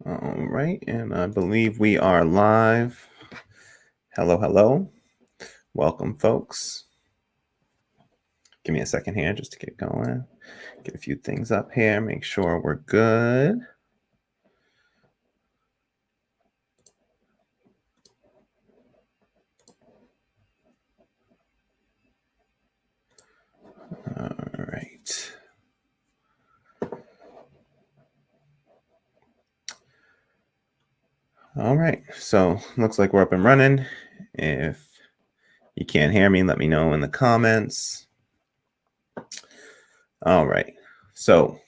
All right, and I believe we are live. Hello, hello. Welcome, folks. Give me a second here just to get going. Get a few things up here, make sure we're good. All right. All right, so looks like we're up and running. If you can't hear me, let me know in the comments. All right, so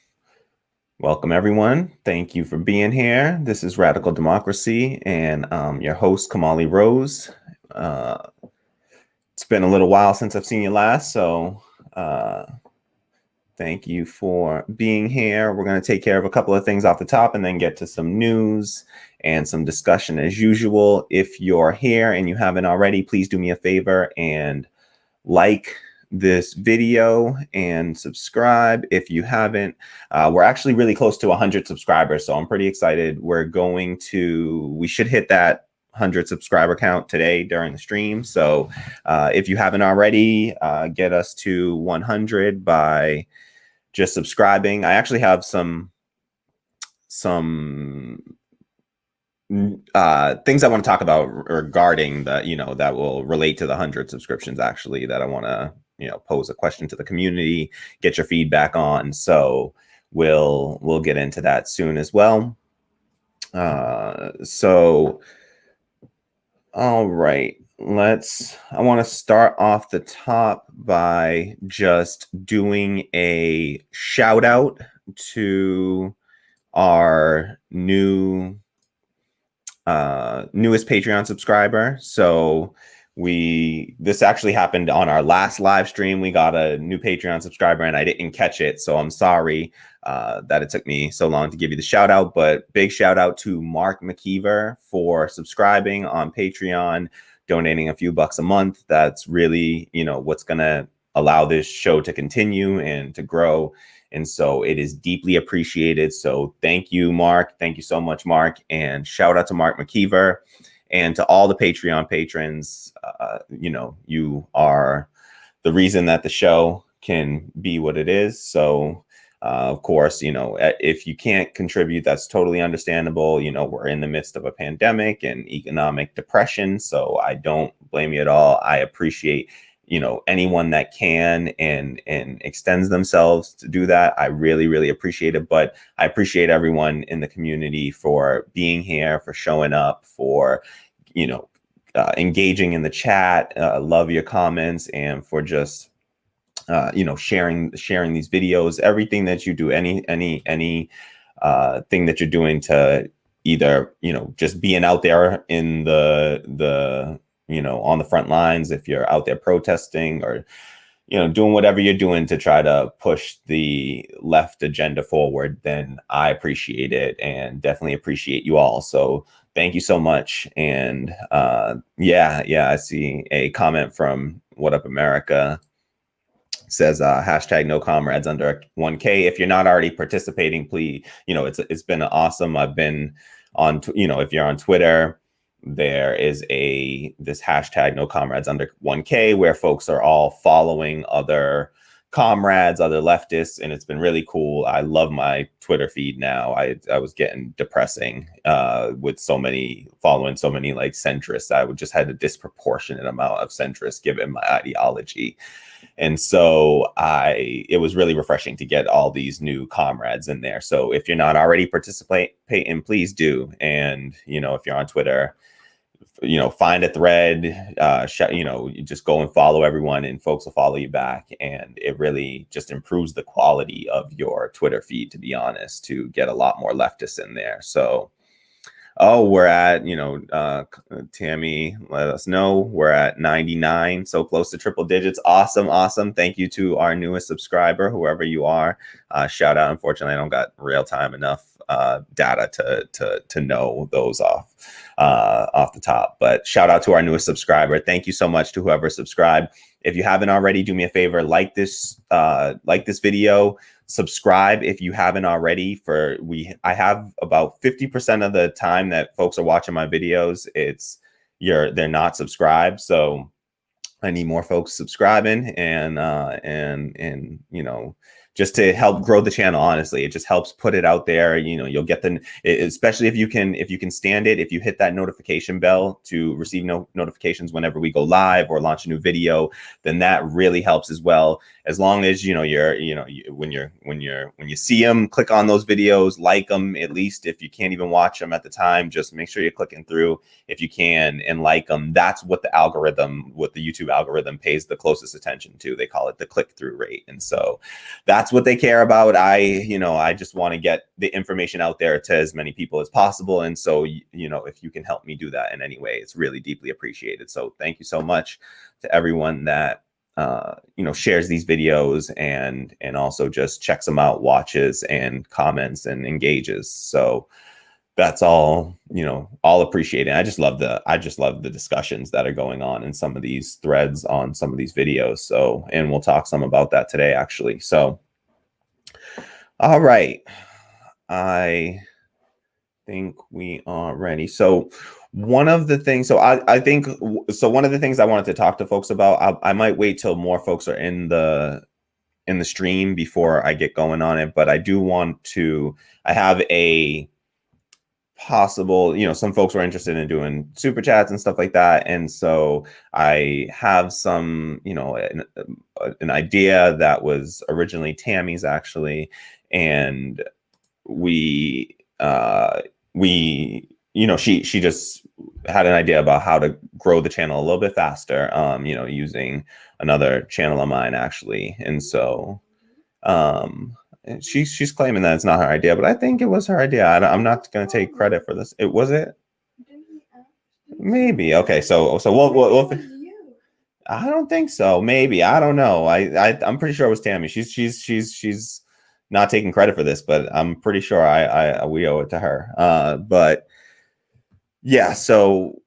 welcome everyone. Thank you for being here. This is Radical Democracy and your host, Kamali Rose. It's been a little while since I've seen you last, so thank you for being here. We're going to take care of a couple of things off the top and then get to some news and some discussion as usual. If you're here and you haven't already, please do me a favor and like this video and subscribe if you haven't. We're actually really close to 100 subscribers, so I'm pretty excited. We should hit that 100 subscriber count today during the stream. So if you haven't already, get us to 100 by just subscribing. I actually have some things I want to talk about regarding the, that will relate to the 100 subscriptions, actually, that I want to, pose a question to the community, get your feedback on. So we'll get into that soon as well. So, all right, I want to start off the top by just doing a shout out to our newest Patreon subscriber. So this actually happened on our last live stream. We got a new Patreon subscriber and I didn't catch it, so I'm sorry that it took me so long to give you the shout out. But big shout out to Mark McKeever for subscribing on Patreon, donating a few bucks a month. That's really what's gonna allow this show to continue and to grow. And so it is deeply appreciated. So thank you, Mark. Thank you so much, Mark. And shout out to Mark McKeever and to all the Patreon patrons. You are the reason that the show can be what it is. So, of course, if you can't contribute, that's totally understandable. We're in the midst of a pandemic and economic depression. So I don't blame you at all. I appreciate anyone that can and extends themselves to do that. I really, really appreciate it. But I appreciate everyone in the community for being here, for showing up, for, engaging in the chat. Love your comments and for just, sharing these videos, everything that you do, any thing that you're doing to either, just being out there in the on the front lines, if you're out there protesting or, doing whatever you're doing to try to push the left agenda forward, then I appreciate it and definitely appreciate you all. So thank you so much. And yeah, I see a comment from What Up America. Says hashtag no comrades under 1K. If you're not already participating, please, it's been awesome. I've been on, if you're on Twitter, there is this hashtag no comrades under 1K where folks are all following other comrades, other leftists, and it's been really cool. I love my Twitter feed now. I was getting depressing with following so many like centrists. I would just had a disproportionate amount of centrists given my ideology. And so it was really refreshing to get all these new comrades in there. So if you're not already participating, please do. And, if you're on Twitter, find a thread, you just go and follow everyone and folks will follow you back. And it really just improves the quality of your Twitter feed, to be honest, to get a lot more leftists in there. So, we're at, Tammy, let us know. We're at 99, so close to triple digits. Awesome. Thank you to our newest subscriber, whoever you are. Shout out. Unfortunately, I don't got real time enough data to know those off the top, but shout out to our newest subscriber. Thank you so much to whoever subscribed. if you haven't already, do me a favor, like this video, subscribe if you haven't already. I have about 50% of the time that folks are watching my videos, they're not subscribed. So I need more folks subscribing and you know, just to help grow the channel. Honestly, it just helps put it out there. You know, you'll get especially if you can stand it. If you hit that notification bell to receive notifications whenever we go live or launch a new video, then that really helps as well. As long as when you see them, click on those videos, like them. At least if you can't even watch them at the time, just make sure you're clicking through if you can and like them. That's what the YouTube algorithm pays the closest attention to. They call it the click-through rate, and so that's what they care about. I just want to get the information out there to as many people as possible, and so if you can help me do that in any way, it's really deeply appreciated. So thank you so much to everyone that shares these videos and also just checks them out, watches and comments and engages. So that's all appreciated. I just love the discussions that are going on in some of these threads on some of these videos. So, and we'll talk some about that today, actually. So, all right. I think we are ready. So one of the things I wanted to talk to folks about, I might wait till more folks are in the stream before I get going on it, but I have a possible, some folks were interested in doing super chats and stuff like that. And so I have some, an idea that was originally Tammy's actually. And she just had an idea about how to grow the channel a little bit faster, using another channel of mine actually. And so, she's claiming that it's not her idea, but I think it was her idea. I'm not going to take credit for this. Was it? Maybe. Okay. So we'll I don't think so. Maybe. I don't know. I'm pretty sure it was Tammy. She's not taking credit for this, but I'm pretty sure we owe it to her. But yeah, so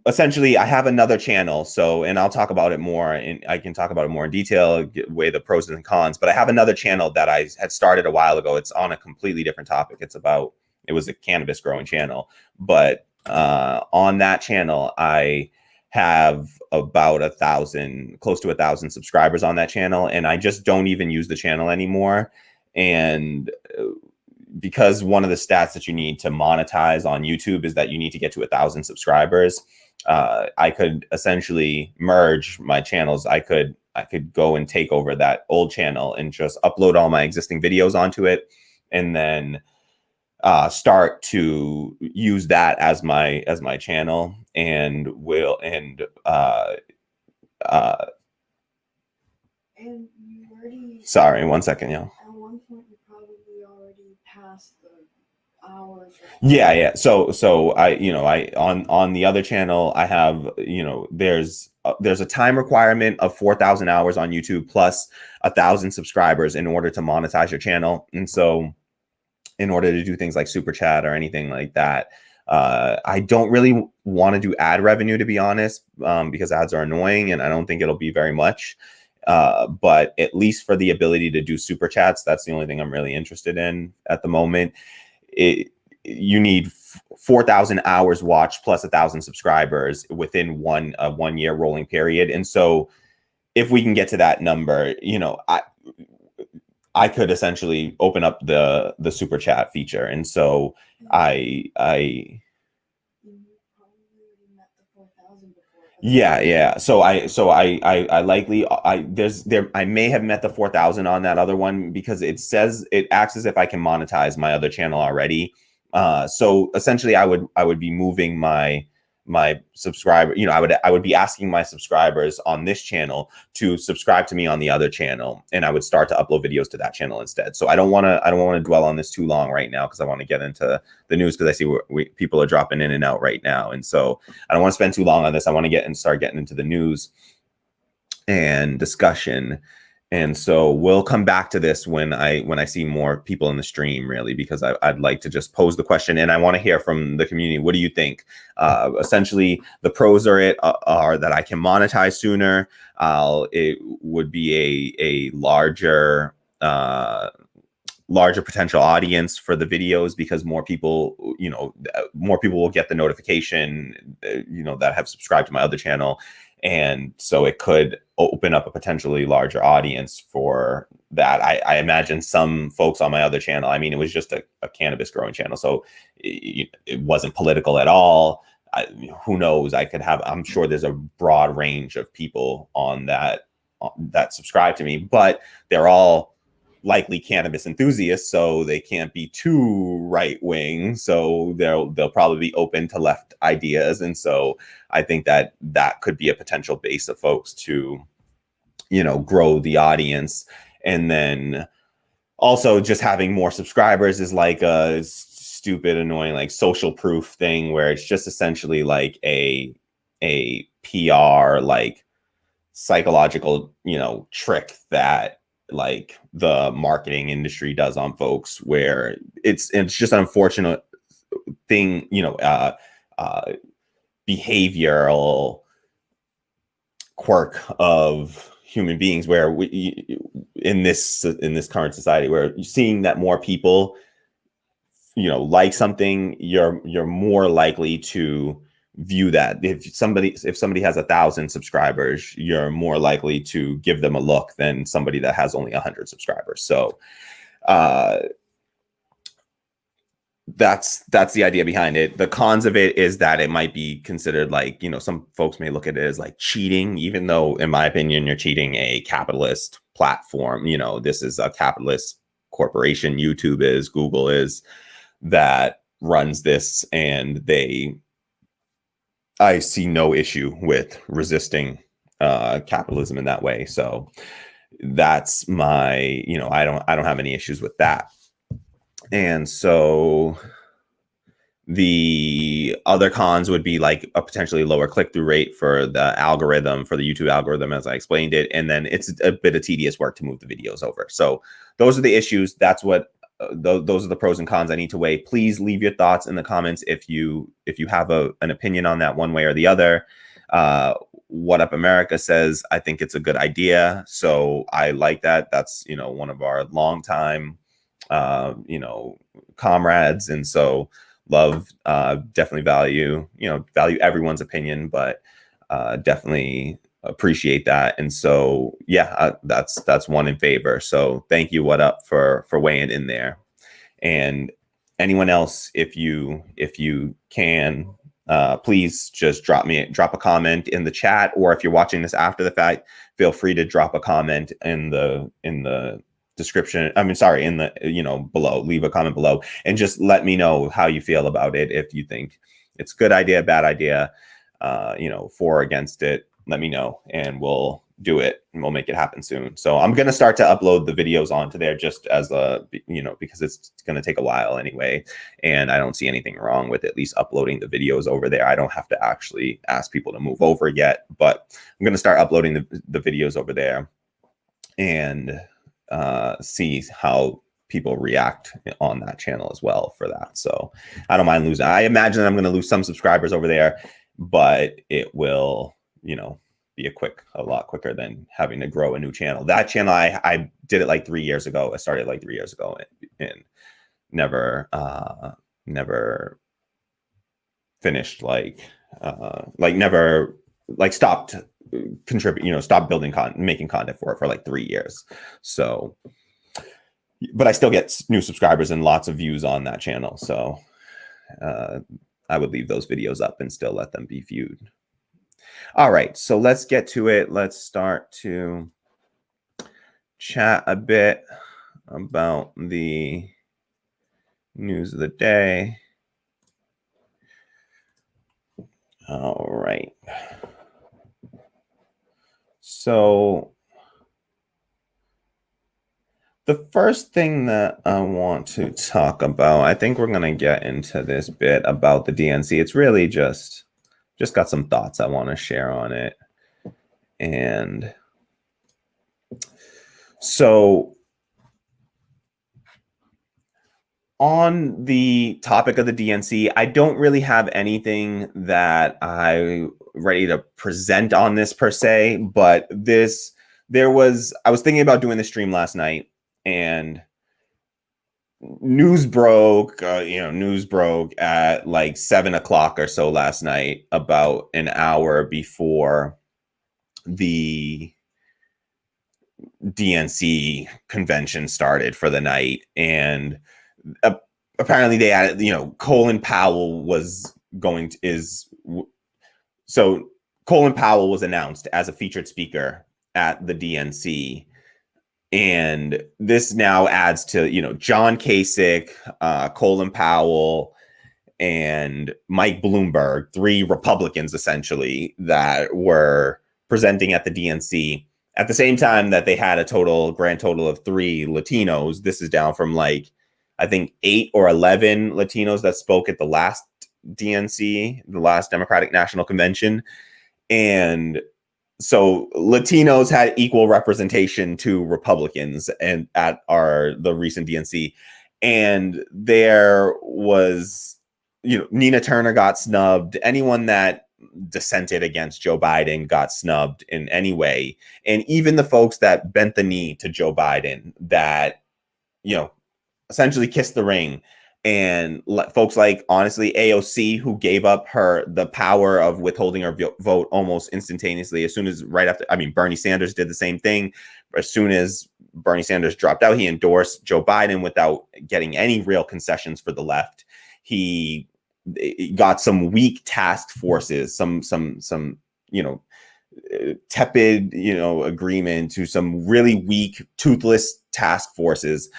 essentially I have another channel. So, and I'll talk about it more and I can talk about it more in detail, weigh the pros and cons, but I have another channel that I had started a while ago. It's on a completely different topic. It was a cannabis growing channel, but on that channel, I have about close to 1,000 subscribers on that channel. And I just don't even use the channel anymore. And because one of the stats that you need to monetize on YouTube is that you need to get to 1,000 subscribers, I could essentially merge my channels. I could go and take over that old channel and just upload all my existing videos onto it, and then start to use that as my channel. Sorry, 1 second, y'all. At one point, you probably already passed the hours. Yeah. So I on the other channel, I have, there's a time requirement of 4,000 hours on YouTube plus 1,000 subscribers in order to monetize your channel. And so in order to do things like super chat or anything like that, I don't really want to do ad revenue, to be honest, because ads are annoying and I don't think it'll be very much. But at least for the ability to do super chats, that's the only thing I'm really interested in at the moment. You need 4,000 hours watched plus 1,000 subscribers within a 1 year rolling period. And so if we can get to that number, I could essentially open up the super chat feature. And so Yeah. So I may have met the 4,000 on that other one because it acts as if I can monetize my other channel already. So essentially I would be moving my subscriber, I would be asking my subscribers on this channel to subscribe to me on the other channel, and I would start to upload videos to that channel instead. So I don't want to dwell on this too long right now because I want to get into the news, because I see people are dropping in and out right now. And so I don't want to spend too long on this. I want to start getting into the news and discussion. And so we'll come back to this when I see more people in the stream, really, because I'd like to just pose the question, and I want to hear from the community. What do you think? Essentially, the pros are that I can monetize sooner. It would be a larger potential audience for the videos, because more people will get the notification, that have subscribed to my other channel. And so it could open up a potentially larger audience for that. I imagine some folks on my other channel, I mean, it was just a cannabis growing channel, so it wasn't political at all. Who knows? I'm sure there's a broad range of people on that subscribe to me, but they're all likely cannabis enthusiasts, so they can't be too right wing. So they'll probably be open to left ideas, and so I think that could be a potential base of folks to, grow the audience. And then also just having more subscribers is like a stupid, annoying, like social proof thing, where it's just essentially like a PR, like psychological, trick that like the marketing industry does on folks, where it's just an unfortunate thing, behavioral quirk of human beings, where we in this current society, where you're seeing that more people like something, you're more likely to view that. If somebody has 1,000 subscribers, you're more likely to give them a look than somebody that has only 100 subscribers. So that's the idea behind it. The cons of it is that it might be considered like, some folks may look at it as like cheating, even though in my opinion, you're cheating a capitalist platform. This is a capitalist corporation. YouTube is, Google is, that runs this, and I see no issue with resisting capitalism in that way. So that's my, I don't have any issues with that. And so the other cons would be like a potentially lower click-through rate for the algorithm, for the YouTube algorithm, as I explained it. And then it's a bit of tedious work to move the videos over. So those are the issues. That's what those are the pros and cons I need to weigh. Please leave your thoughts in the comments if you have an opinion on that one way or the other. What Up America says, I think it's a good idea. So I like that. That's, one of our longtime, comrades. And so definitely value everyone's opinion, but definitely appreciate that. And so, yeah, that's one in favor. So thank you, What Up, for weighing in there. And anyone else, if you can, please just drop a comment in the chat, or if you're watching this after the fact, feel free to drop a comment in the description. I mean, sorry, in the, below, leave a comment below, and just let me know how you feel about it. If you think it's a good idea, bad idea, for or against it, let me know, and we'll do it, and we'll make it happen soon. So I'm going to start to upload the videos onto there, just as because it's going to take a while anyway, and I don't see anything wrong with at least uploading the videos over there. I don't have to actually ask people to move over yet, but I'm going to start uploading the videos over there, and see how people react on that channel as well for that. So I don't mind losing. I imagine I'm going to lose some subscribers over there, but it will, be a lot quicker than having to grow a new channel. That channel, I did it like 3 years ago. I started like 3 years ago, and never finished, never stopped contribute, stop building making content for it for like 3 years. So, but I still get new subscribers and lots of views on that channel. So I would leave those videos up and still let them be viewed. All right, so let's get to it. Let's start to chat a bit about the news of the day. All right. So the first thing that I want to talk about, I think we're going to get into this bit about the DNC. It's really just got some thoughts I want to share on it. And So on the topic of the DNC, I don't really have anything that I'm ready to present on this per se, but I was thinking about doing the stream last night, and news broke at like 7 o'clock or so last night, about an hour before the DNC convention started for the night. And apparently they added, Colin Powell was so Colin Powell was announced as a featured speaker at the DNC. And this now adds to, John Kasich, Colin Powell, and Mike Bloomberg, three Republicans essentially that were presenting at the DNC at the same time that they had a grand total of three Latinos. This is down from I think 8 or 11 Latinos that spoke at the last DNC, the last Democratic National Convention. And so Latinos had equal representation to Republicans and at the recent DNC. And there was, Nina Turner got snubbed. Anyone that dissented against Joe Biden got snubbed in any way. And even the folks that bent the knee to Joe Biden, that, essentially kissed the ring. And folks like, honestly, AOC, who gave up the power of withholding her vote almost instantaneously as soon as Bernie Sanders did the same thing. As soon as Bernie Sanders dropped out, he endorsed Joe Biden without getting any real concessions for the left. He got some weak task forces, some tepid, agreement to some really weak, toothless task forces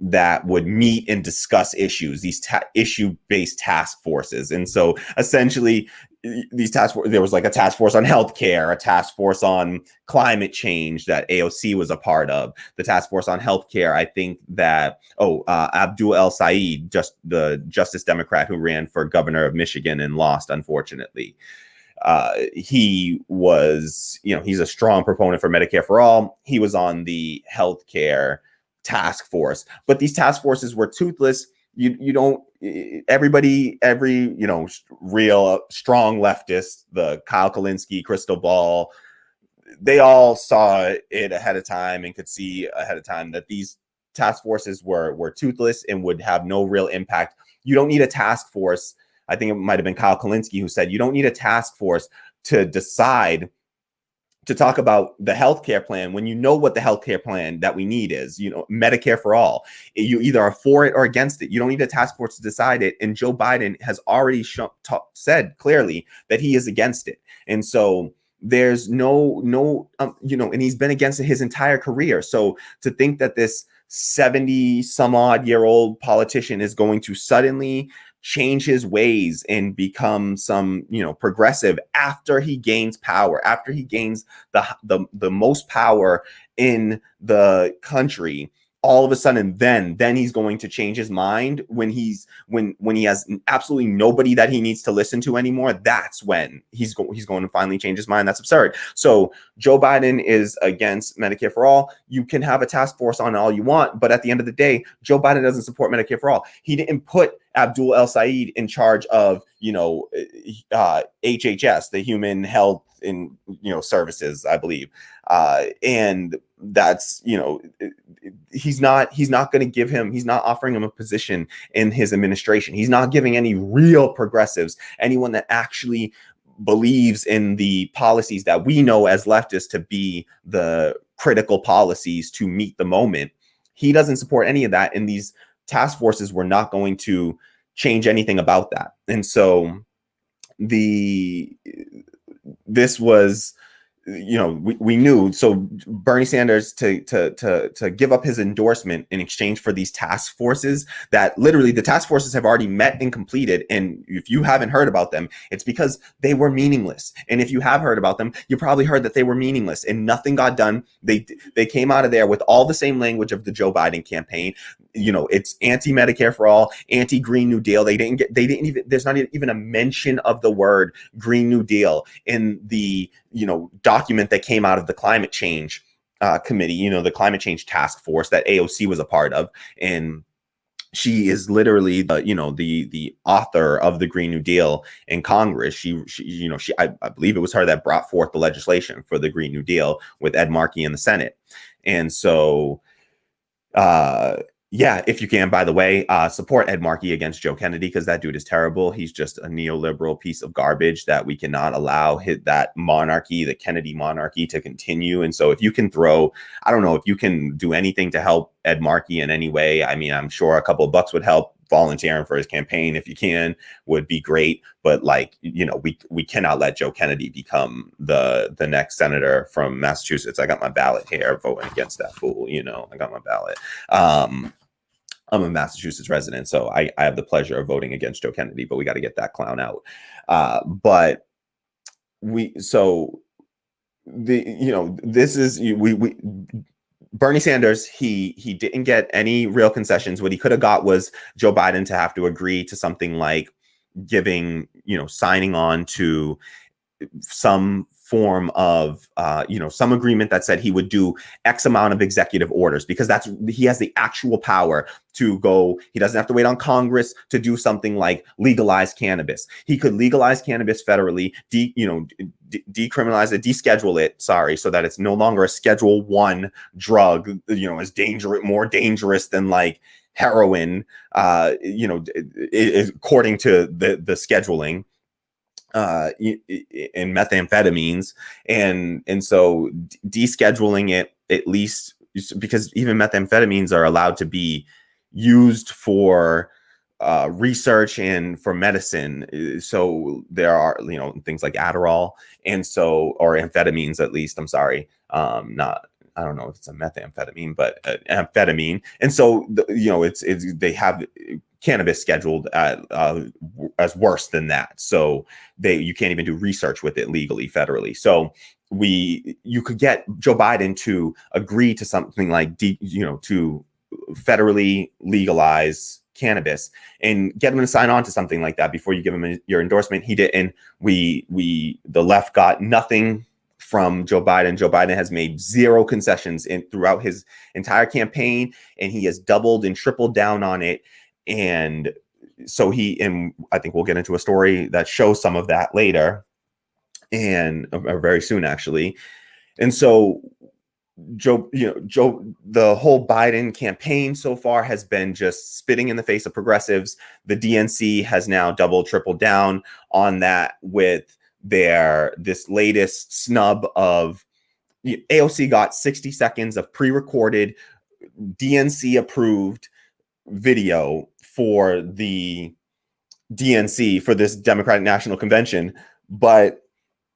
that would meet and discuss issues, these issue-based task forces. And so essentially these there was a task force on healthcare, a task force on climate change that AOC was a part of. The task force on healthcare, I think that, Abdul El Sayed, the Justice Democrat who ran for governor of Michigan and lost, unfortunately. He was, he's a strong proponent for Medicare for all. He was on the healthcare task force, but these task forces were toothless. Every real strong leftist, the Kyle Kalinske, Crystal Ball, they all saw it ahead of time and could see ahead of time that these task forces were toothless and would have no real impact. You don't need a task force. I think it might have been Kyle Kalinske who said, you don't need a task force to talk about the healthcare plan when you know what the healthcare plan that we need is, Medicare for all. You either are for it or against it. You don't need a task force to decide it. And Joe Biden has already said clearly that he is against it. And so there's no, and he's been against it his entire career. So to think that this 70 some odd year old politician is going to suddenly change his ways and become some, progressive after he gains power, after he gains the most power in the country, all of a sudden, then he's going to change his mind when he has absolutely nobody that he needs to listen to anymore. That's when he's going to finally change his mind. That's absurd. So Joe Biden is against Medicare for all. You can have a task force on all you want, but at the end of the day, Joe Biden doesn't support Medicare for all. He didn't put Abdul El Sayed in charge of, HHS, the Human Health and Services, I believe, and that's he's not going to give him, he's not offering him a position in his administration. He's not giving any real progressives, anyone that actually believes in the policies that we know as leftists to be the critical policies to meet the moment. He doesn't support any of that, and these task forces were not going to change anything about that. And so this was, we knew. So Bernie Sanders to give up his endorsement in exchange for these task forces, that literally the task forces have already met and completed. And if you haven't heard about them, it's because they were meaningless. And if you have heard about them, you probably heard that they were meaningless and nothing got done. They came out of there with all the same language of the Joe Biden campaign. It's anti-Medicare for all, anti-Green New Deal. There's not even a mention of the word Green New Deal in the document that came out of the climate change committee, you know, the climate change task force that AOC was a part of. And she is literally the, you know, the author of the Green New Deal in Congress. I believe it was her that brought forth the legislation for the Green New Deal with Ed Markey in the Senate. And so, yeah, if you can, by the way, support Ed Markey against Joe Kennedy, because that dude is terrible. He's just a neoliberal piece of garbage that we cannot allow that monarchy, the Kennedy monarchy, to continue. And so if you can I don't know if you can do anything to help Ed Markey in any way. I mean, I'm sure a couple of bucks would help. Volunteering for his campaign, if you can, would be great. But like, you know, we cannot let Joe Kennedy become the next senator from Massachusetts. I got my ballot here voting against that fool. You know, I got my ballot. I'm a Massachusetts resident, so I have the pleasure of voting against Joe Kennedy, but we got to get that clown out. Bernie Sanders, he didn't get any real concessions. What he could have got was Joe Biden to have to agree to something like signing on to some form of, some agreement that said he would do X amount of executive orders, because he has the actual power to go. He doesn't have to wait on Congress to do something like legalize cannabis. He could legalize cannabis federally, decriminalize it, deschedule it, so that it's no longer a Schedule 1 drug, is more dangerous than like heroin, according to the scheduling. In methamphetamines, and so descheduling it, at least, because even methamphetamines are allowed to be used for research and for medicine. So there are things like Adderall, and so, or amphetamines, at least. I'm sorry, I don't know if it's a methamphetamine, but amphetamine. And so they have cannabis scheduled as worse than that. So you can't even do research with it legally federally. So you could get Joe Biden to agree to something like to federally legalize cannabis and get him to sign on to something like that before you give him your endorsement. He didn't. The left got nothing from Joe Biden. Joe Biden has made zero concessions throughout his entire campaign, and he has doubled and tripled down on it. And so I think we'll get into a story that shows some of that later, and very soon, actually. And so Joe, the whole Biden campaign so far has been just spitting in the face of progressives. The DNC has now doubled, tripled down on that with this latest snub of AOC got 60 seconds of pre-recorded DNC approved video for the DNC for this Democratic National Convention, but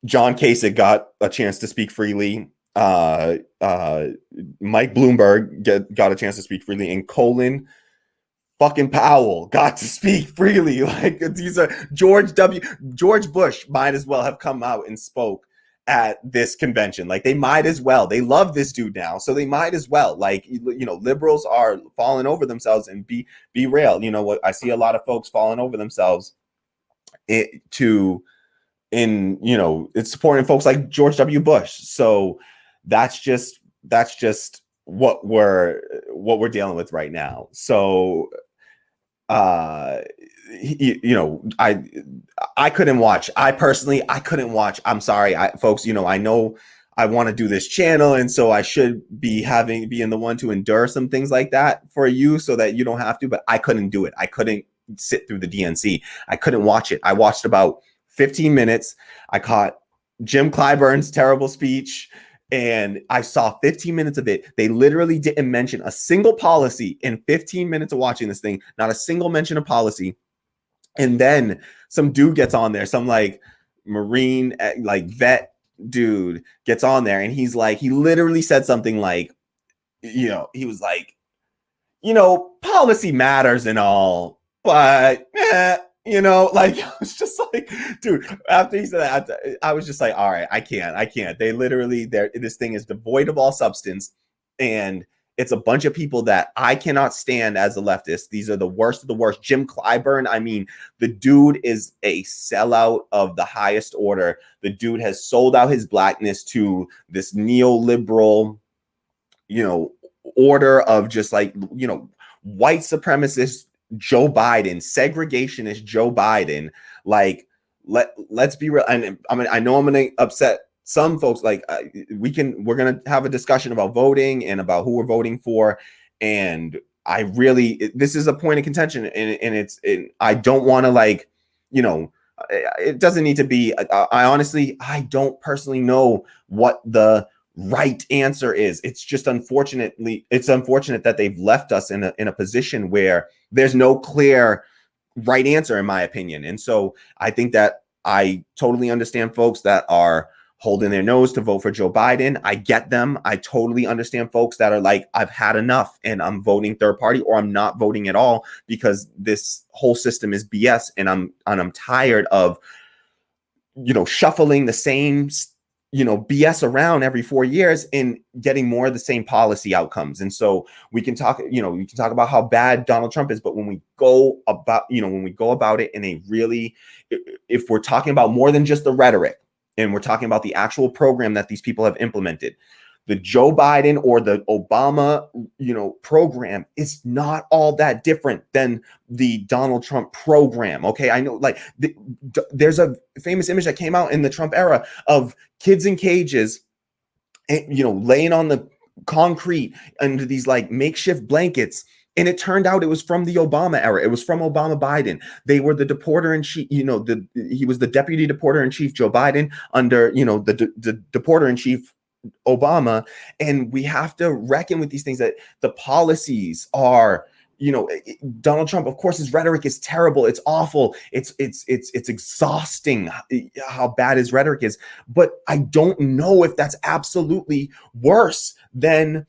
John Kasich got a chance to speak freely. Mike Bloomberg got a chance to speak freely, and Colin fucking Powell got to speak freely. Like, these are George Bush might as well have come out and spoke at this convention. Like, they might as well. They love this dude now, so they might as well. Like, liberals are falling over themselves, and be real. You know what? I see a lot of folks falling over themselves it's supporting folks like George W. Bush. So that's just what we're dealing with right now. So I couldn't watch. I couldn't watch. I'm sorry, folks. I know I want to do this channel, and so I should be being the one to endure some things like that for you, so that you don't have to. But I couldn't do it. I couldn't sit through the DNC. I couldn't watch it. I watched about 15 minutes. I caught Jim Clyburn's terrible speech, and I saw 15 minutes of it. They literally didn't mention a single policy in 15 minutes of watching this thing. Not a single mention of policy. And then some dude gets on there, some like Marine, like vet dude gets on there, and he's like, he literally said something like, he was like, policy matters and all, but like, I was just like, dude, after he said that, I was just like, all right, I can't. They literally, this thing is devoid of all substance, and it's a bunch of people that I cannot stand as a leftist. These are the worst of the worst. Jim Clyburn, I mean, the dude is a sellout of the highest order. The dude has sold out his blackness to this neoliberal order of just like, white supremacist Joe Biden, segregationist Joe Biden. Like, let's be real. And I know I'm going to upset some folks. Like, we're going to have a discussion about voting and about who we're voting for. And this is a point of contention, and I don't want to, like, it doesn't need to be. I don't personally know what the right answer is. It's just unfortunate that they've left us in a position where there's no clear right answer, in my opinion. And so I think that I totally understand folks that are holding their nose to vote for Joe Biden. I get them. I totally understand folks that are like, I've had enough and I'm voting third party, or I'm not voting at all because this whole system is BS, and I'm tired of, shuffling the same, BS around every 4 years and getting more of the same policy outcomes. And so we can talk about how bad Donald Trump is, but when we go about it in a really, if we're talking about more than just the rhetoric, and we're talking about the actual program that these people have implemented, the Joe Biden or the Obama, program is not all that different than the Donald Trump program. Okay. I know, like, there's a famous image that came out in the Trump era of kids in cages, laying on the concrete under these like makeshift blankets. And it turned out it was from the Obama era. It was from Obama Biden. They were the deporter in chief. He was the deputy deporter in chief, Joe Biden, under the deporter in chief, Obama. And we have to reckon with these things, that the policies are, Donald Trump, of course, his rhetoric is terrible. It's awful. It's exhausting how bad his rhetoric is. But I don't know if that's absolutely worse than,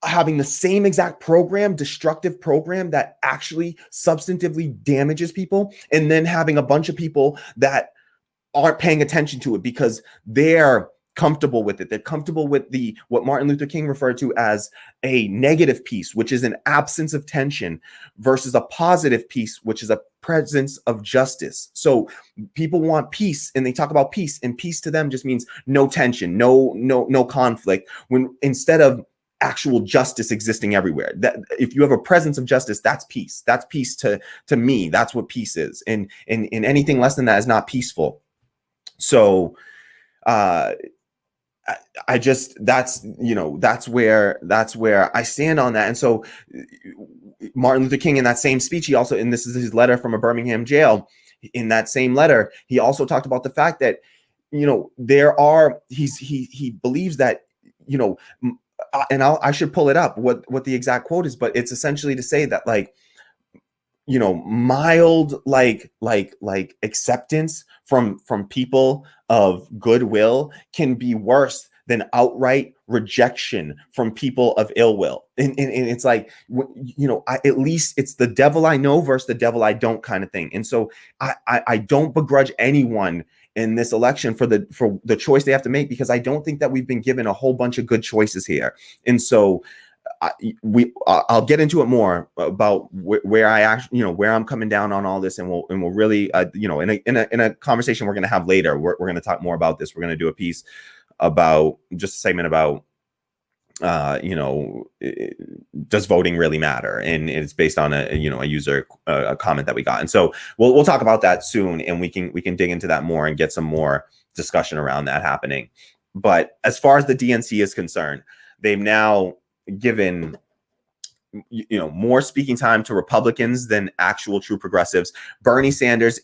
having the same exact program, destructive program that actually substantively damages people, and then having a bunch of people that aren't paying attention to it because they're comfortable with it. They're comfortable with what Martin Luther King referred to as a negative peace, which is an absence of tension, versus a positive peace, which is a presence of justice. So people want peace, and they talk about peace, and peace to them just means no tension, no conflict, when instead of actual justice existing everywhere. That if you have a presence of justice, that's peace. That's peace to me. That's what peace is. And anything less than that is not peaceful. So I just, that's where I stand on that. And so Martin Luther King, in that same speech, he also, and this is his letter from a Birmingham jail, in that same letter, he also talked about the fact that, he believes that, and I should pull it up what the exact quote is, but it's essentially to say that, like, mild like acceptance from people of goodwill can be worse than outright rejection from people of ill will. And it's like, at least it's the devil I know versus the devil I don't kind of thing. And so I don't begrudge anyone in this election for the choice they have to make, because I don't think that we've been given a whole bunch of good choices here. And so I'll get into it more about where I actually, where I'm coming down on all this, and we'll really, in a conversation we're going to have later, we're going to talk more about this. We're going to do a piece about, just a segment about, does voting really matter? And it's based on a user a comment that we got. And so we'll talk about that soon, and we can dig into that more and get some more discussion around that happening. But as far as the DNC is concerned, they've now given more speaking time to Republicans than actual true progressives. Bernie Sanders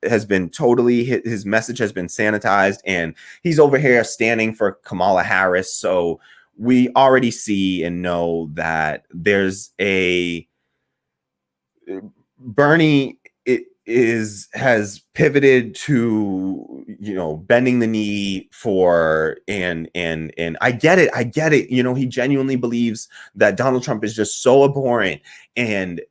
has been totally, his message has been sanitized, and he's over here standing for Kamala Harris. So we already see and know that there's Bernie has pivoted to, bending the knee for, and I get it. He genuinely believes that Donald Trump is just so abhorrent, and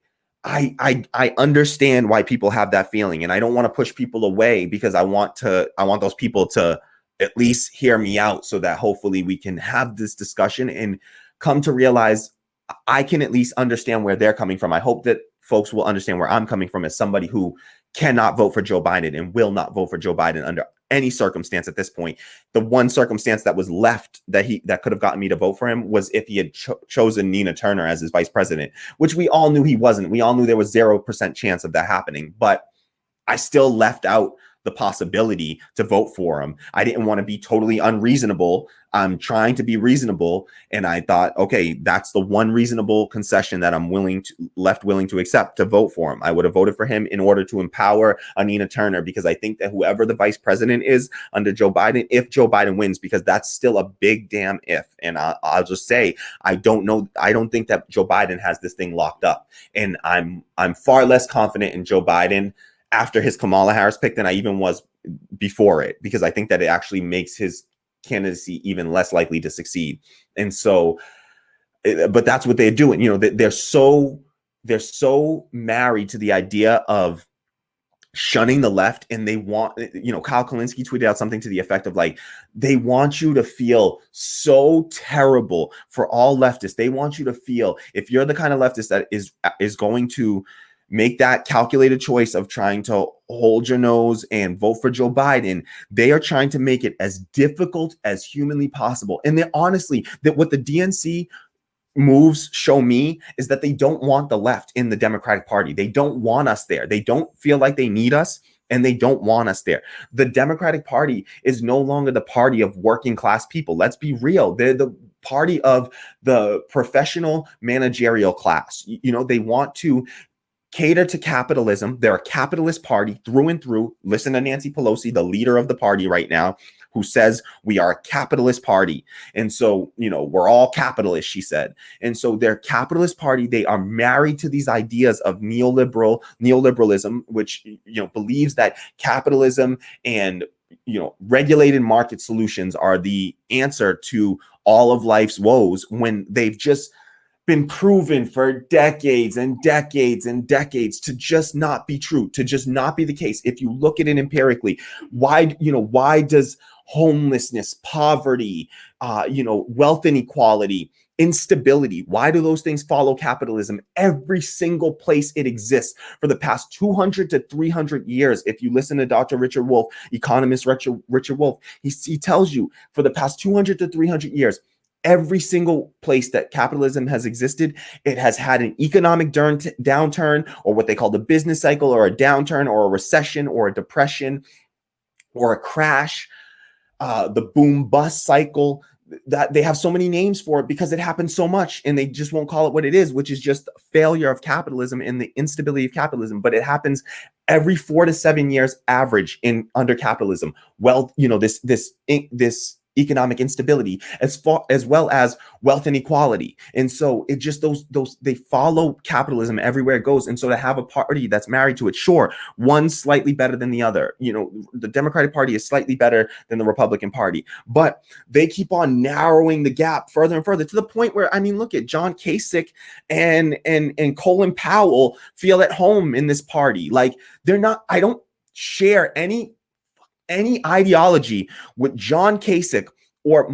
I understand why people have that feeling, and I don't want to push people away, because I want those people to at least hear me out, so that hopefully we can have this discussion and come to realize I can at least understand where they're coming from. I hope that folks will understand where I'm coming from as somebody who cannot vote for Joe Biden and will not vote for Joe Biden under any circumstance at this point. The one circumstance that was left that could have gotten me to vote for him was if he had chosen Nina Turner as his vice president, which we all knew he wasn't. We all knew there was 0% chance of that happening, but I still left out the possibility to vote for him. I didn't want to be totally unreasonable. I'm trying to be reasonable. And I thought, okay, that's the one reasonable concession that I'm willing to accept, to vote for him. I would have voted for him in order to empower Nina Turner, because I think that whoever the vice president is under Joe Biden, if Joe Biden wins, because that's still a big damn if. And I'll just say, I don't know. I don't think that Joe Biden has this thing locked up. And I'm far less confident in Joe Biden after his Kamala Harris pick than I even was before it, because I think that it actually makes his candidacy even less likely to succeed. And so, but that's what they're doing. You know, they're so married to the idea of shunning the left, and they want, you know, Kyle Kalinske tweeted out something to the effect of like, they want you to feel so terrible for all leftists. They want you to feel, if you're the kind of leftist that is going to make that calculated choice of trying to hold your nose and vote for Joe Biden, they are trying to make it as difficult as humanly possible. And they honestly, that what the DNC moves show me is that they don't want the left in the Democratic Party. They don't want us there. They don't feel like they need us, and they don't want us there. The Democratic Party is no longer the party of working class people. Let's be real. They're the party of the professional managerial class. You know, they want to cater to capitalism. They're a capitalist party through and through. Listen to Nancy Pelosi, the leader of the party right now, who says we are a capitalist party. And so, you know, we're all capitalists, she said. And so they're a capitalist party. They are married to these ideas of neoliberalism, which, you know, believes that capitalism and, you know, regulated market solutions are the answer to all of life's woes, when they've just been proven for decades and decades and decades to just not be true, to just not be the case. If you look at it empirically, why does homelessness, poverty, wealth inequality, instability, why do those things follow capitalism every single place it exists for the past 200 to 300 years? If you listen to Dr. Richard Wolff, economist Richard Wolff, he tells you for the past 200 to 300 years, every single place that capitalism has existed, it has had an economic downturn, or what they call the business cycle, or a downturn, or a recession, or a depression, or a crash, the boom bust cycle. That they have so many names for it because it happens so much, and they just won't call it what it is, which is just failure of capitalism and the instability of capitalism. But it happens every 4 to 7 years average under capitalism. Well, you know, this economic instability, as well as wealth inequality. And so it just those they follow capitalism everywhere it goes. And so to have a party that's married to it, sure, one's slightly better than the other. You know, the Democratic Party is slightly better than the Republican Party, but they keep on narrowing the gap further and further, to the point where, I mean, look at John Kasich and Colin Powell feel at home in this party. Like, they're not, I don't share any ideology with John Kasich or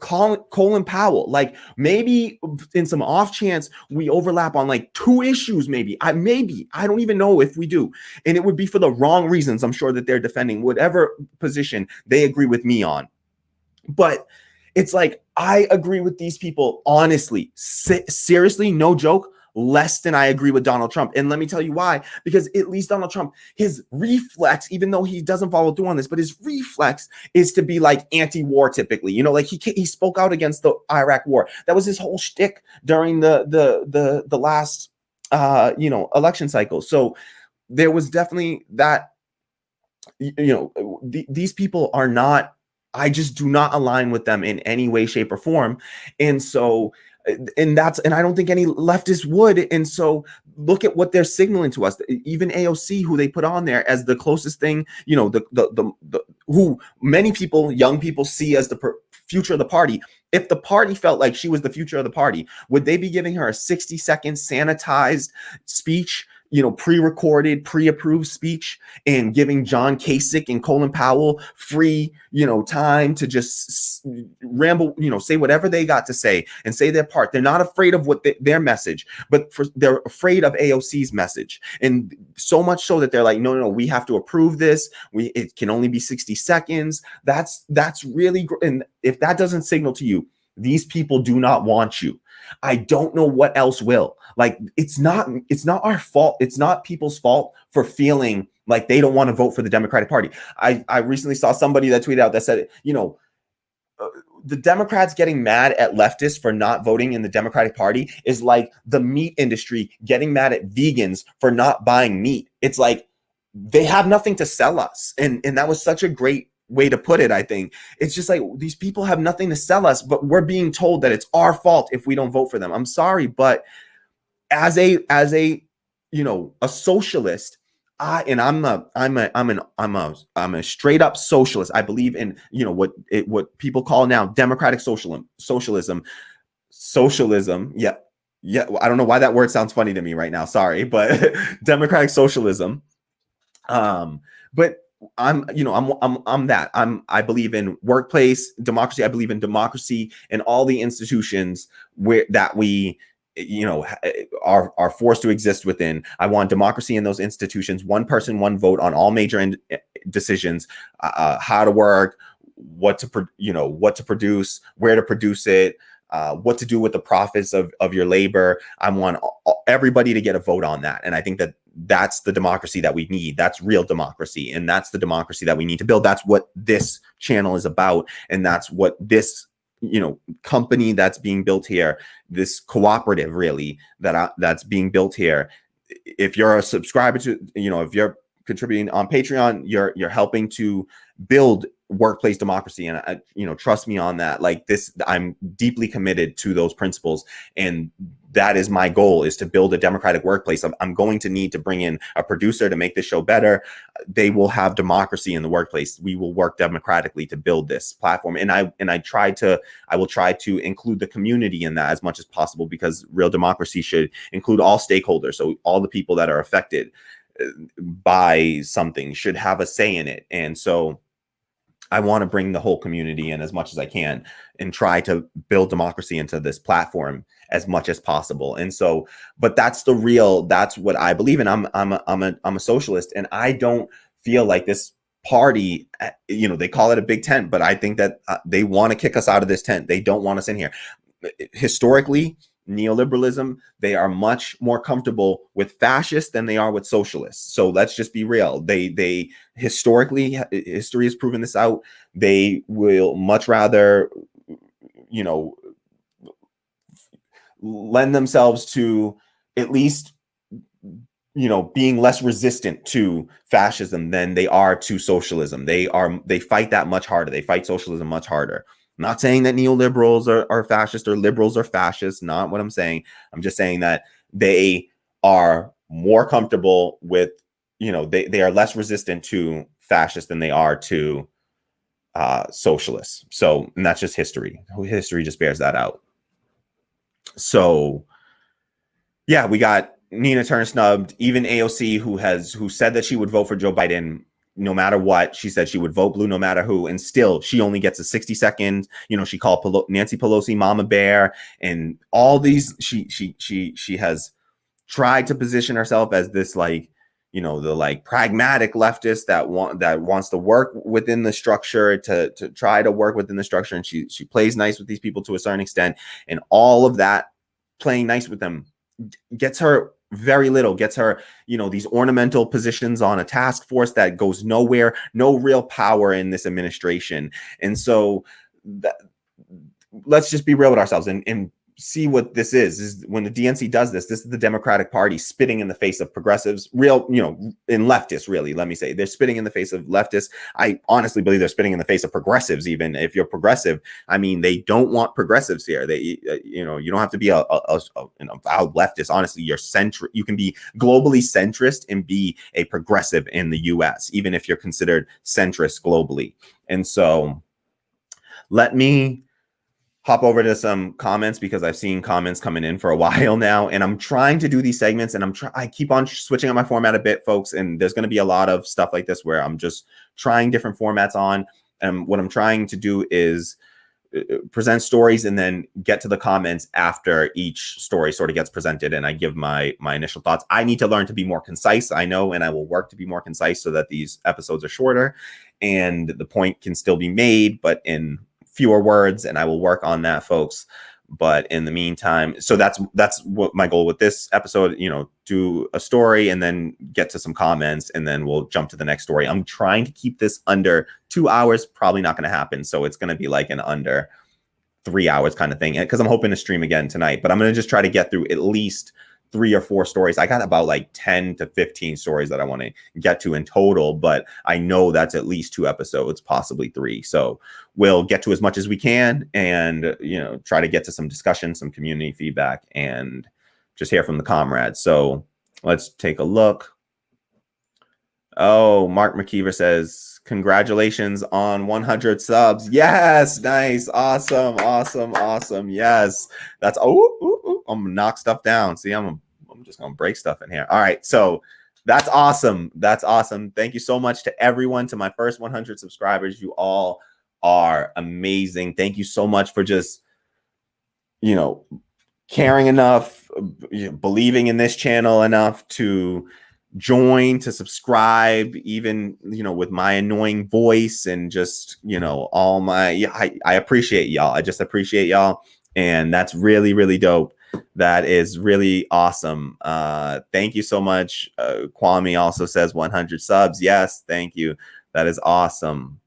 Colin Powell. Like, maybe in some off chance we overlap on like 2 issues, maybe I don't even know if we do, and it would be for the wrong reasons. I'm sure that they're defending whatever position they agree with me on, but it's like, I agree with these people, honestly, seriously, no joke, less than I agree with Donald Trump. And let me tell you why. Because at least Donald Trump, his reflex, even though he doesn't follow through on this, but his reflex is to be like anti-war typically. You know, like he spoke out against the Iraq war. That was his whole shtick during the last election cycle. So there was definitely that. These people are not, I just do not align with them in any way, shape, or form. And so, and I don't think any leftists would. And so look at what they're signaling to us. Even AOC, who they put on there as the closest thing, you know, who many people, young people, see as the future of the party. If the party felt like she was the future of the party, would they be giving her a 60-second sanitized speech, pre-recorded, pre-approved speech and giving John Kasich and Colin Powell free, time to just ramble, say whatever they got to say and say their part. They're not afraid of what their message, but they're afraid of AOC's message. And so much so that they're like, no, we have to approve this. It can only be 60 seconds. That's really, and if that doesn't signal to you, these people do not want you, I don't know what else will. Like, it's not our fault. It's not people's fault for feeling like they don't want to vote for the Democratic Party. I recently saw somebody that tweeted out that said, the Democrats getting mad at leftists for not voting in the Democratic Party is like the meat industry getting mad at vegans for not buying meat. It's like they have nothing to sell us. And that was such a great way to put it. I think it's just like these people have nothing to sell us, but we're being told that it's our fault if we don't vote for them. I'm sorry, but as a socialist, I'm a straight up socialist. I believe in what people call now democratic socialism. Yeah. I don't know why that word sounds funny to me right now. Sorry, but democratic socialism. But I believe in workplace democracy. I believe in democracy and all the institutions that we are forced to exist within. I want democracy in those institutions, one person, one vote on all major decisions, how to work, what to produce, where to produce it, what to do with the profits of your labor. I want everybody to get a vote on that. And I think that's the democracy that we need. That's real democracy. And that's the democracy that we need to build. That's what this channel is about. And that's what this, company that's being built here, this cooperative really that's being built here. If you're a subscriber to, if you're contributing on Patreon, you're helping to build workplace democracy. And trust me on that. Like this, I'm deeply committed to those principles. And that is my goal, is to build a democratic workplace. I'm going to need to bring in a producer to make this show better. They will have democracy in the workplace. We will work democratically to build this platform. And I will try to include the community in that as much as possible, because real democracy should include all stakeholders. So all the people that are affected by something should have a say in it. And so I want to bring the whole community in as much as I can and try to build democracy into this platform as much as possible. And so, but that's what I believe in. I'm a socialist, and I don't feel like this party, they call it a big tent, but I think that they want to kick us out of this tent. They don't want us in here. Historically, neoliberalism, they are much more comfortable with fascists than they are with socialists. So let's just be real. They historically, history has proven this out. They will much rather, lend themselves to at least, being less resistant to fascism than they are to socialism. They fight that much harder. They fight socialism much harder. I'm not saying that neoliberals are fascist or liberals are fascist. Not what I'm saying. I'm just saying that they are more comfortable with, they are less resistant to fascists than they are to socialists. So, and that's just history. History just bears that out. So, yeah, we got Nina Turner snubbed. Even AOC, who said that she would vote for Joe Biden no matter what. She said she would vote blue no matter who, and still she only gets a 60 seconds. She called Nancy Pelosi Mama Bear, and all these. She has tried to position herself as this the pragmatic leftist that wants to work within the structure, to try to work within the structure, and she plays nice with these people to a certain extent, and all of that playing nice with them gets her very little, gets her, these ornamental positions on a task force that goes nowhere, no real power in this administration. And so let's just be real with ourselves and see what this is when the DNC does this. This is the Democratic Party spitting in the face of progressives, in leftists, really. Let me say, they're spitting in the face of leftists. I honestly believe they're spitting in the face of progressives. Even if you're progressive, I mean, they don't want progressives here. They, you don't have to be a avowed leftist. Honestly, you can be globally centrist and be a progressive in the US, even if you're considered centrist globally. And so let me hop over to some comments because I've seen comments coming in for a while now, and I'm trying to do these segments, and I keep on switching up my format a bit, folks. And there's going to be a lot of stuff like this where I'm just trying different formats on. And what I'm trying to do is present stories and then get to the comments after each story sort of gets presented, and I give my initial thoughts. I need to learn to be more concise, I know, and I will work to be more concise so that these episodes are shorter and the point can still be made, but in fewer words, and I will work on that, folks. But in the meantime, so that's what my goal with this episode, do a story and then get to some comments, and then we'll jump to the next story. I'm trying to keep this under 2 hours, probably not going to happen. So it's going to be like an under 3 hours kind of thing, because I'm hoping to stream again tonight, but I'm going to just try to get through at least 3 or 4 stories. I got about like 10 to 15 stories that I want to get to in total, but I know that's at least 2 episodes, possibly 3. So we'll get to as much as we can and, try to get to some discussion, some community feedback, and just hear from the comrades. So let's take a look. Oh, Mark McKeever says, congratulations on 100 subs. Yes, nice, awesome. Yes, that's I'm gonna knock stuff down. See, I'm just gonna break stuff in here. All right, so that's awesome. Thank you so much to everyone, to my first 100 subscribers. You all are amazing. Thank you so much for just caring enough, believing in this channel enough to join, to subscribe, even with my annoying voice and just all my I appreciate y'all. I just appreciate y'all, and that's really, really dope. That is really awesome. Thank you so much. Kwame also says 100 subs. Yes, thank you. That is awesome.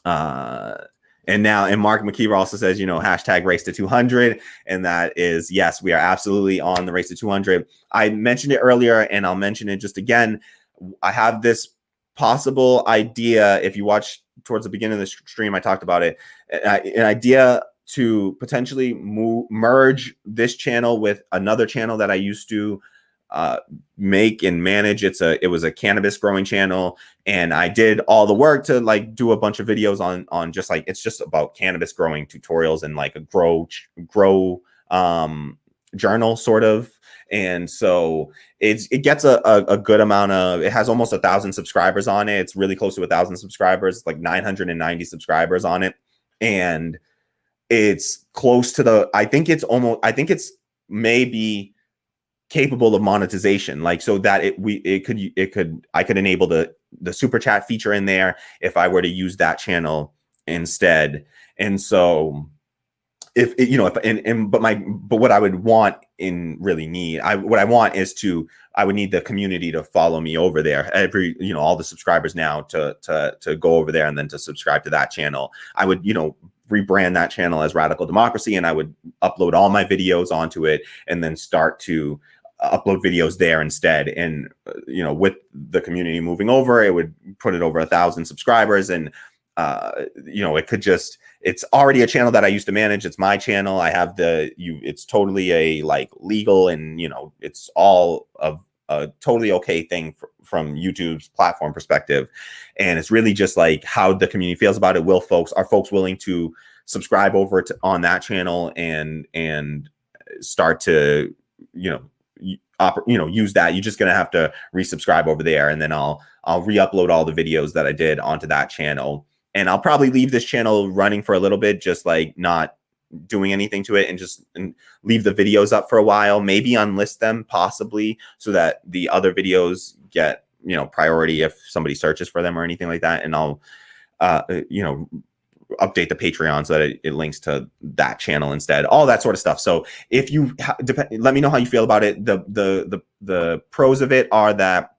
And Mark McKeever also says, hashtag race to 200. And that is, yes, we are absolutely on the race to 200. I mentioned it earlier, and I'll mention it just again. I have this possible idea. If you watch towards the beginning of the stream, I talked about it. An idea to potentially merge this channel with another channel that I used to make and manage. It was a cannabis growing channel, and I did all the work to do a bunch of videos on just it's just about cannabis growing tutorials and a grow journal sort of. And so it gets a good amount of, it has almost 1,000 subscribers on it. It's really close to 1,000 subscribers, like 990 subscribers on it. And it's close to I think it's maybe capable of monetization, so that I could enable the super chat feature in there if I were to use that channel instead. And so but what I would want I would need the community to follow me over there. All the subscribers now to go over there and then to subscribe to that channel. I would, rebrand that channel as Radical Democracy, and I would upload all my videos onto it and then start to upload videos there instead. And with the community moving over, it would put it over 1,000 subscribers. And it could just, it's already a channel that I used to manage. It's my channel. I have it's totally a legal, and it's all of a totally okay thing from YouTube's platform perspective. And it's really just how the community feels about it. Are folks willing to subscribe over on that channel and start to use that? You're just gonna have to resubscribe over there, and then I'll re-upload all the videos that I did onto that channel. And I'll probably leave this channel running for a little bit, just not doing anything to it, and leave the videos up for a while, maybe unlist them possibly, so that the other videos get priority if somebody searches for them or anything like that. And I'll update the Patreon so that it links to that channel instead, all that sort of stuff. So if you let me know how you feel about it. The pros of it are that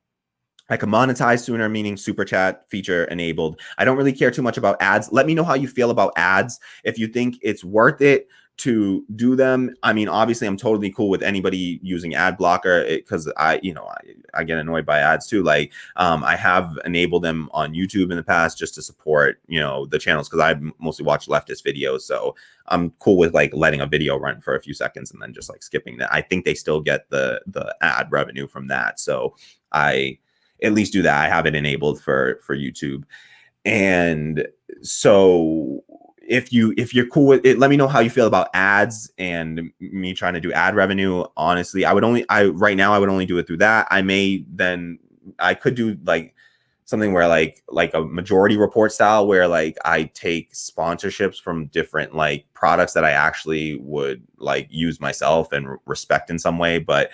I can monetize sooner, meaning super chat feature enabled. I don't really care too much about ads. Let me know how you feel about ads. If you think it's worth it to do them. I mean, obviously I'm totally cool with anybody using ad blocker, because I get annoyed by ads too. I have enabled them on YouTube in the past just to support, the channels, because I mostly watch leftist videos. So I'm cool with letting a video run for a few seconds and then just skipping that. I think they still get the ad revenue from that. So I at least do that. I have it enabled for YouTube. And so if you're cool with it, let me know how you feel about ads and me trying to do ad revenue. Honestly, right now I would only do it through that. I could do like something where like a majority report style, where like I take sponsorships from different like products that I actually would like use myself and respect in some way. But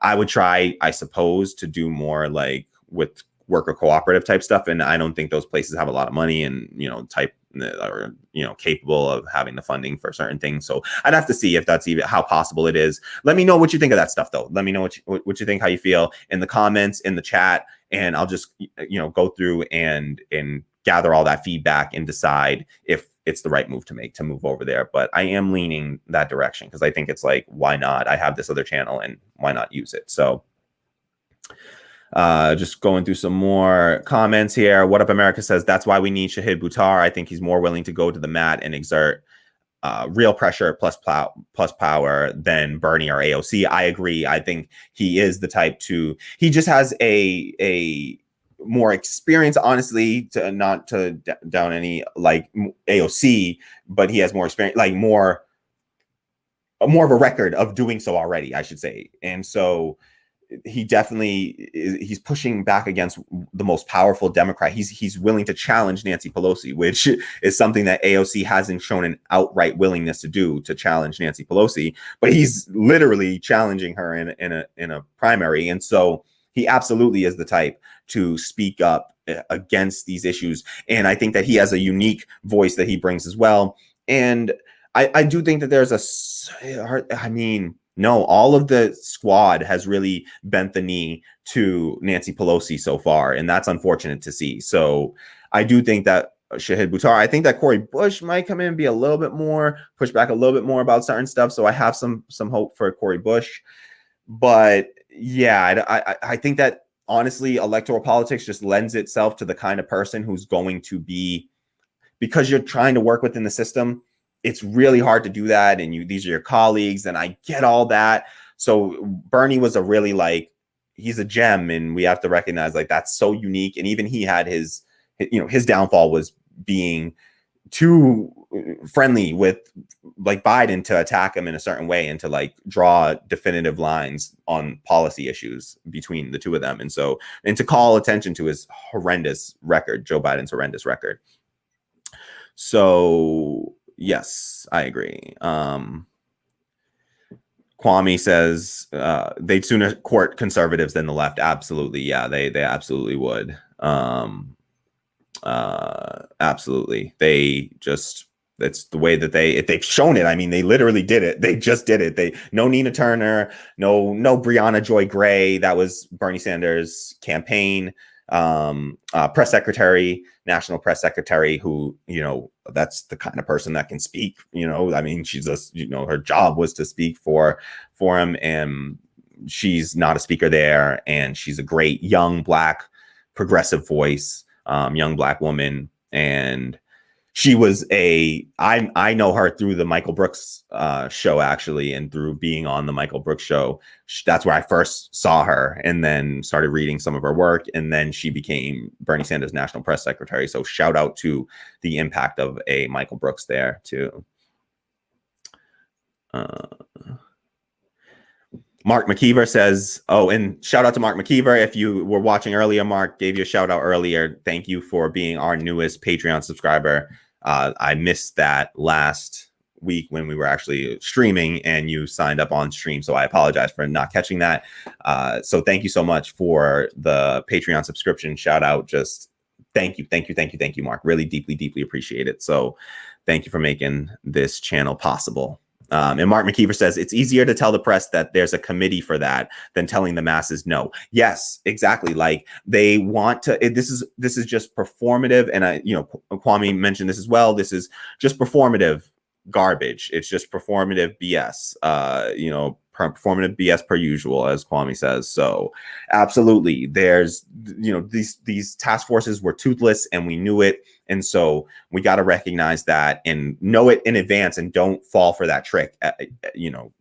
I would try, I suppose, to do more like with worker cooperative type stuff. And I don't think those places have a lot of money and, or, capable of having the funding for certain things. So I'd have to see if that's even how possible it is. Let me know what you think of that stuff, though. Let me know what you think, how you feel in the comments, in the chat, and I'll just, go through and gather all that feedback and decide if it's the right move to make to move over there. But I am leaning that direction because I think it's like, why not? I have this other channel and why not use it? So just going through some more comments here. What Up America says, that's why we need Shahid Buttar. I think he's more willing to go to the mat and exert real pressure plus power than Bernie or AOC. I agree. I think he is the type he just has a more experience, honestly, to not to down any like AOC, but he has more experience, like more of a record of doing so already, I should say. And so he definitely he's pushing back against the most powerful Democrat. He's willing to challenge Nancy Pelosi, which is something that AOC hasn't shown an outright willingness to do, to challenge Nancy Pelosi, but he's literally challenging her in a primary. And so he absolutely is the type to speak up against these issues. And I think that he has a unique voice that he brings as well. And I do think that there's no, all of the squad has really bent the knee to Nancy Pelosi so far, and that's unfortunate to see. So I do think that Shahid Buttar, I think that Cori Bush might come in and be a little bit more, push back a little bit more about certain stuff. So I have some hope for Cori Bush. But yeah, I think that honestly, electoral politics just lends itself to the kind of person who's going to be, because you're trying to work within the system, it's really hard to do that. And these are your colleagues, and I get all that. So Bernie was he's a gem, and we have to recognize like that's so unique. And even he had his downfall was being too friendly with like Biden to attack him in a certain way and to like draw definitive lines on policy issues between the two of them. And to call attention to his horrendous record, Joe Biden's horrendous record. So yes, I agree. Kwame says they'd sooner court conservatives than the left. Absolutely. Yeah, they absolutely would. Absolutely. It's the way that they've shown it. I mean, they literally did it. They just did it. No Nina Turner, no Breonna Joy Gray. That was Bernie Sanders' campaign press secretary, national press secretary, who, that's the kind of person that can speak, I mean, she's just, her job was to speak for him, and she's not a speaker there. And she's a great young Black progressive voice, young Black woman. And she was I know her through the Michael Brooks show, actually, and through being on the Michael Brooks show. That's where I first saw her, and then started reading some of her work. And then she became Bernie Sanders' national press secretary. So shout out to the impact of a Michael Brooks there too. Mark McKeever says, and shout out to Mark McKeever. If you were watching earlier, Mark gave you a shout out earlier. Thank you for being our newest Patreon subscriber. I missed that last week when we were actually streaming and you signed up on stream. So I apologize for not catching that. So thank you so much for the Patreon subscription. Shout out. Just thank you, Mark. Really deeply appreciate it. So thank you for making this channel possible. And Mark McKeever says, it's easier to tell the press that there's a committee for that than telling the masses no. Yes, exactly. Like they want to, this is just performative. And Kwame mentioned this as well. This is just performative garbage. It's just performative BS, performative BS per usual, as Kwame says. So absolutely, there's, these task forces were toothless, and we knew it. And so we got to recognize that and know it in advance, and don't fall for that trick,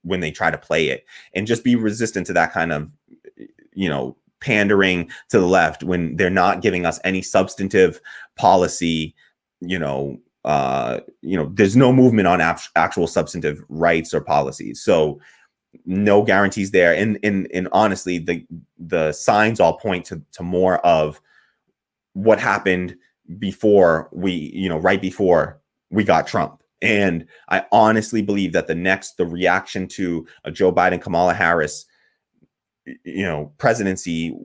when they try to play it, and just be resistant to that kind of, pandering to the left when they're not giving us any substantive policy, there's no movement on actual substantive rights or policies. So no guarantees there. And honestly, the signs all point to more of what happened before right before we got Trump. And I honestly believe that the reaction to a Joe Biden, Kamala Harris, presidency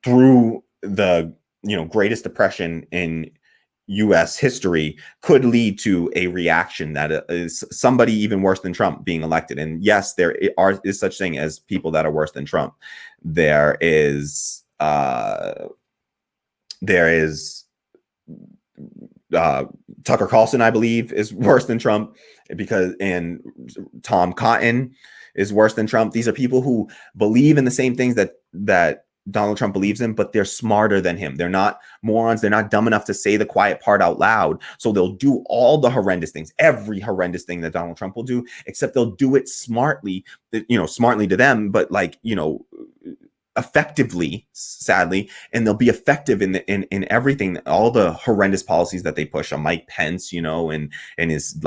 through the, greatest depression in U.S. history could lead to a reaction that is somebody even worse than Trump being elected. And yes, there is such thing as people that are worse than Trump. There is Tucker Carlson, I believe, is worse than Trump, and Tom Cotton is worse than Trump. These are people who believe in the same things that Donald Trump believes in, but they're smarter than him. They're not morons. They're not dumb enough to say the quiet part out loud. So they'll do all the horrendous things, every horrendous thing that Donald Trump will do, except they'll do it smartly, smartly to them, but effectively, sadly, and they'll be effective in everything, all the horrendous policies that they push on Mike Pence, and his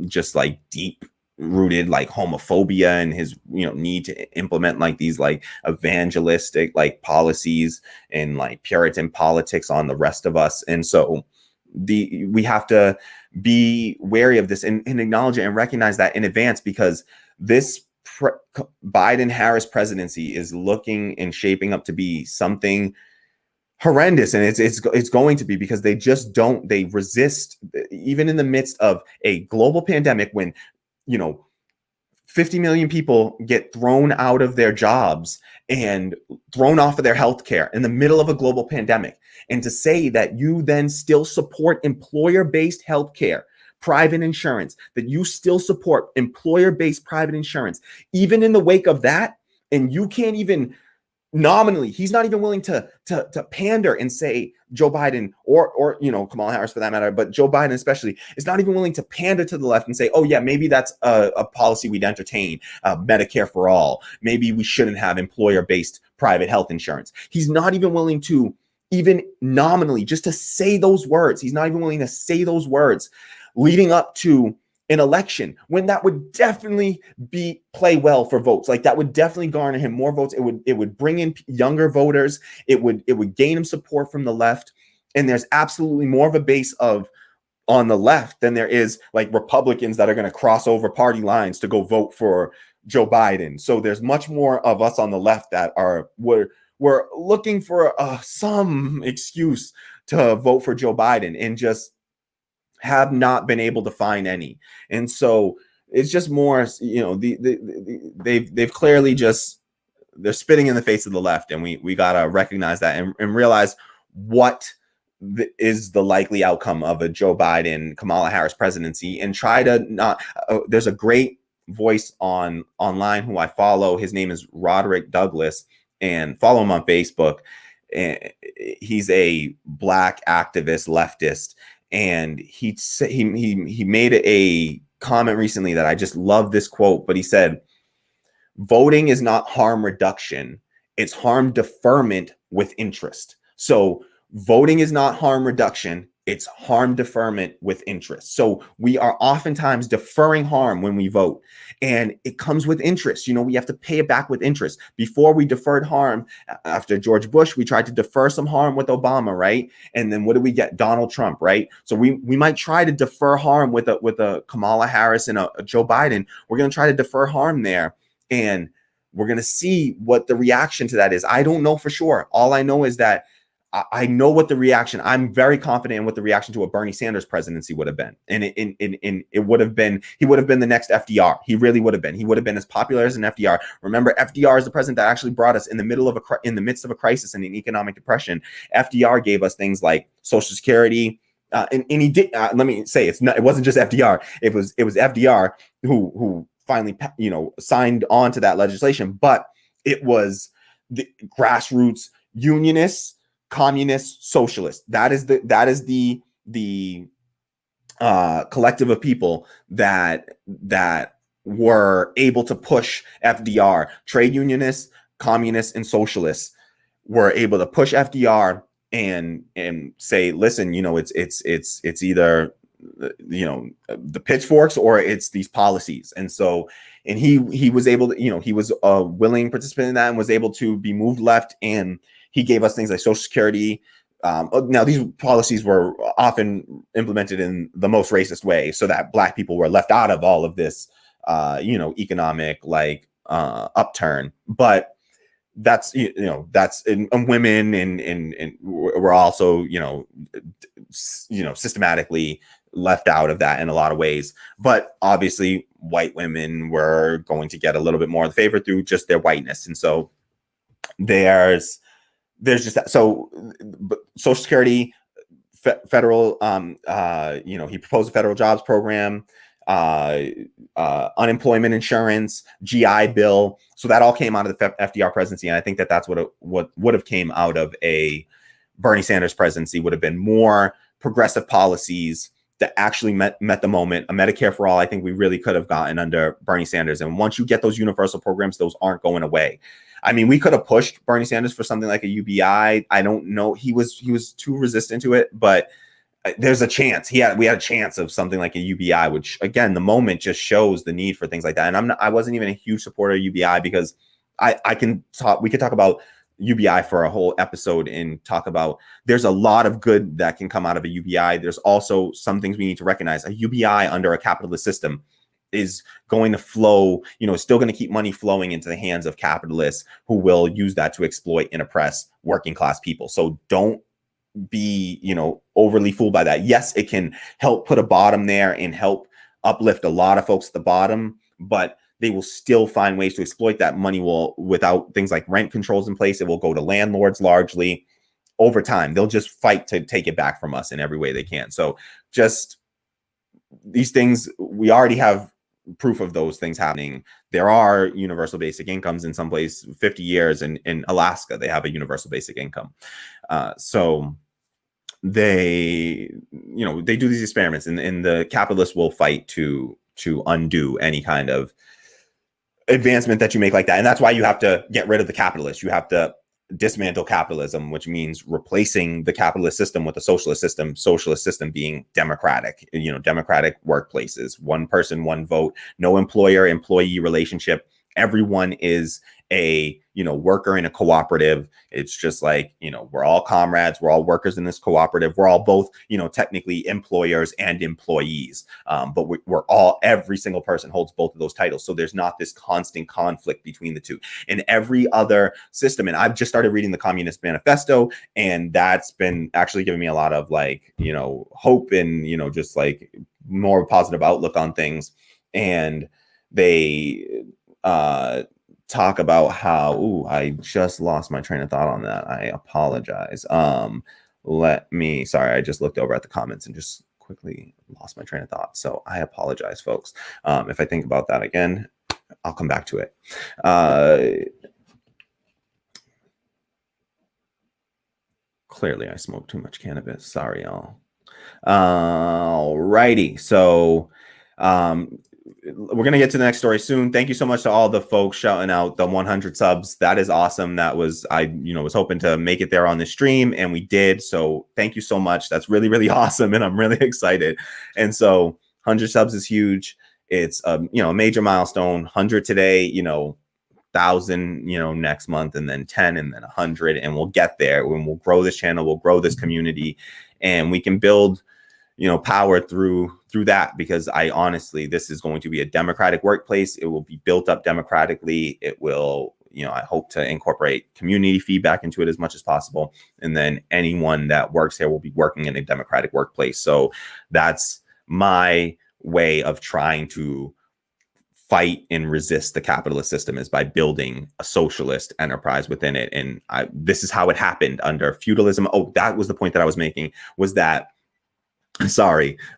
just deep rooted homophobia and his need to implement these evangelistic policies and Puritan politics on the rest of us. And so we have to be wary of this and acknowledge it and recognize that in advance, because this Biden-Harris presidency is looking and shaping up to be something horrendous. And it's going to be, because they resist, even in the midst of a global pandemic, when 50 million people get thrown out of their jobs and thrown off of their healthcare in the middle of a global pandemic. And to say that you then still support employer-based healthcare, private insurance, that you still support employer-based private insurance, even in the wake of that, and you can't even nominally, he's not even willing to pander and say Joe Biden or Kamala Harris for that matter, but Joe Biden especially is not even willing to pander to the left and say, oh yeah, maybe that's a policy we'd entertain, Medicare for all. Maybe we shouldn't have employer-based private health insurance. He's not even willing to even nominally just to say those words. He's not even willing to say those words leading up to an election, when that would definitely play well for votes. That would definitely garner him more votes. It would bring in younger voters. It would gain him support from the left. And there's absolutely more of a base on the left than there is Republicans that are going to cross over party lines to go vote for Joe Biden. So there's much more of us on the left that we're looking for some excuse to vote for Joe Biden, and just have not been able to find any. And so it's just more, they've clearly they're spitting in the face of the left, and we got to recognize that and realize what is the likely outcome of a Joe Biden, Kamala Harris presidency, and try to not, there's a great voice online who I follow. His name is Roderick Douglas, and follow him on Facebook. And he's a Black activist, leftist. And he made a comment recently that I just love this quote, but he said, voting is not harm reduction, it's harm deferment with interest. So voting is not harm reduction, it's harm deferment with interest. So we are oftentimes deferring harm when we vote, and it comes with interest. We have to pay it back with interest. Before, we deferred harm. After George Bush, we tried to defer some harm with Obama, right? And then what did we get? Donald Trump, right? So we might try to defer harm with a Kamala Harris and a Joe Biden. We're going to try to defer harm there, and we're going to see what the reaction to that is. I don't know for sure. All I know is that I know what the reaction, I'm very confident in what the reaction to a Bernie Sanders presidency would have been. And it would have been, he would have been the next FDR. He really would have been. He would have been as popular as an FDR. Remember, FDR is the president that actually brought us in the midst of a crisis and an economic depression. FDR gave us things like Social Security. And he did, let me say, it wasn't just FDR. It was FDR who finally, signed on to that legislation, but it was the grassroots unionists, communist, socialist. That is the collective of people that were able to push FDR. Trade unionists, communists, and socialists were able to push FDR and say, listen, it's either the pitchforks or it's these policies. And so, and he was able to, he was a willing participant in that and was able to be moved left. And he gave us things like Social Security. Now these policies were often implemented in the most racist way, so that Black people were left out of all of this, economic upturn. But that's and women and we're also systematically left out of that in a lot of ways. But obviously white women were going to get a little bit more of the favor through just their whiteness. And so there's just that. So Social Security, federal, he proposed a federal jobs program, unemployment insurance, GI Bill. So that all came out of the FDR presidency. And I think that's what would have came out of a Bernie Sanders presidency, would have been more progressive policies that actually met the moment. A Medicare for all, I think we really could have gotten under Bernie Sanders. And once you get those universal programs, those aren't going away. I mean, we could have pushed Bernie Sanders for something like a UBI. I don't know. He was too resistant to it, but there's a chance. We had a chance of something like a UBI, which again, the moment just shows the need for things like that. And I wasn't even a huge supporter of UBI because we could talk about UBI for a whole episode and talk about, there's a lot of good that can come out of a UBI. There's also some things we need to recognize. A UBI under a capitalist system is going to flow, still going to keep money flowing into the hands of capitalists who will use that to exploit and oppress working class people. So don't be, overly fooled by that. Yes, it can help put a bottom there and help uplift a lot of folks at the bottom, but they will still find ways to exploit that money. Without things like rent controls in place, it will go to landlords largely. Over time, they'll just fight to take it back from us in every way they can. So just these things, we already have proof of those things happening. There are universal basic incomes in some place. 50 years in Alaska, they have a universal basic income. So they do these experiments, and the capitalists will fight to undo any kind of advancement that you make like that. And that's why you have to get rid of the capitalists. You have to dismantle capitalism, which means replacing the capitalist system with a socialist system being democratic, democratic workplaces, one person, one vote, no employer-employee relationship. Everyone is a, worker in a cooperative. It's just like, we're all comrades. We're all workers in this cooperative. We're all both, technically employers and employees. But every single person holds both of those titles. So there's not this constant conflict between the two. In every other system, and I've just started reading the Communist Manifesto, and that's been actually giving me a lot of hope and, just like more positive outlook on things. And they, talk about how, I just lost my train of thought on that. I apologize. Sorry, I just looked over at the comments and just quickly lost my train of thought. So I apologize, folks. If I think about that again, I'll come back to it. Clearly I smoked too much cannabis. Sorry, y'all. Alrighty. So, we're going to get to the next story soon. Thank you so much to all the folks shouting out the 100 subs. That is awesome. That was, I was hoping to make it there on the stream, and we did. So thank you so much. That's really, really awesome. And I'm really excited. And so 100 subs is huge. It's a major milestone. 100 today, 1,000, next month, and then 10, and then 100. And we'll get there when we'll grow this channel. We'll grow this community, and we can build power through that, because I honestly, this is going to be a democratic workplace. It will be built up democratically. It will, I hope to incorporate community feedback into it as much as possible. And then anyone that works here will be working in a democratic workplace. So that's my way of trying to fight and resist the capitalist system, is by building a socialist enterprise within it. And this is how it happened under feudalism. Oh, that was the point that I was making, was that,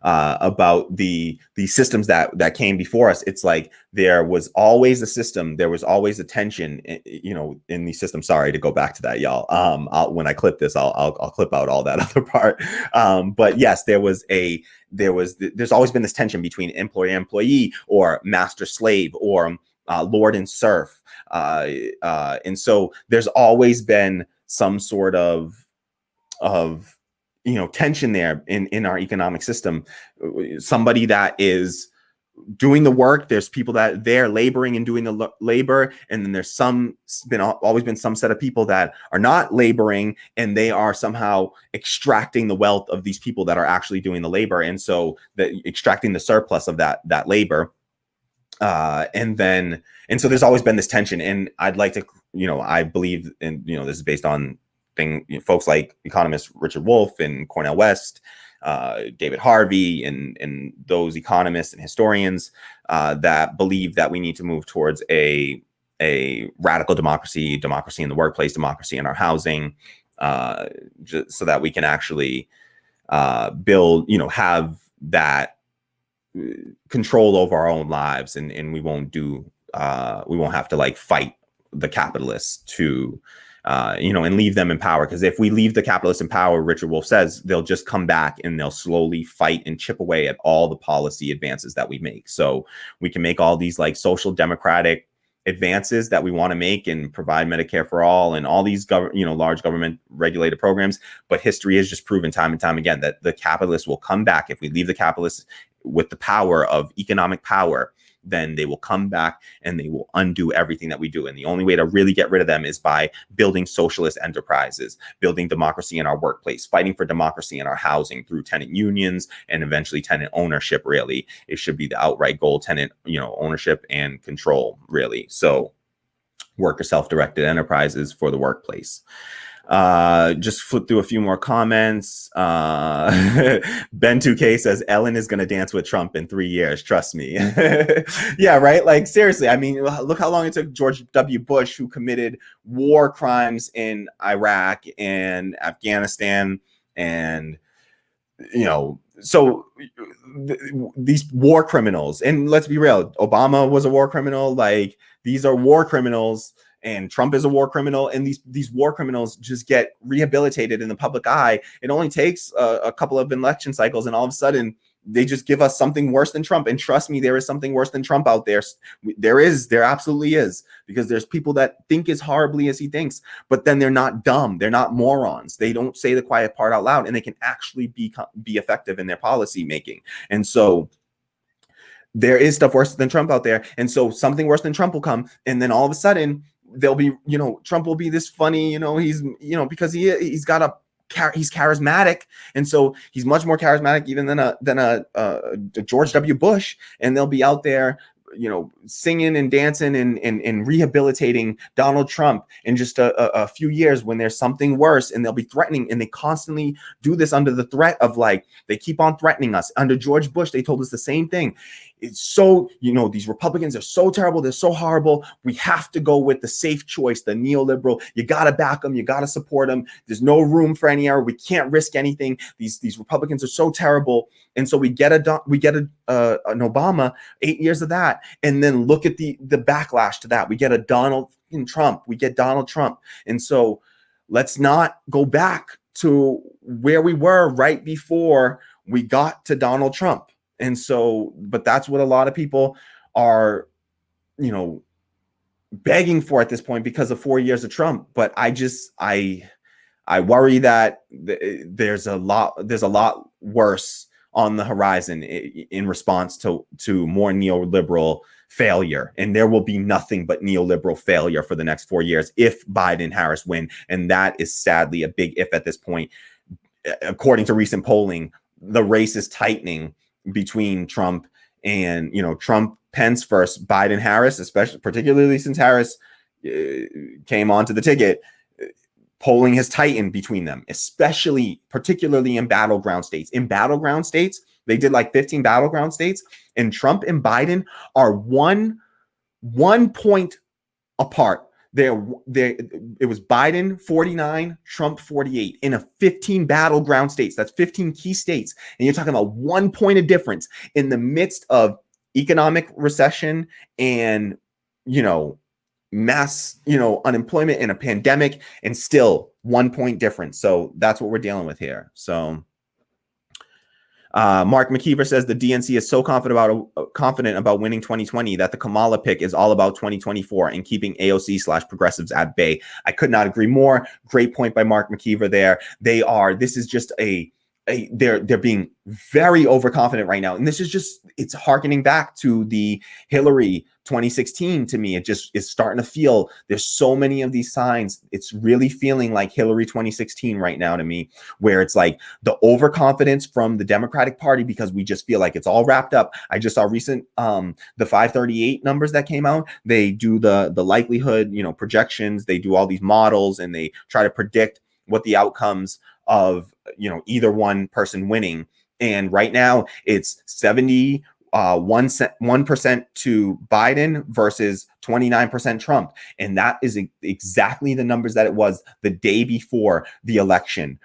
about the systems that came before us. It's like there was always a system, there was always a tension, in these systems. Sorry to go back to that, y'all. When I clip this, I'll clip out all that other part. But yes, there's always been this tension between employer-employee, or master-slave, or lord and serf, and so there's always been some sort of tension there in our economic system. Somebody that is doing the work, there's people that they're laboring and doing the labor, and then there's always been some set of people that are not laboring, and they are somehow extracting the wealth of these people that are actually doing the labor, and so extracting the surplus of that labor. And so there's always been this tension, and I'd like to, I believe, and this is based on folks like economist Richard Wolff and Cornel West, David Harvey, and those economists and historians that believe that we need to move towards a radical democracy in the workplace, democracy in our housing, just so that we can actually build, have that control over our own lives, and we won't have to like fight the capitalists to and leave them in power. Because if we leave the capitalists in power, Richard Wolff says, they'll just come back and they'll slowly fight and chip away at all the policy advances that we make. So we can make all these like social democratic advances that we want to make and provide Medicare for all and all these large government regulated programs. But history has just proven time and time again that the capitalists will come back. If we leave the capitalists with the power of economic power, then they will come back and they will undo everything that we do. And the only way to really get rid of them is by building socialist enterprises, building democracy in our workplace, fighting for democracy in our housing through tenant unions and eventually tenant ownership. Really, it should be the outright goal: tenant, ownership and control, really. So worker self-directed enterprises for the workplace. Just flip through a few more comments. Ben 2K says Ellen is going to dance with Trump in 3 years. Trust me. Yeah, right. Like, seriously. I mean, look how long it took George W. Bush, who committed war crimes in Iraq and Afghanistan. And, so these war criminals, and let's be real, Obama was a war criminal. Like, these are war criminals. And Trump is a war criminal, and these war criminals just get rehabilitated in the public eye. It only takes a couple of election cycles, and all of a sudden they just give us something worse than Trump. And trust me, there is something worse than Trump out there. There absolutely is, because there's people that think as horribly as he thinks, but then they're not dumb. They're not morons. They don't say the quiet part out loud, and they can actually be effective in their policy making. And so there is stuff worse than Trump out there. And so something worse than Trump will come, and then all of a sudden there'll be, Trump will be this funny, he's, because he's charismatic. And so he's much more charismatic even than a George W. Bush. And they'll be out there, singing and dancing and rehabilitating Donald Trump in just a few years when there's something worse, and they'll be threatening. And they constantly do this under the threat of, like, they keep on threatening us. Under George Bush, they told us the same thing. It's so, these Republicans are so terrible. They're so horrible. We have to go with the safe choice, the neoliberal. You got to back them. You got to support them. There's no room for any error. We can't risk anything. These Republicans are so terrible. And so we get an Obama, 8 years of that. And then look at the backlash to that. We get a Donald Trump. We get Donald Trump. And so let's not go back to where we were right before we got to Donald Trump. And so, but that's what a lot of people are, begging for at this point because of 4 years of Trump. But I worry that there's a lot worse on the horizon in response to more neoliberal failure. And there will be nothing but neoliberal failure for the next 4 years if Biden and Harris win. And that is sadly a big if at this point. According to recent polling, the race is tightening between Trump and, Trump, Pence versus Biden, Harris, particularly since Harris came onto the ticket. Polling has tightened between them, particularly in battleground states. In battleground states, they did like 15 battleground states, and Trump and Biden are one point apart. It was Biden 49, Trump 48 in 15 battleground states. That's 15 key states. And you're talking about 1 point of difference in the midst of economic recession and, mass, unemployment and a pandemic, and still 1 point difference. So that's what we're dealing with here. So Mark McKeever says the DNC is so confident about winning 2020 that the Kamala pick is all about 2024 and keeping AOC/progressives at bay. I could not agree more. Great point by Mark McKeever there. This is just they're being very overconfident right now. And this is just, it's harkening back to the Hillary 2016 to me. It just is starting to feel, there's so many of these signs. It's really feeling like Hillary 2016 right now to me, where it's like the overconfidence from the Democratic Party because we just feel like it's all wrapped up. I just saw recent, the 538 numbers that came out. They do the likelihood, projections. They do all these models and they try to predict what the outcomes of, either one person winning. And right now it's 71% to Biden versus 29% Trump. And that is exactly the numbers that it was the day before the election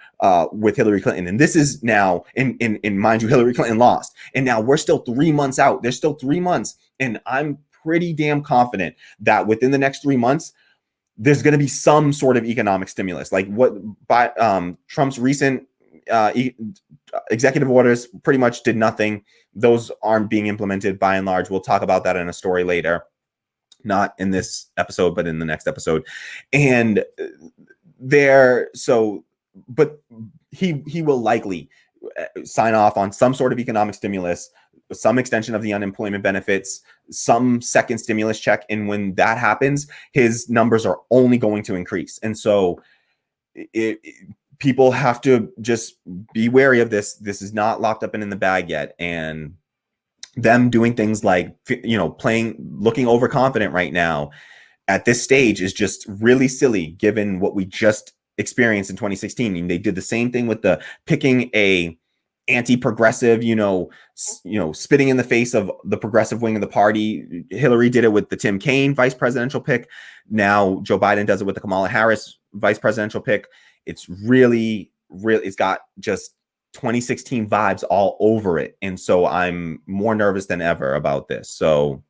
with Hillary Clinton. And this is now, in mind you, Hillary Clinton lost. And now we're still 3 months out. There's still 3 months. And I'm pretty damn confident that within the next 3 months, there's going to be some sort of economic stimulus, like what Trump's recent executive orders pretty much did nothing. Those aren't being implemented by and large. We'll talk about that in a story later, not in this episode, but in the next episode. And but he will likely sign off on some sort of economic stimulus, some extension of the unemployment benefits, some second stimulus check. And when that happens, his numbers are only going to increase. And so people have to just be wary of this. This is not locked up and in the bag yet. And them doing things like, looking overconfident right now at this stage is just really silly, given what we just experienced in 2016. And they did the same thing with the picking a anti-progressive, spitting in the face of the progressive wing of the party. Hillary did it with the Tim Kaine vice presidential pick. Now Joe Biden does it with the Kamala Harris vice presidential pick. It's really, it's got just 2016 vibes all over it. And so I'm more nervous than ever about this. So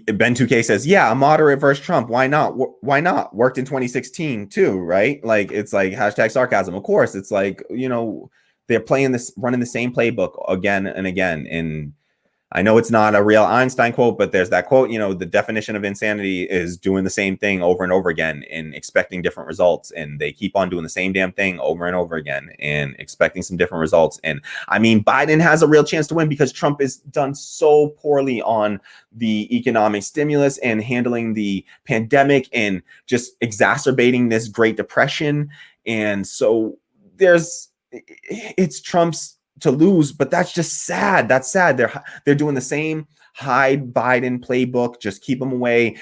Ben 2K says, yeah, a moderate versus Trump. Why not? Why not? Worked in 2016 too, right? Like, it's like #sarcasm. Of course, it's like, they're running the same playbook again and again. And I know it's not a real Einstein quote, but there's that quote, the definition of insanity is doing the same thing over and over again and expecting different results. And they keep on doing the same damn thing over and over again and expecting some different results. And I mean, Biden has a real chance to win because Trump is done so poorly on the economic stimulus and handling the pandemic and just exacerbating this Great Depression. And so it's Trump's to lose, but that's just sad. That's sad. They're doing the same hide Biden playbook, just keep him away.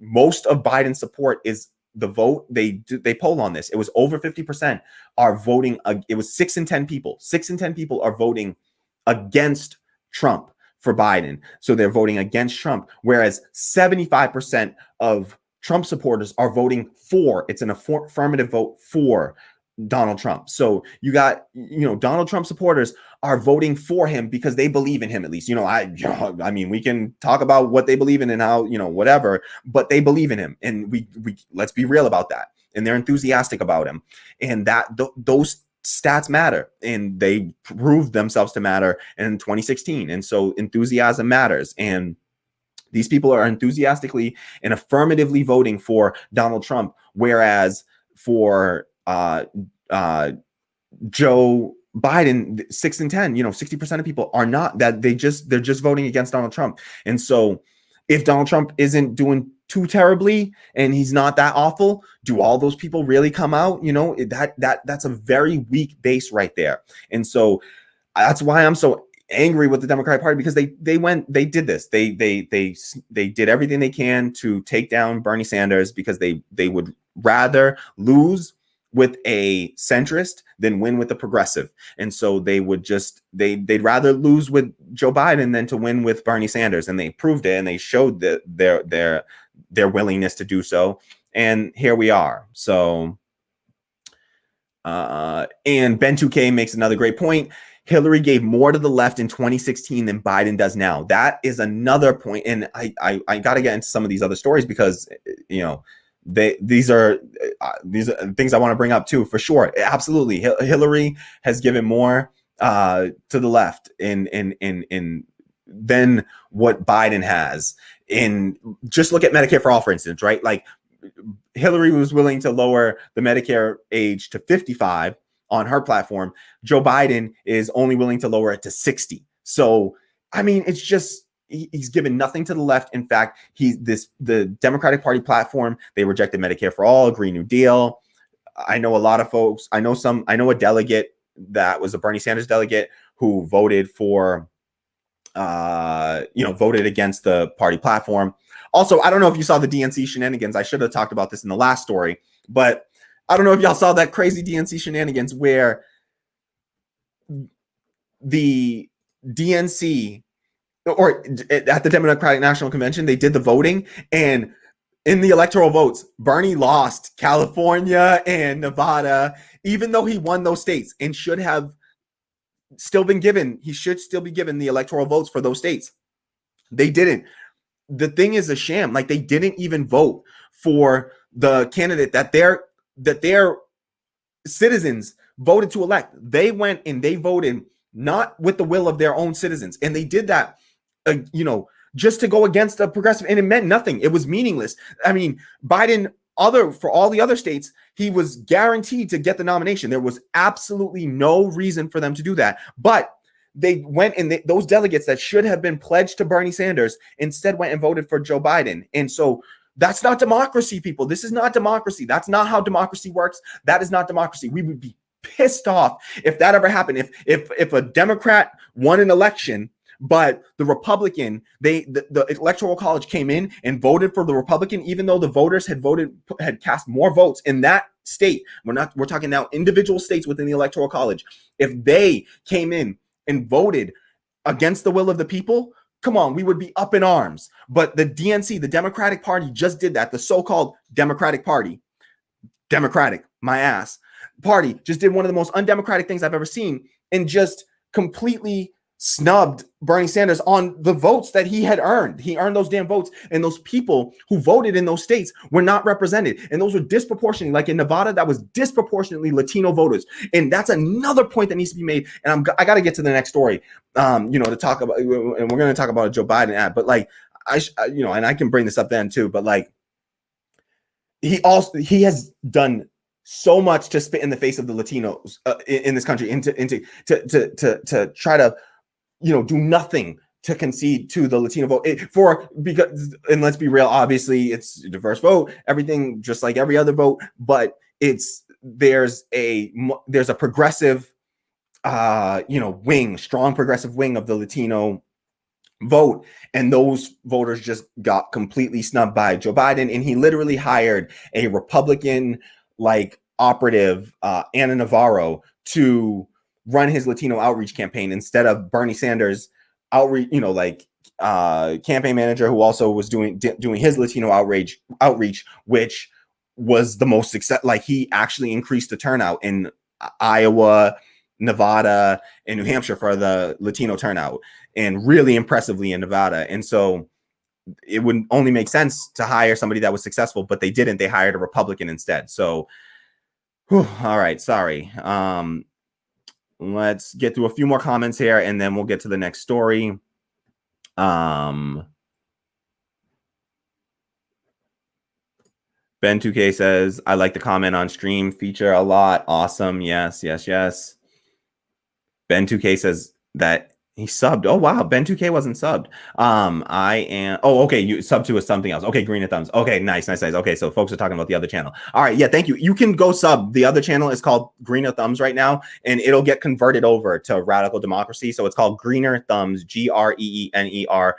Most of Biden's support is the vote. They poll on this. It was over 50% are voting. It was 6 in 10 people. 6 in 10 people are voting against Trump for Biden. So they're voting against Trump, whereas 75% of Trump supporters are voting for. It's an affirmative vote for Donald Trump. So you got, Donald Trump supporters are voting for him because they believe in him, at least. I mean, we can talk about what they believe in and how, whatever, but they believe in him. And we let's be real about that. And they're enthusiastic about him. And those stats matter, and they proved themselves to matter in 2016. And so enthusiasm matters. And these people are enthusiastically and affirmatively voting for Donald Trump, whereas for Joe Biden, 6 in 10, 60% of people are not. That they're just voting against Donald Trump. And so if Donald Trump isn't doing too terribly and he's not that awful, do all those people really come out? That's a very weak base right there. And so that's why I'm so angry with the Democratic Party, because they did this. They did everything they can to take down Bernie Sanders because they would rather lose with a centrist than win with a progressive. And so they would they'd rather lose with Joe Biden than to win with Bernie Sanders. And they proved it, and they showed that their willingness to do so. And here we are. So, and Ben 2K makes another great point. Hillary gave more to the left in 2016 than Biden does now. That is another point. And I got to get into some of these other stories because, these are things I want to bring up too, for sure. Absolutely, Hillary has given more to the left in than what Biden has. In just look at Medicare for all, for instance, right? Like Hillary was willing to lower the Medicare age to 55 on her platform. Joe Biden is only willing to lower it to 60. So, I mean, it's just, he's given nothing to the left. In fact, the Democratic Party platform, they rejected Medicare for all, Green New Deal. I know a lot of folks. I know a delegate that was a Bernie Sanders delegate who voted for, voted against the party platform. Also, I don't know if you saw the DNC shenanigans. I should have talked about this in the last story, but I don't know if y'all saw that crazy DNC shenanigans where the DNC, or at the Democratic National Convention, they did the voting, and in the electoral votes, Bernie lost California and Nevada, even though he won those states and should have still been given, he should still be given the electoral votes for those states. They didn't. The thing is a sham. Like, they didn't even vote for the candidate that their citizens voted to elect. They went and they voted not with the will of their own citizens, and they did that, just to go against a progressive, and it meant nothing. It was meaningless. I mean, Biden, for all the other states, he was guaranteed to get the nomination. There was absolutely no reason for them to do that, but they went, and those delegates that should have been pledged to Bernie Sanders instead went and voted for Joe Biden. And so that's not democracy, people. This is not democracy. That's not how democracy works. That is not democracy. We would be pissed off if that ever happened. If a Democrat won an election, but the Republican, the Electoral College came in and voted for the Republican, even though the voters had cast more votes in that state. We're talking now individual states within the Electoral College. If they came in and voted against the will of the people, come on, we would be up in arms. But the DNC, the Democratic Party, just did that. The so-called Democratic Party, Democratic, my ass, party, just did one of the most undemocratic things I've ever seen, and just completely snubbed Bernie Sanders on the votes that he had earned. He earned those damn votes, and those people who voted in those states were not represented, and those were disproportionately, like in Nevada, that was disproportionately Latino voters. And that's another point that needs to be made. And I got to get to the next story, to talk about, and we're going to talk about a Joe Biden ad, but like, and I can bring this up then too, but like, he has done so much to spit in the face of the Latinos in this country, and to try to, do nothing to concede to the Latino vote because, and let's be real, obviously it's a diverse vote, everything just like every other vote, but there's a progressive, strong progressive wing of the Latino vote, and those voters just got completely snubbed by Joe Biden, and he literally hired a Republican operative, Ana Navarro, to run his Latino outreach campaign instead of Bernie Sanders outreach, campaign manager, who also was doing his Latino outreach, which was the most success. Like, he actually increased the turnout in Iowa, Nevada, and New Hampshire for the Latino turnout, and really impressively in Nevada. And so it would only make sense to hire somebody that was successful, but they didn't. They hired a Republican instead. So, all right, sorry. Let's get through a few more comments here, and then we'll get to the next story. Ben 2K says, I like the comment on stream feature a lot. Awesome. Yes. Ben 2K says that he subbed. Oh, wow. Ben 2K wasn't subbed. Okay. You subbed to something else. Okay. Green and Thumbs. Okay. Nice. Okay. So folks are talking about the other channel. All right. Yeah. Thank you. You can go sub. The other channel is called Greener Thumbs right now, and it'll get converted over to Radical Democracy. So it's called Greener Thumbs, GREENER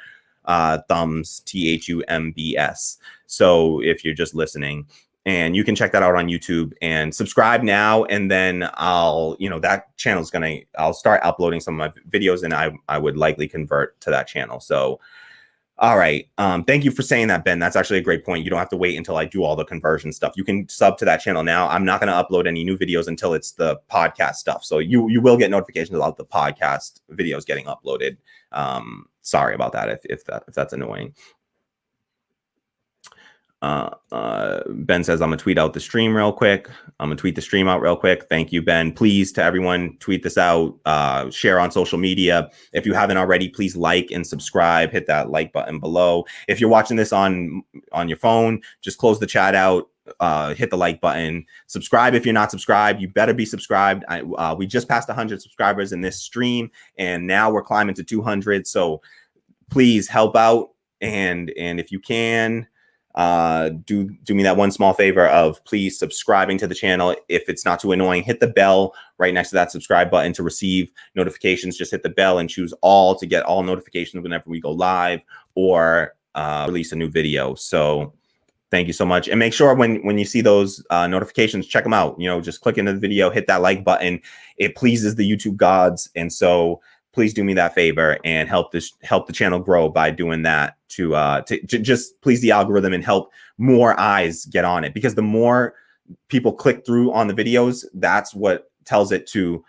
Thumbs, THUMBS. So if you're just listening, and you can check that out on YouTube and subscribe now. And then that channel's I'll start uploading some of my videos, and I would likely convert to that channel. So, all right. Thank you for saying that, Ben. That's actually a great point. You don't have to wait until I do all the conversion stuff. You can sub to that channel now. I'm not going to upload any new videos until it's the podcast stuff. So you will get notifications about the podcast videos getting uploaded. Sorry about that if that's annoying. Ben says, I'm gonna tweet out the stream real quick. I'm gonna tweet the stream out real quick. Thank you, Ben. Please, to everyone, tweet this out, share on social media. If you haven't already, please like and subscribe. Hit that like button below. If you're watching this on your phone, just close the chat out. Hit the like button. Subscribe if you're not subscribed. You better be subscribed. We just passed 100 subscribers in this stream, and now we're climbing to 200. So please help out, and if you can, do me that one small favor of please subscribing to the channel. If it's not too annoying, hit the bell right next to that subscribe button to receive notifications. Just hit the bell and choose all to get all notifications whenever we go live or release a new video. So thank you so much. And make sure when you see those notifications, check them out. You know, just click into the video, hit that like button. It pleases the YouTube gods. And so please do me that favor and help the channel grow by doing that to just please the algorithm and help more eyes get on it, because the more people click through on the videos, that's what tells it to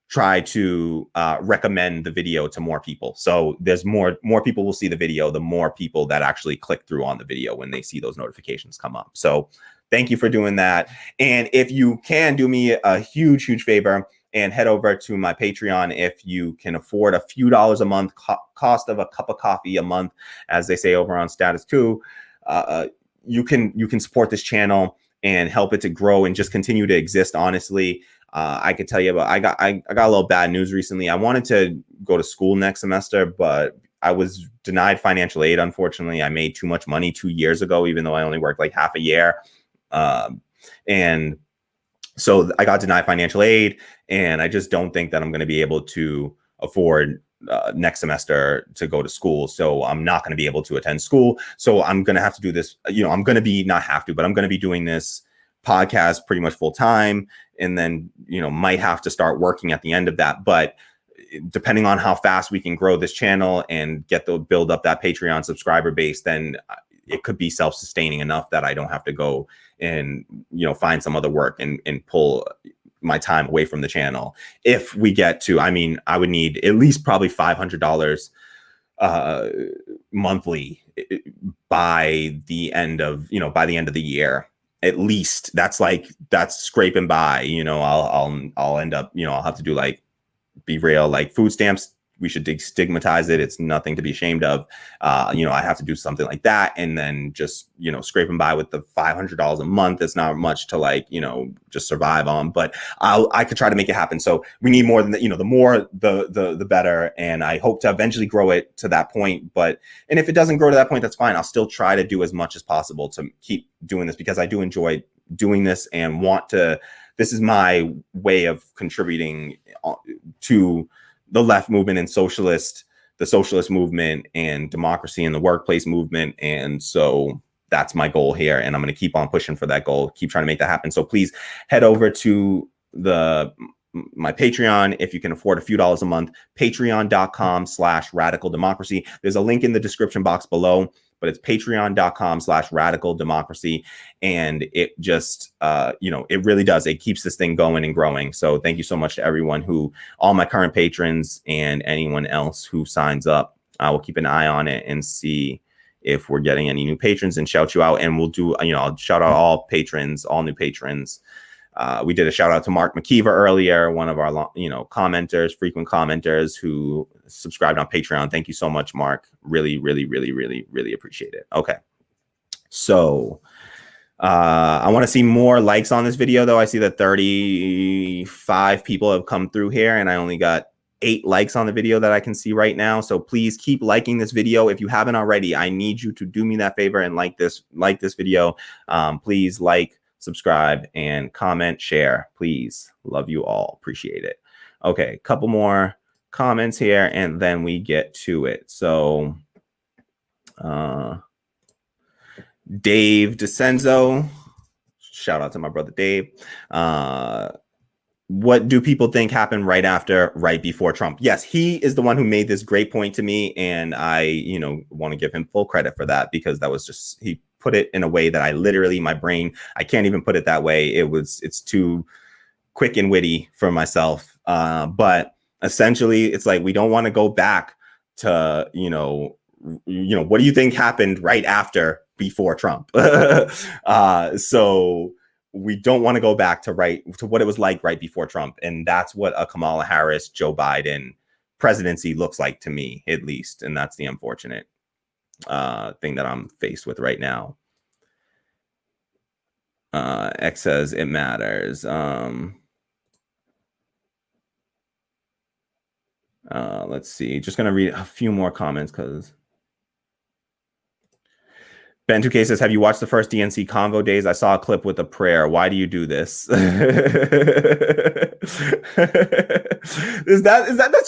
try to recommend the video to more people. So there's more people will see the video, the more people that actually click through on the video when they see those notifications come up. So thank you for doing that. And if you can do me a huge favor and head over to my Patreon, if you can afford a few dollars a month, cost of a cup of coffee a month, as they say over on Status Quo, you can support this channel and help it to grow and just continue to exist. Honestly, I could tell you about, I got a little bad news recently. I wanted to go to school next semester, but I was denied financial aid. Unfortunately, I made too much money 2 years ago, even though I only worked like half a year. And so I got denied financial aid, and I just don't think that I'm going to be able to afford next semester to go to school. So I'm not going to be able to attend school. So I'm going to have to do this. You know, I'm going to be not have to, but I'm going to be doing this podcast pretty much full time. And then, you know, might have to start working at the end of that. But depending on how fast we can grow this channel and build up that Patreon subscriber base, then it could be self-sustaining enough that I don't have to go and, you know, find some other work and pull my time away from the channel. If we get to, I mean, I would need at least probably $500 monthly by the end of the year. At least that's scraping by, you know. I'll end up, you know, I'll have to do like, be real, like food stamps. We should stigmatize it. It's nothing to be ashamed of. You know, I have to do something like that, and then just, you know, scraping by with the $500 a month. It's not much to, like, you know, just survive on, but I could try to make it happen. So we need more than that. You know, the more the better. And I hope to eventually grow it to that point. And if it doesn't grow to that point, that's fine. I'll still try to do as much as possible to keep doing this, because I do enjoy doing this and want to. This is my way of contributing to the left movement and the socialist movement and democracy in the workplace movement. And so that's my goal here. And I'm going to keep on pushing for that goal, keep trying to make that happen. So please head over to my Patreon if you can afford a few dollars a month, patreon.com/radical democracy. There's a link in the description box below, but it's patreon.com/radical democracy. And it just, you know, it really does. It keeps this thing going and growing. So thank you so much to everyone all my current patrons and anyone else who signs up. I will keep an eye on it and see if we're getting any new patrons and shout you out. And we'll do, you know, I'll shout out all patrons, all new patrons. We did a shout out to Mark McKeever earlier, one of our, you know, commenters, frequent commenters who subscribed on Patreon. Thank you so much, Mark. Really, really, really, really, really appreciate it. Okay. So I want to see more likes on this video, though. I see that 35 people have come through here, and I only got 8 likes on the video that I can see right now. So please keep liking this video. If you haven't already, I need you to do me that favor and like this video. Please like, subscribe, and comment, share. Please. Love you all. Appreciate it. Okay, couple more comments here, and then we get to it. So Dave DeCenzo, shout out to my brother Dave. What do people think happened right before Trump? Yes, he is the one who made this great point to me, and I, you know, want to give him full credit for that, because that was just, he put it in a way that I literally, my brain, I can't even put it that way. It's too quick and witty for myself. But essentially, it's like, we don't want to go back to, you know, what do you think happened right after before Trump. So we don't want to go back to what it was like right before Trump. And that's what a Kamala Harris, Joe Biden presidency looks like to me, at least. And that's the unfortunate thing that I'm faced with right now. X says it matters. Let's see. Just going to read a few more comments because Ben 2K says, have you watched the first DNC convo days? I saw a clip with a prayer. Why do you do this? That's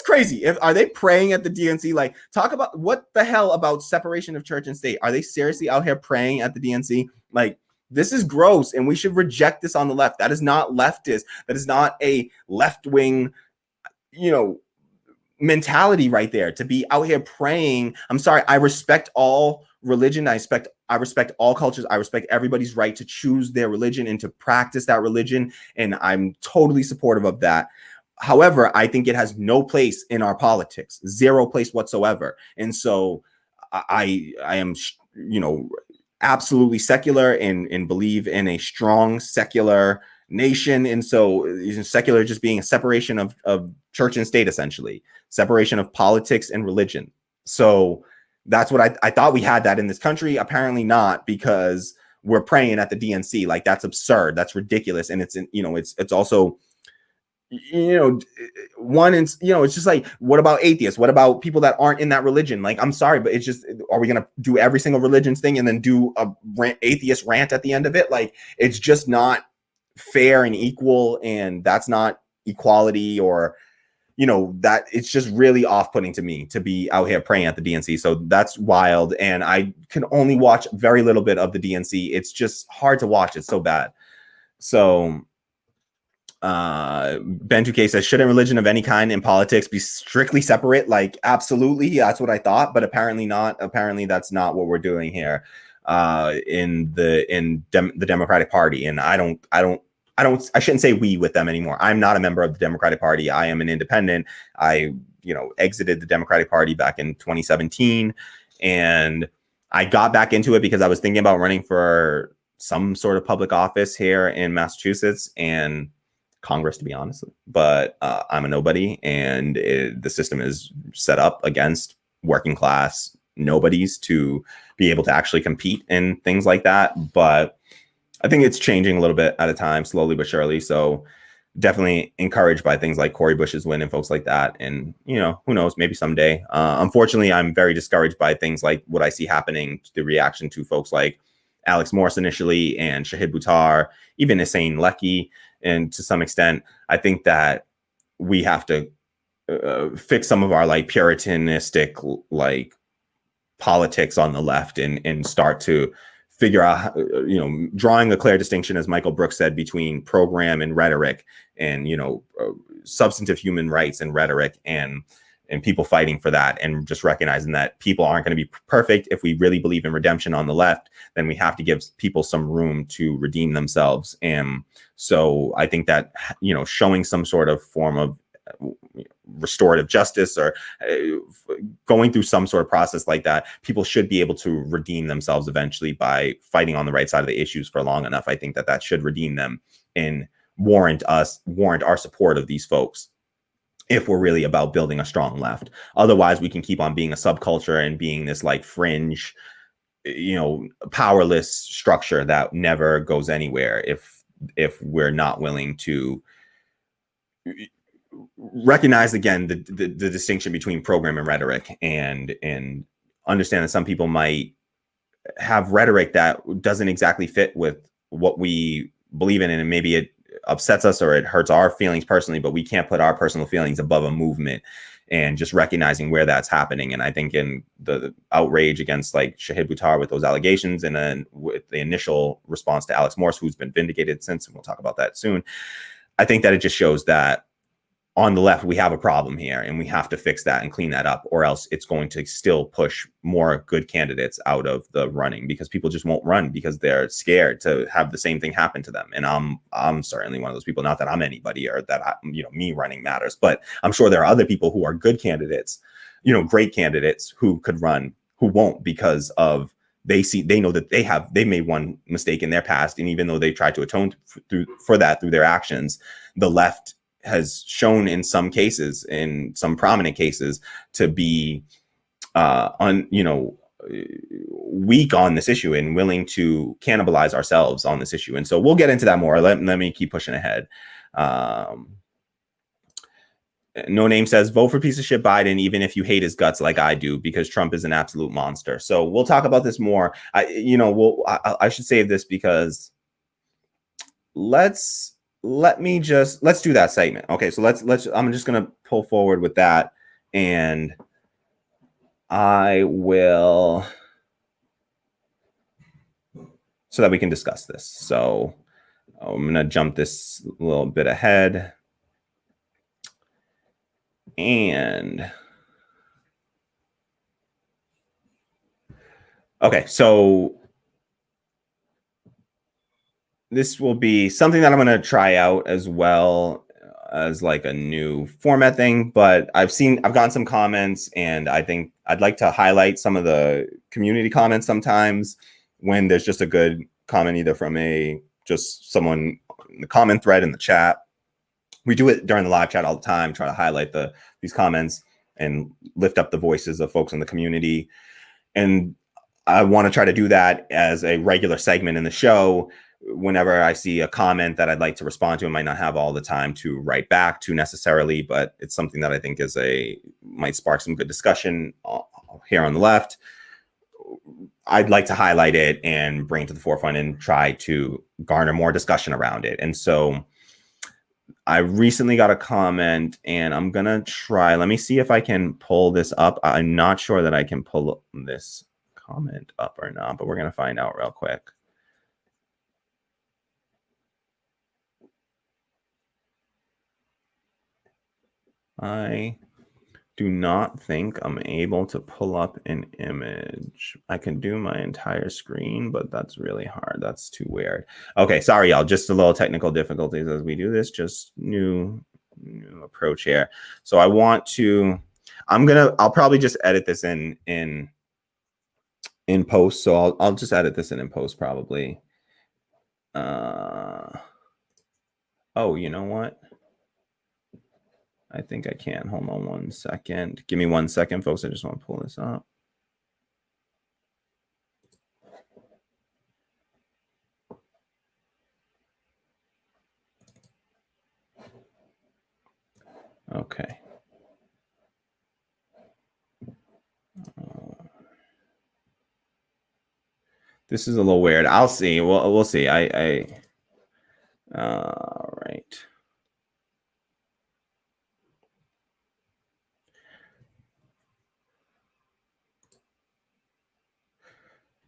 crazy. Are they praying at the DNC? Like, talk about what the hell about separation of church and state? Are they seriously out here praying at the DNC? Like, this is gross, and we should reject this on the left. That is not leftist. That is not a left-wing, mentality right there, to be out here praying. I'm sorry. I respect all religion. I respect all cultures. I respect everybody's right to choose their religion and to practice that religion. And I'm totally supportive of that. However, I think it has no place in our politics, zero place whatsoever. And so I am, absolutely secular and believe in a strong secular nation. And so secular just being a separation of church and state, essentially separation of politics and religion. So that's what I thought we had that in this country. Apparently not, because we're praying at the DNC. Like, that's absurd. That's ridiculous. And it's also, it's just like, what about atheists? What about people that aren't in that religion? Like, I'm sorry, but it's just, are we going to do every single religions thing and then do a atheist rant at the end of it? Like, it's just not fair and equal. And that's not equality, or that it's just really off-putting to me to be out here praying at the DNC. So that's wild. And I can only watch very little bit of the DNC. It's just hard to watch. It's so bad. So Ben 2K says, shouldn't religion of any kind in politics be strictly separate? Like, absolutely. That's what I thought, but apparently not. Apparently that's not what we're doing here in the Democratic Party. And I shouldn't say we with them anymore. I'm not a member of the Democratic Party. I am an independent. I, exited the Democratic Party back in 2017. And I got back into it because I was thinking about running for some sort of public office here in Massachusetts and Congress, to be honest. But I'm a nobody, and the system is set up against working class nobodies to be able to actually compete in things like that. But I think it's changing a little bit at a time, slowly but surely. So definitely encouraged by things like Cori Bush's win and folks like that. And, who knows, maybe someday. Unfortunately, I'm very discouraged by things like what I see happening, the reaction to folks like Alex Morse initially and Shahid Buttar, even Hussein Lecky. And to some extent, I think that we have to fix some of our puritanistic politics on the left and start to figure out, drawing a clear distinction, as Michael Brooks said, between program and rhetoric, and, substantive human rights and rhetoric, and people fighting for that, and just recognizing that people aren't going to be perfect. If we really believe in redemption on the left, then we have to give people some room to redeem themselves. And so I think that, showing some sort of form of restorative justice, or going through some sort of process like that, people should be able to redeem themselves eventually by fighting on the right side of the issues for long enough. I think that should redeem them and warrant our support of these folks, if we're really about building a strong left. Otherwise, we can keep on being a subculture and being this fringe, powerless structure that never goes anywhere if we're not willing to recognize, again, the distinction between program and rhetoric, and understand that some people might have rhetoric that doesn't exactly fit with what we believe in, and maybe it upsets us or it hurts our feelings personally, but we can't put our personal feelings above a movement, and just recognizing where that's happening. And I think in the outrage against Shahid Buttar with those allegations, and then with the initial response to Alex Morse, who's been vindicated since, and we'll talk about that soon, I think that it just shows that on the left, we have a problem here, and we have to fix that and clean that up, or else it's going to still push more good candidates out of the running, because people just won't run because they're scared to have the same thing happen to them. And I'm certainly one of those people. Not that I'm anybody, or that me running matters, but I'm sure there are other people who are good candidates, great candidates, who could run, who won't, because of they know that they made one mistake in their past, and even though they tried to atone for that through their actions, the left has shown in some cases, in some prominent cases, to be weak on this issue and willing to cannibalize ourselves on this issue. And so we'll get into that more. Let me keep pushing ahead. No Name says, vote for piece of shit Biden, even if you hate his guts like I do, because Trump is an absolute monster. So we'll talk about this more. I should save this because let's do that segment. Okay, so I'm just gonna pull forward with that, and I will, so that we can discuss this. So I'm gonna jump this a little bit ahead. And okay, so this will be something that I'm going to try out as well as like a new format thing, but I've gotten some comments, and I think I'd like to highlight some of the community comments sometimes when there's just a good comment, either from just someone in the comment thread in the chat. We do it during the live chat all the time, try to highlight these comments and lift up the voices of folks in the community. And I want to try to do that as a regular segment in the show. Whenever I see a comment that I'd like to respond to, I might not have all the time to write back to necessarily, but it's something that I think might spark some good discussion here on the left. I'd like to highlight it and bring it to the forefront and try to garner more discussion around it. And so I recently got a comment, and I'm going to try. Let me see if I can pull this up. I'm not sure that I can pull this comment up or not, but we're going to find out real quick. I do not think I'm able to pull up an image. I can do my entire screen, but that's really hard. That's too weird. Okay, sorry, y'all. Just a little technical difficulties as we do this. Just new approach here. So I want to. I'll probably just edit this in post. So I'll just edit this in post probably. Oh, you know what? I think I can. Hold on 1 second. Give me 1 second, folks. I just want to pull this up. Okay. This is a little weird. I'll see. We'll see. All right.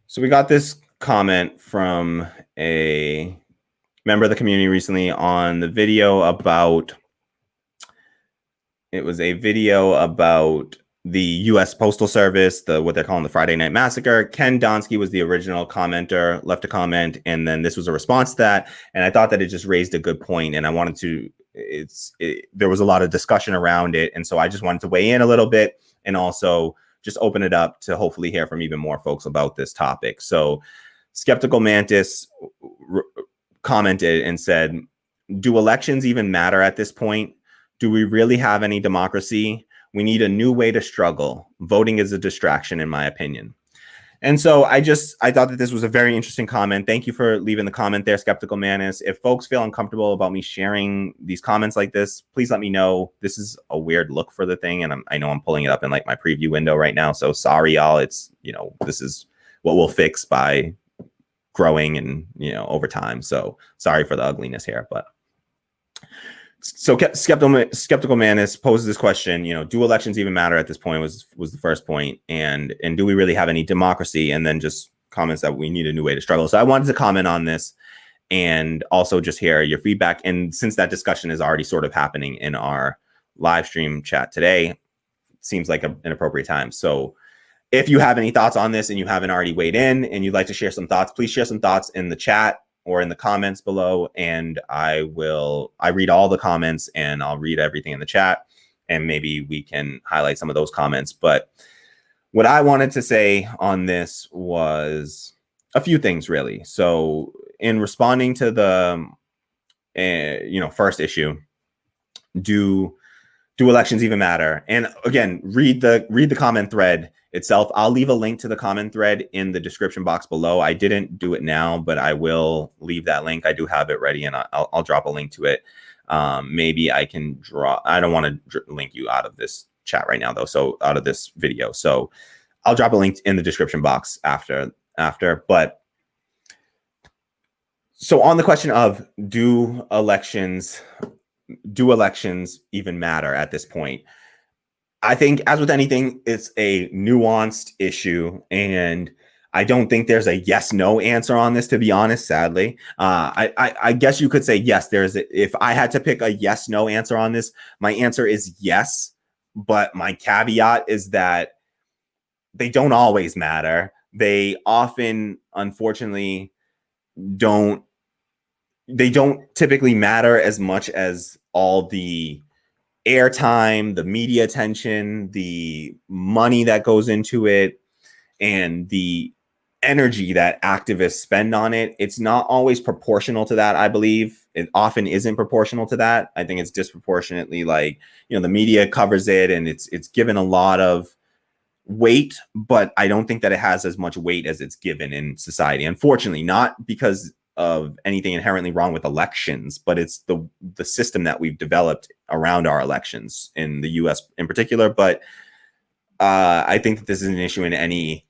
So we got this comment from a member of the community recently on the video about, it was a video about the U.S. Postal Service, what they're calling the Friday Night Massacre. Ken Donsky was the original commenter, left a comment, and then this was a response to that. And I thought that it just raised a good point, and I wanted to, there was a lot of discussion around it. And so I just wanted to weigh in a little bit and also just open it up to hopefully hear from even more folks about this topic. So Skeptical Mantis commented and said, do elections even matter at this point? Do we really have any democracy? We need a new way to struggle. Voting is a distraction, in my opinion. And so I thought that this was a very interesting comment. Thank you for leaving the comment there, Skeptical Mantis. If folks feel uncomfortable about me sharing these comments like this, please let me know. This is a weird look for the thing, and I know I'm pulling it up in like my preview window right now. So sorry, y'all. It's, this is what we'll fix by growing and, over time. So sorry for the ugliness here, but. So Skeptical Mantis poses this question, do elections even matter at this point was the first point. And do we really have any democracy? And then just comments that we need a new way to struggle. So I wanted to comment on this and also just hear your feedback. And since that discussion is already sort of happening in our live stream chat today, it seems like an appropriate time. So if you have any thoughts on this and you haven't already weighed in and you'd like to share some thoughts, please share some thoughts in the chat or in the comments below, and I read all the comments and I'll read everything in the chat, and maybe we can highlight some of those comments. But what I wanted to say on this was a few things, really. So in responding to the first issue, do elections even matter? And again, read the comment thread itself. I'll leave a link to the comment thread in the description box below. I didn't do it now, but I will leave that link. I do have it ready, and I'll drop a link to it. Maybe I can draw. I don't want to link you out of this chat right now, though. So out of this video. So I'll drop a link in the description box after. But so on the question of do elections even matter at this point? I think, as with anything, it's a nuanced issue, and I don't think there's a yes/no answer on this, to be honest, sadly. I guess you could say yes. If I had to pick a yes/no answer on this, my answer is yes, but my caveat is that they don't always matter. They often, unfortunately, don't typically matter as much as all the airtime, the media attention, the money that goes into it, and the energy that activists spend on it. It's not always proportional to that, I believe. It often isn't proportional to that. I think it's disproportionately, like, the media covers it and it's given a lot of weight, but I don't think that it has as much weight as it's given in society. Unfortunately, not because of anything inherently wrong with elections, but it's the system that we've developed around our elections in the US in particular. But I think that this is an issue in any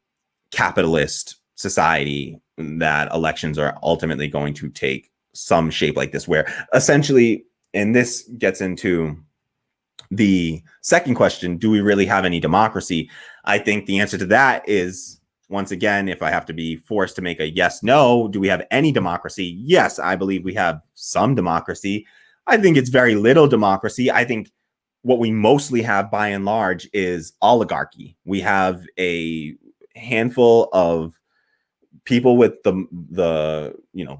capitalist society, that elections are ultimately going to take some shape like this, where essentially, and this gets into the second question, do we really have any democracy? I think the answer to that is, once again, if I have to be forced to make a yes/no, do we have any democracy? Yes, I believe we have some democracy. I think it's very little democracy. I think what we mostly have, by and large, is oligarchy. We have a handful of people with the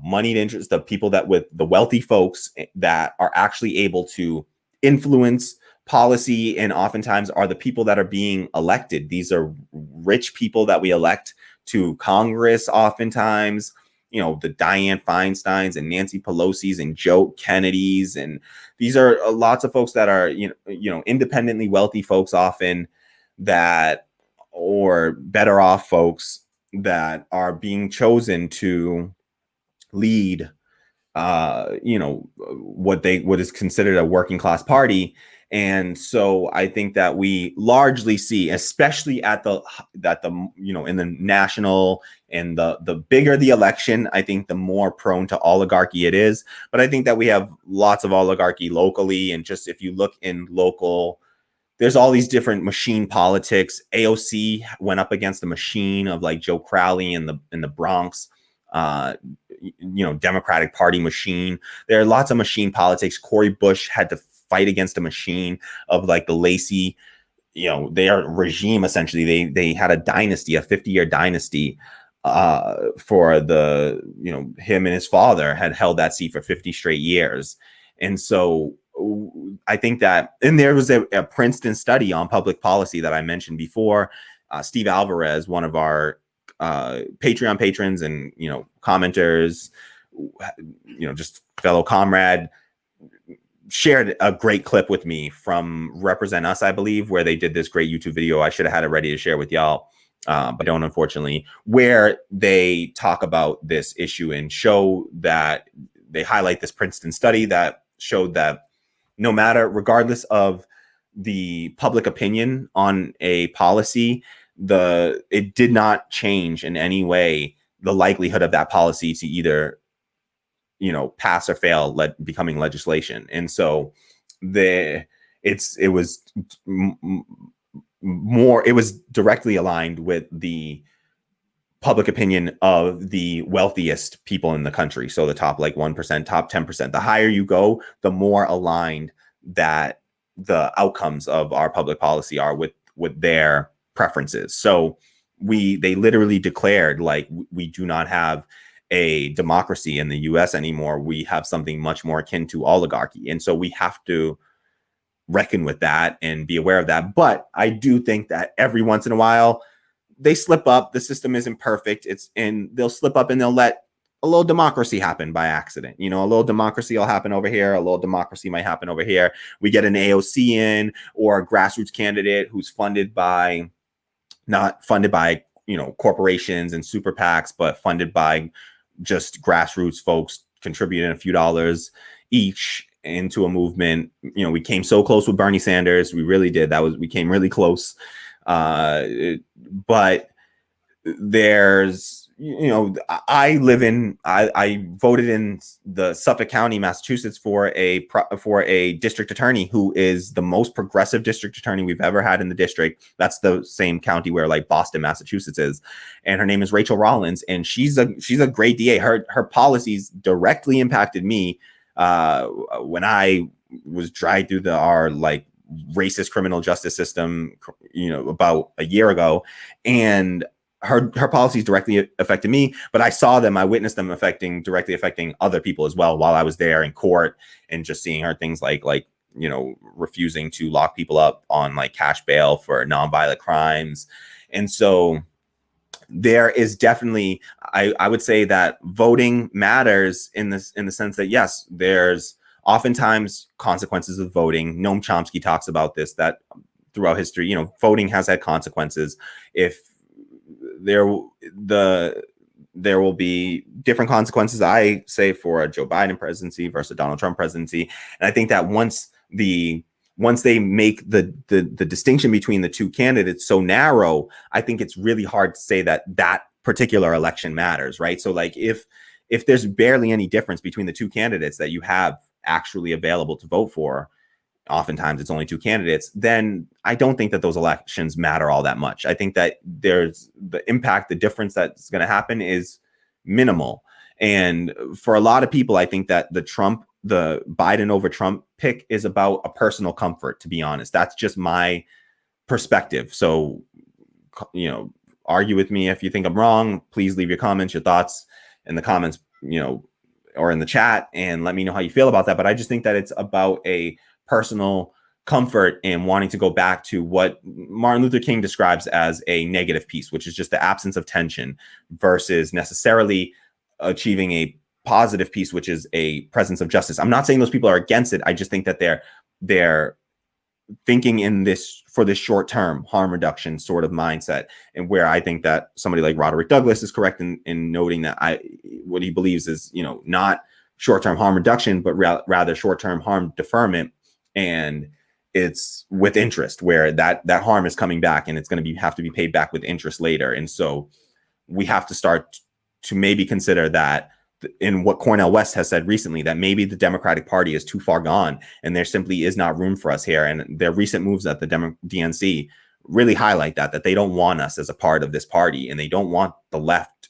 moneyed interests, the people that with the wealthy folks that are actually able to influence policy, and oftentimes are the people that are being elected. These are rich people that we elect to Congress oftentimes, the Dianne Feinsteins and Nancy Pelosi's and Joe Kennedy's, and these are lots of folks that are independently wealthy folks often, that, or better off folks that are being chosen to lead what is considered a working class party. And so I think that we largely see, especially in the national, and the bigger the election, I think the more prone to oligarchy it is. But I think that we have lots of oligarchy locally. And just, if you look in local, there's all these different machine politics. AOC went up against a machine of like Joe Crowley in the Bronx, Democratic Party machine. There are lots of machine politics. Cori Bush had to fight against a machine of like the Lacey, their regime. Essentially, they had a dynasty, a 50-year dynasty, for him and his father had held that seat for 50 straight years. And so I think that, and there was a Princeton study on public policy that I mentioned before. Steve Alvarez, one of our Patreon patrons and commenters, just fellow comrade, shared a great clip with me from Represent Us, I believe, where they did this great YouTube video. I should have had it ready to share with y'all, but don't, unfortunately, where they talk about this issue and show that they highlight this Princeton study that showed that regardless of the public opinion on a policy, it did not change in any way the likelihood of that policy to either pass or fail, becoming legislation. And so it was directly aligned with the public opinion of the wealthiest people in the country. So the top 1%, top 10%, the higher you go, the more aligned that the outcomes of our public policy are with their preferences. So they literally declared, we do not have a democracy in the US anymore. We have something much more akin to oligarchy. And so we have to reckon with that and be aware of that. But I do think that every once in a while they slip up. The system isn't perfect. And they'll slip up and they'll let a little democracy happen by accident. A little democracy will happen over here. A little democracy might happen over here. We get an AOC in or a grassroots candidate who's not funded by, corporations and super PACs, but funded by just grassroots folks contributing a few dollars each into a movement. We came so close with Bernie Sanders. We really did. We came really close. But there's, I voted in the Suffolk County, Massachusetts for a district attorney who is the most progressive district attorney we've ever had in the district. That's the same county where like Boston, Massachusetts is. And her name is Rachel Rollins. And she's a great DA. Her policies directly impacted me when I was dragged through our like racist criminal justice system, about a year ago. And her policies directly affected me, but I witnessed them directly affecting other people as well while I was there in court, and just seeing her things like refusing to lock people up on like cash bail for nonviolent crimes. And so there is definitely, I would say that voting matters in the sense that, yes, there's oftentimes consequences of voting. Noam Chomsky talks about this, that throughout history, voting has had consequences. If there will be different consequences, I say, for a Joe Biden presidency versus a Donald Trump presidency. And I think that once they make the distinction between the two candidates so narrow, I think it's really hard to say that particular election matters, right? So like if there's barely any difference between the two candidates that you have actually available to vote for, oftentimes it's only two candidates, then I don't think that those elections matter all that much. I think that there's the impact, the difference that's going to happen is minimal. And for a lot of people, I think that the Biden over Trump pick is about a personal comfort, to be honest. That's just my perspective. So, argue with me if you think I'm wrong. Please leave your comments, your thoughts in the comments, or in the chat, and let me know how you feel about that. But I just think that it's about a personal comfort and wanting to go back to what Martin Luther King describes as a negative peace, which is just the absence of tension, versus necessarily achieving a positive peace, which is a presence of justice. I'm not saying those people are against it. I just think that they're thinking in this for this short-term harm reduction sort of mindset, and where I think that somebody like Roderick Douglas is correct in noting that what he believes is, not short-term harm reduction, but rather short-term harm deferment. And it's with interest, where that harm is coming back, and it's going to have to be paid back with interest later. And so we have to start to maybe consider that, in what Cornel West has said recently, that maybe the Democratic Party is too far gone and there simply is not room for us here. And their recent moves at the DNC really highlight that they don't want us as a part of this party, and they don't want the left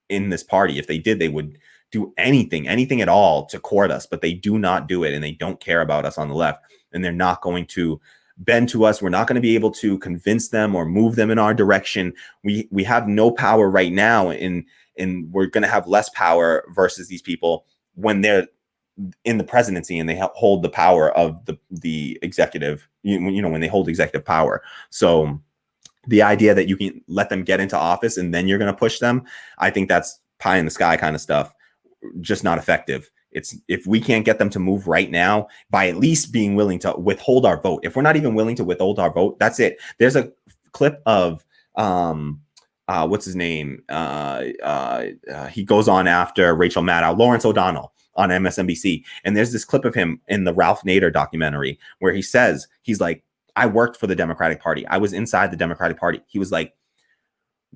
in this party. If they did, they would do anything at all to court us, but they do not do it, and they don't care about us on the left, and they're not going to bend to us. We're not going to be able to convince them or move them in our direction. We have no power right now, and we're going to have less power versus these people when they're in the presidency and they hold the power of the executive, when they hold executive power. So the idea that you can let them get into office and then you're going to push them, I think that's pie in the sky kind of stuff. Just not effective. If we can't get them to move right now by at least being willing to withhold our vote. If we're not even willing to withhold our vote, that's it. There's a clip of what's his name? He goes on after Rachel Maddow, Lawrence O'Donnell on MSNBC. And there's this clip of him in the Ralph Nader documentary where he says, he's like, I worked for the Democratic Party. I was inside the Democratic Party. He was like,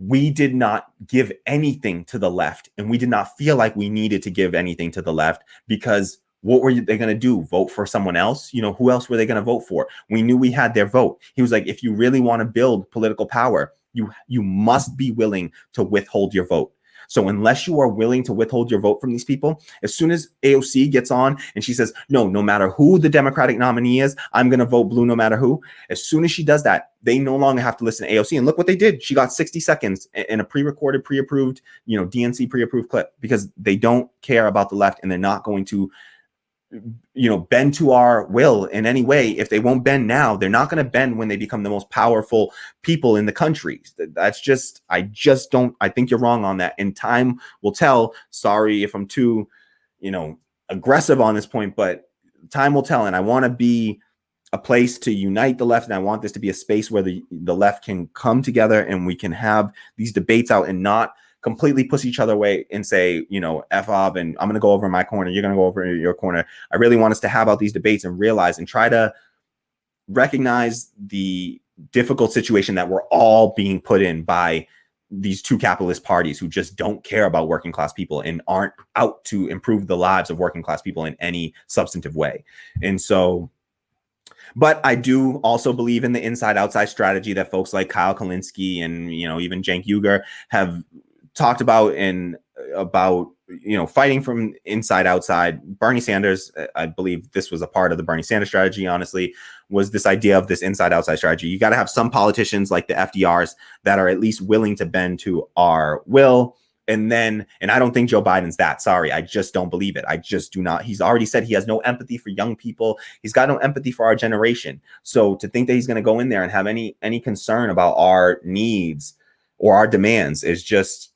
we did not give anything to the left, and we did not feel like we needed to give anything to the left, because what were they going to do? Vote for someone else? Who else were they going to vote for? We knew we had their vote. He was like, if you really want to build political power, you must be willing to withhold your vote. So unless you are willing to withhold your vote from these people, as soon as AOC gets on and she says, no matter who the Democratic nominee is, I'm going to vote blue no matter who. As soon as she does that, they no longer have to listen to AOC. And look what they did. She got 60 seconds in a pre-recorded, pre-approved, DNC pre-approved clip, because they don't care about the left, and they're not going to bend to our will in any way. If they won't bend now, they're not going to bend when they become the most powerful people in the country. That's just, I think you're wrong on that. And time will tell. Sorry if I'm too, aggressive on this point, but time will tell. And I want to be a place to unite the left. And I want this to be a space where the left can come together and we can have these debates out and not completely push each other away and say, F off, and I'm going to go over in my corner, you're going to go over in your corner. I really want us to have out these debates and realize and try to recognize the difficult situation that we're all being put in by these two capitalist parties who just don't care about working class people and aren't out to improve the lives of working class people in any substantive way. And so, but I do also believe in the inside outside strategy that folks like Kyle Kalinske and, even Cenk Uygur have talked about, and about, fighting from inside outside. Bernie Sanders, I believe this was a part of the Bernie Sanders strategy, honestly, was this idea of this inside outside strategy. You got to have some politicians like the FDRs that are at least willing to bend to our will. And I don't think Joe Biden's that. Sorry, I just don't believe it. I just do not. He's already said he has no empathy for young people. He's got no empathy for our generation. So to think that he's going to go in there and have any concern about our needs or our demands is just,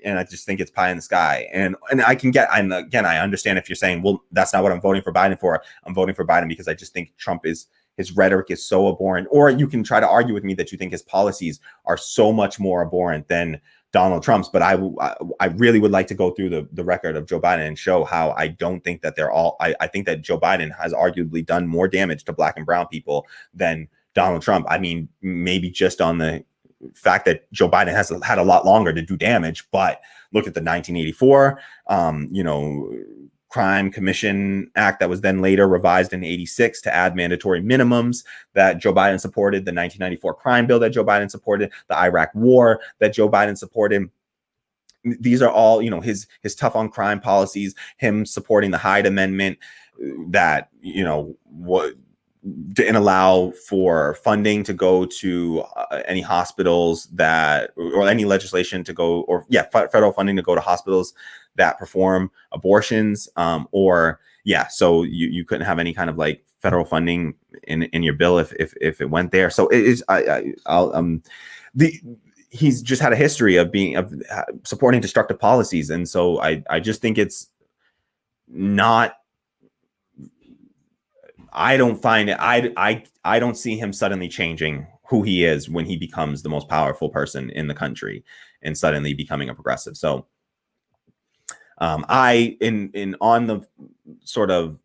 and I just think it's pie in the sky. And I can get, and again, I understand if you're saying, well, that's not what I'm voting for Biden for. I'm voting for Biden because I just think his rhetoric is so abhorrent. Or you can try to argue with me that you think his policies are so much more abhorrent than Donald Trump's. But I really would like to go through the record of Joe Biden and show how I don't think that they're all, I think that Joe Biden has arguably done more damage to black and brown people than Donald Trump. I mean, maybe just on the fact that Joe Biden has had a lot longer to do damage, but look at the 1984, Crime Commission Act that was then later revised in 86 to add mandatory minimums that Joe Biden supported, the 1994 crime bill that Joe Biden supported, the Iraq war that Joe Biden supported. These are all, his tough on crime policies, him supporting the Hyde Amendment that, didn't allow for funding to go to any hospitals or any legislation to go, federal funding to go to hospitals that perform abortions, so you couldn't have any kind of like federal funding in your bill if it went there. So it is, he's just had a history of supporting destructive policies. And so I just think it's not, I don't find it. I don't see him suddenly changing who he is when he becomes the most powerful person in the country and suddenly becoming a progressive. So, on the sort of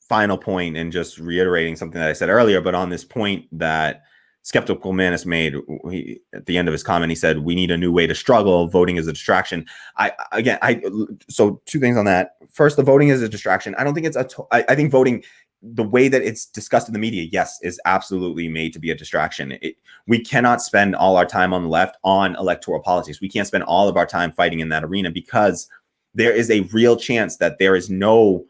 final point and just reiterating something that I said earlier, but on this point that Skeptical Mantis made, at the end of his comment, he said, "We need a new way to struggle. Voting is a distraction." So two things on that. First, the voting is a distraction. I don't think it's I think voting, the way that it's discussed in the media, yes, is absolutely made to be a distraction. We cannot spend all our time on the left on electoral politics. We can't spend all of our time fighting in that arena because there is a real chance that there is no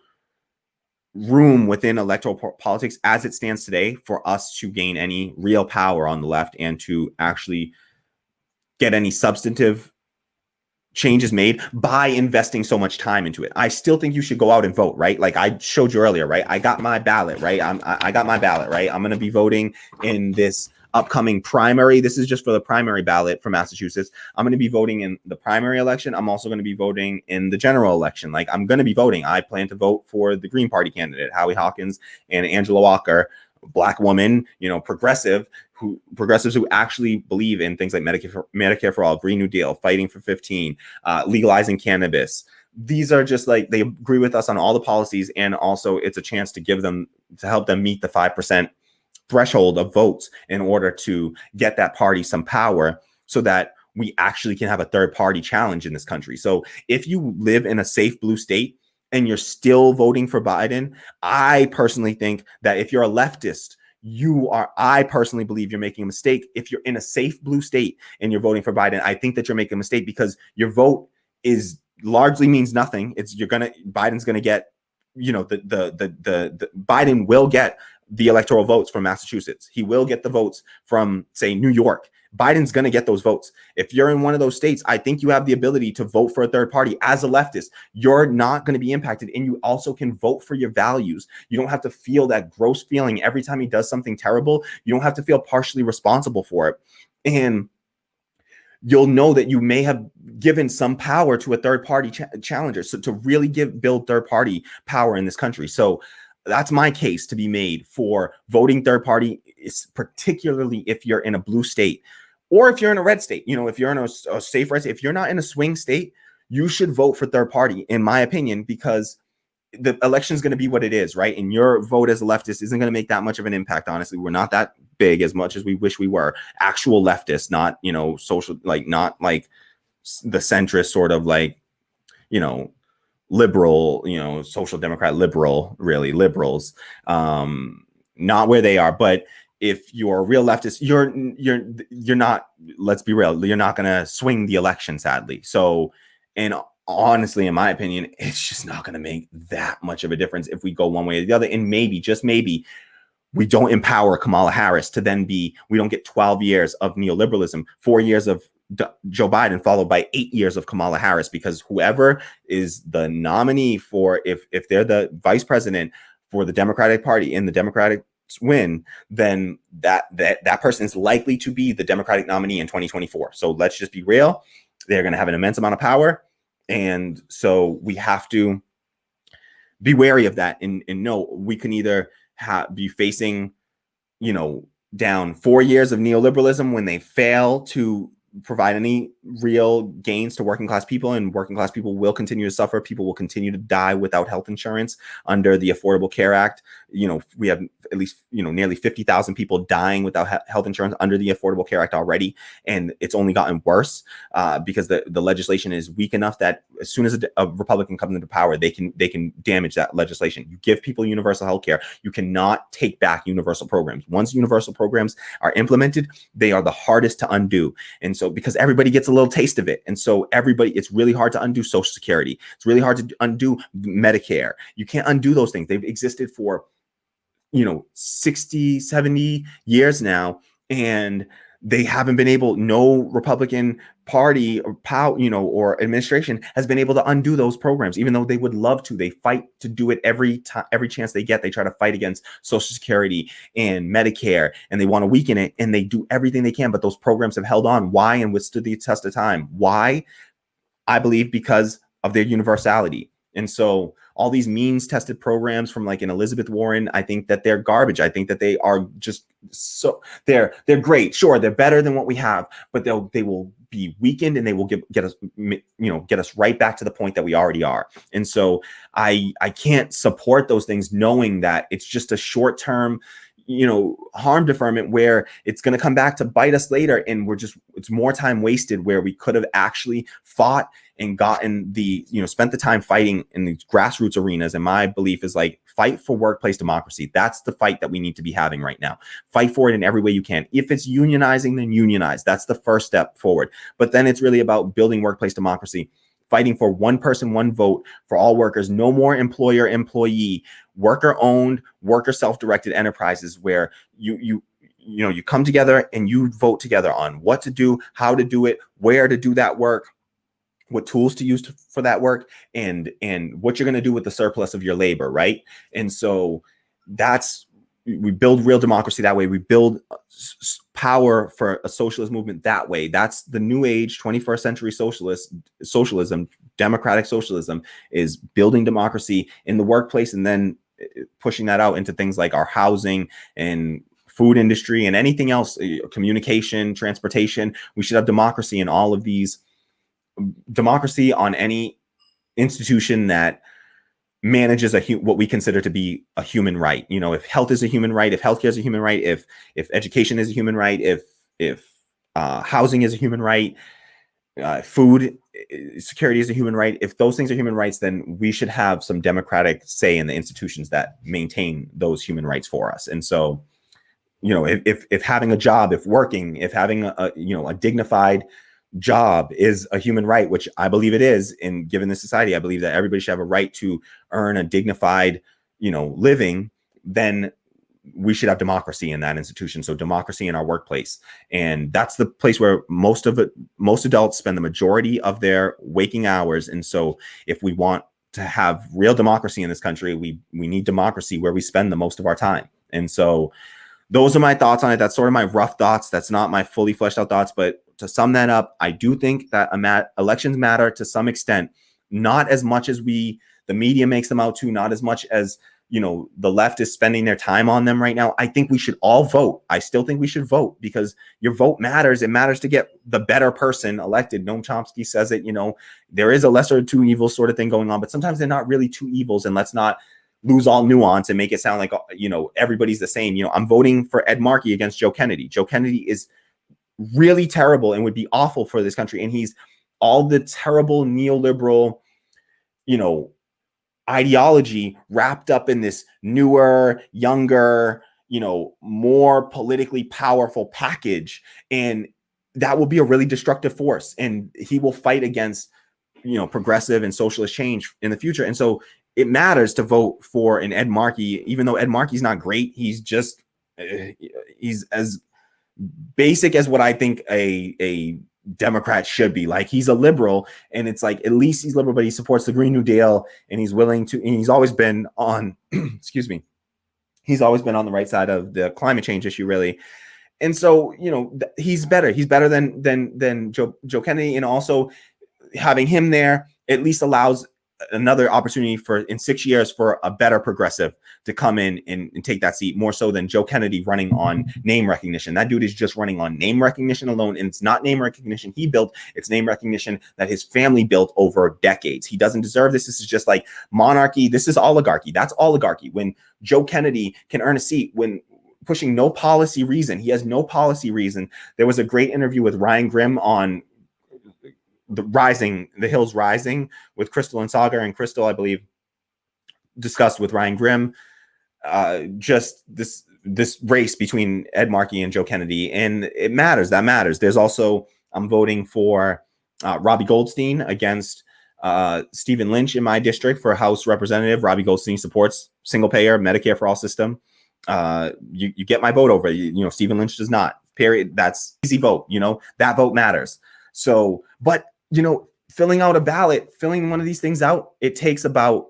room within electoral politics as it stands today for us to gain any real power on the left and to actually get any substantive changes made by investing so much time into it. I still think you should go out and vote, right? Like I showed you earlier, right? I got my ballot, right? I got my ballot, right? I'm going to be voting in this upcoming primary. This is just for the primary ballot for Massachusetts. I'm going to be voting in the primary election. I'm also going to be voting in the general election. Like I'm going to be voting. I plan to vote for the Green Party candidate, Howie Hawkins and Angela Walker, Black woman, progressives who actually believe in things like Medicare for all, Green New Deal, fighting for 15, legalizing cannabis. These are just like, they agree with us on all the policies. And also it's a chance to help them meet the 5% threshold of votes in order to get that party some power so that we actually can have a third party challenge in this country. So if you live in a safe blue state and you're still voting for Biden, I personally think that if you're a leftist, I personally believe you're making a mistake. If you're in a safe blue state and you're voting for Biden, I think that you're making a mistake because your vote is largely means nothing. Biden's going to get, Biden will get the electoral votes from Massachusetts. He will get the votes from, say, New York. Biden's going to get those votes. If you're in one of those states, I think you have the ability to vote for a third party as a leftist. You're not going to be impacted, and you also can vote for your values. You don't have to feel that gross feeling every time he does something terrible. You don't have to feel partially responsible for it. And you'll know that you may have given some power to a third party challenger. So to really build third party power in this country. So that's my case to be made for voting third party, is particularly if you're in a blue state or if you're in a red state. You know, if you're in a safe red state, if you're not in a swing state, you should vote for third party, in my opinion, because the election is going to be what it is, right? And your vote as a leftist isn't going to make that much of an impact. Honestly, we're not that big as much as we wish we were. Actual leftists, not, you know, social, like not like the centrist sort of like, you know, liberal, you know, social democrat, liberal, really liberals, not where they are. But if you're a real leftist, you're not, let's be real, you're not going to swing the election, sadly. So, and honestly, in my opinion, it's just not going to make that much of a difference if we go one way or the other. And maybe, just maybe, we don't empower Kamala Harris to then we don't get 12 years of neoliberalism, 4 years of Joe Biden, followed by 8 years of Kamala Harris, because whoever is the nominee for, if they're the vice president for the Democratic Party and the Democratic win, then that person is likely to be the Democratic nominee in 2024. So let's just be real. They're going to have an immense amount of power. And so we have to be wary of that and know we can either be facing, you know, down 4 years of neoliberalism when they fail to provide any real gains to working class people, and working class people will continue to suffer. People will continue to die without health insurance under the Affordable Care Act. You know, we have at least, you know, nearly 50,000 people dying without health insurance under the Affordable Care Act already. And it's only gotten worse because the legislation is weak enough that as soon as a Republican comes into power, they can damage that legislation. You give people universal health care. You cannot take back universal programs. Once universal programs are implemented, they are the hardest to undo. And so because everybody gets a little taste of it. And so it's really hard to undo Social Security. It's really hard to undo Medicare. You can't undo those things. They've existed for, you know, 60, 70 years now. And they haven't been able, no Republican party or power, you know, or administration has been able to undo those programs, even though they would love to. They fight to do it every time, every chance they get. They try to fight against Social Security and Medicare, and they want to weaken it, and they do everything they can. But those programs have held on. Why? And withstood the test of time. Why? I believe because of their universality. And so all these means tested programs from like an Elizabeth Warren, I think that they're garbage. I think that they are just so they're great. Sure, they're better than what we have, but they will be weakened, and they will get us right back to the point that we already are. And so I can't support those things knowing that it's just a short-term, you know, harm deferment where it's going to come back to bite us later. And it's more time wasted where we could have actually fought and gotten spent the time fighting in these grassroots arenas. And my belief is like, fight for workplace democracy. That's the fight that we need to be having right now. Fight for it in every way you can. If it's unionizing, then unionize. That's the first step forward. But then it's really about building workplace democracy, fighting for one person, one vote for all workers, no more employer, employee, worker owned, worker self-directed enterprises where you come together and you vote together on what to do, how to do it, where to do that work, what tools to use for that work, and what you're going to do with the surplus of your labor, right? And so we build real democracy that way. We build power for a socialist movement that way. That's the new age 21st century socialism, democratic socialism, is building democracy in the workplace and then pushing that out into things like our housing and food industry and anything else, communication, transportation. We should have democracy in all of these. Democracy on any institution that manages what we consider to be a human right. You know, if health is a human right, if healthcare is a human right, if education is a human right, if housing is a human right, food security is a human right. If those things are human rights, then we should have some democratic say in the institutions that maintain those human rights for us. And so, you know, if having a job, if having a dignified job is a human right, which I believe it is, and given this society, I believe that everybody should have a right to earn a dignified, living, then we should have democracy in that institution. So democracy in our workplace. And that's the place where most adults spend the majority of their waking hours. And so if we want to have real democracy in this country, we need democracy where we spend the most of our time. And so those are my thoughts on it. That's sort of my rough thoughts. That's not my fully fleshed out thoughts. But to sum that up, I do think that elections matter to some extent, not as much as the media makes them out to, not as much as, the left is spending their time on them right now. I think we should all vote. I still think we should vote because your vote matters. It matters to get the better person elected. Noam Chomsky says it, there is a lesser of two evils sort of thing going on, but sometimes they're not really two evils. And let's not lose all nuance and make it sound like, everybody's the same. I'm voting for Ed Markey against Joe Kennedy. Joe Kennedy is really terrible and would be awful for this country. And he's all the terrible neoliberal, ideology wrapped up in this newer, younger, more politically powerful package. And that will be a really destructive force. And he will fight against, progressive and socialist change in the future. And so it matters to vote for an Ed Markey, even though Ed Markey's not great. He's just, he's as basic as what I think a Democrat should be. Like, he's a liberal, and it's like, at least he's liberal, but he supports the Green New Deal, and he's willing to, and he's always been on, excuse me, he's always been on the right side of the climate change issue, really. And so, he's better. He's better than Joe Kennedy. And also having him there at least allows another opportunity for in 6 years for a better progressive to come in and take that seat, more so than Joe Kennedy running on name recognition. That dude is just running on name recognition alone. And it's not name recognition he built. It's name recognition that his family built over decades. He doesn't deserve this. This is just like monarchy. This is oligarchy. That's oligarchy. When Joe Kennedy can earn a seat, when pushing no policy reason, he has no policy reason. There was a great interview with Ryan Grimm on the Hills Rising with Crystal and Saga, and Crystal, I believe, discussed with Ryan Grimm just this race between Ed Markey and Joe Kennedy, and it matters. That matters. There's also, I'm voting for Robbie Goldstein against Stephen Lynch in my district for House Representative. Robbie Goldstein supports single payer Medicare for all system. You get my vote over. Stephen Lynch does not. Period. That's easy vote. That vote matters. So, but filling out a ballot, filling one of these things out, it takes about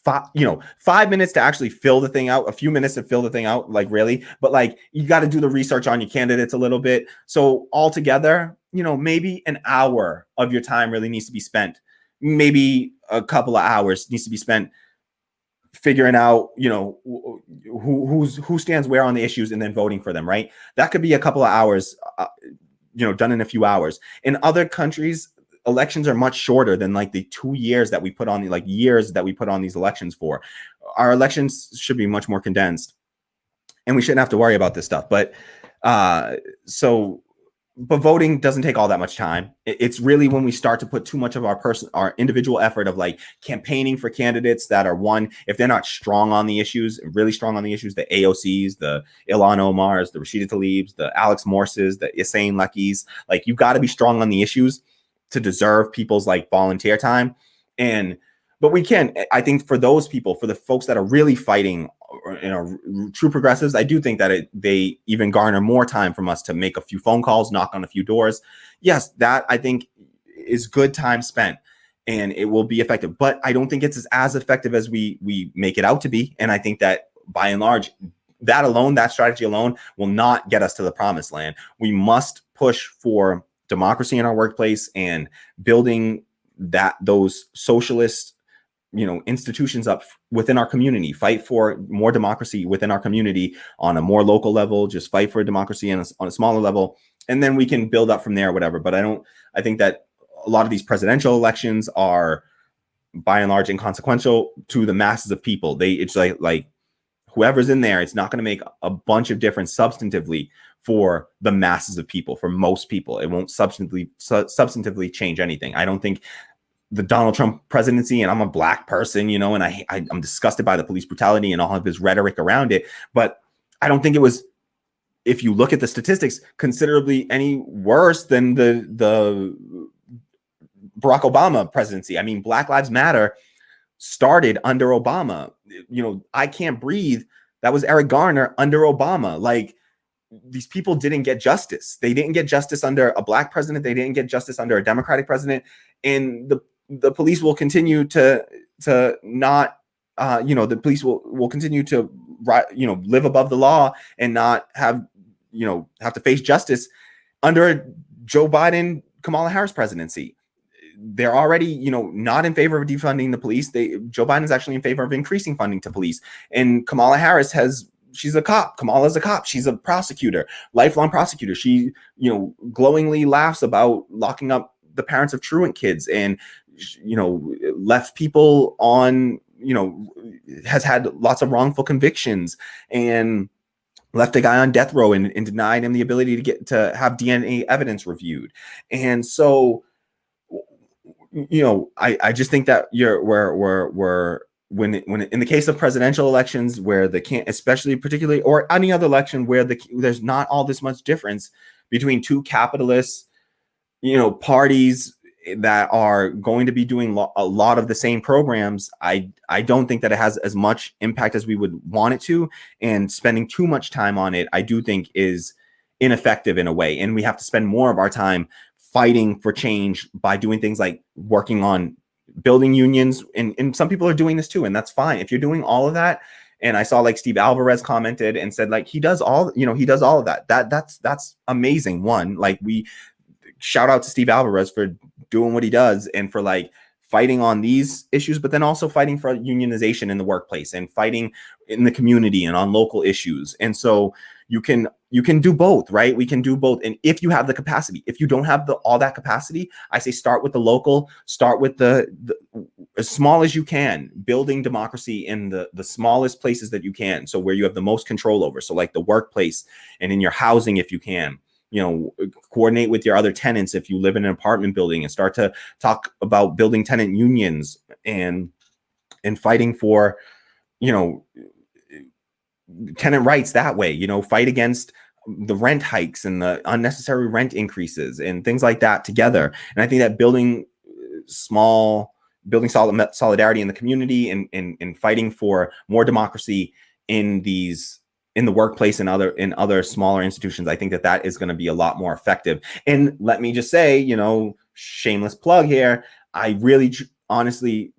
5 minutes to actually fill the thing out, a few minutes to fill the thing out, like, really. But like, you got to do the research on your candidates a little bit. So altogether, maybe an hour of your time really needs to be spent. Maybe a couple of hours needs to be spent figuring out, who stands where on the issues and then voting for them, right? That could be a couple of hours, done in a few hours. In other countries, elections are much shorter than like the 2 years that we put on years that we put on these elections for. Our elections should be much more condensed, and we shouldn't have to worry about this stuff. But but voting doesn't take all that much time. It's really when we start to put too much of our individual effort of like campaigning for candidates that are, one, if they're not strong on the issues, really strong on the issues, the AOCs, the Ilhan Omars, the Rashida Tlaibs, the Alex Morses, the Hussein Luckys, like, you've got to be strong on the issues to deserve people's like volunteer time. But we can, I think, for those people, for the folks that are really fighting, true progressives, I do think that they even garner more time from us to make a few phone calls, knock on a few doors. Yes, that I think is good time spent, and it will be effective. But I don't think it's as effective as we make it out to be. And I think that by and large, that strategy alone will not get us to the promised land. We must push for democracy in our workplace and building those socialist institutions up within our community. Fight for more democracy within our community on a more local level. Just fight for democracy on a smaller level, and then we can build up from there or whatever. But I think that a lot of these presidential elections are by and large inconsequential to the masses of people. It's like whoever's in there, it's not going to make a bunch of difference substantively for the masses of people. For most people, it won't substantively change anything. I don't think the Donald Trump presidency, and I'm a black person, and I'm disgusted by the police brutality and all of his rhetoric around it. But I don't think it was, if you look at the statistics, considerably any worse than the Barack Obama presidency. I mean, Black Lives Matter started under Obama. I Can't Breathe, That was Eric Garner under Obama. Like, these people didn't get justice. They didn't get justice under a black president. They didn't get justice under a Democratic president. And the police will continue to not, the police will continue to, live above the law and not have to face justice under a Joe Biden, Kamala Harris presidency. They're already, not in favor of defunding the police. Joe Biden is actually in favor of increasing funding to police. And Kamala Harris she's a cop. Kamala's a cop. She's a prosecutor, lifelong prosecutor. She, glowingly laughs about locking up the parents of truant kids and, left people on, has had lots of wrongful convictions and left a guy on death row and denied him the ability to have DNA evidence reviewed. And so, I just think that when in the case of presidential elections where especially particularly, or any other election where there's not all this much difference between two capitalist, parties that are going to be doing a lot of the same programs, I don't think that it has as much impact as we would want it to, and spending too much time on it, I do think is ineffective in a way. And we have to spend more of our time fighting for change by doing things like working on building unions. And some people are doing this too. And that's fine. If you're doing all of that, and I saw like Steve Alvarez commented and said like, he does all of that. That's amazing. One, like, we shout out to Steve Alvarez for doing what he does and for like fighting on these issues, but then also fighting for unionization in the workplace and fighting in the community and on local issues. And so you can do both, right? We can do both. And if you have the capacity, if you don't have all that capacity, I say start with the local, start with the as small as you can, building democracy in the smallest places that you can. So where you have the most control over. So like the workplace and in your housing, if you can, coordinate with your other tenants if you live in an apartment building, and start to talk about building tenant unions and fighting for, tenant rights that way, fight against the rent hikes and the unnecessary rent increases and things like that together. And I think that building solidarity in the community and fighting for more democracy in the workplace and other smaller institutions, I think that is going to be a lot more effective. And let me just say, shameless plug here, I really honestly,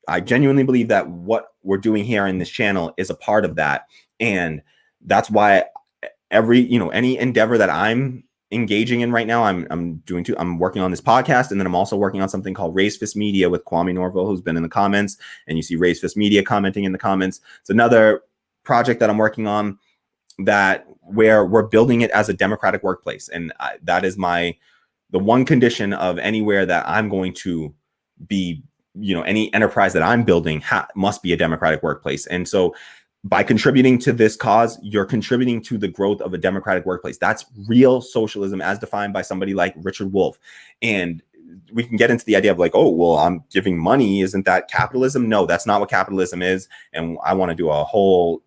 I genuinely believe that what we're doing here in this channel is a part of that. And that's why any endeavor that I'm engaging in right now, I'm working on this podcast, and then I'm also working on something called Raise Fist Media with Kwame Norville, who's been in the comments, and you see Raise Fist Media commenting in the comments. It's another project that I'm working on where we're building it as a democratic workplace. And that is the one condition of anywhere that I'm going to be, any enterprise that I'm building must be a democratic workplace. And so by contributing to this cause, you're contributing to the growth of a democratic workplace. That's real socialism as defined by somebody like Richard Wolff. And we can get into the idea of like, oh, well, I'm giving money. Isn't that capitalism? No, that's not what capitalism is. And I want to do a whole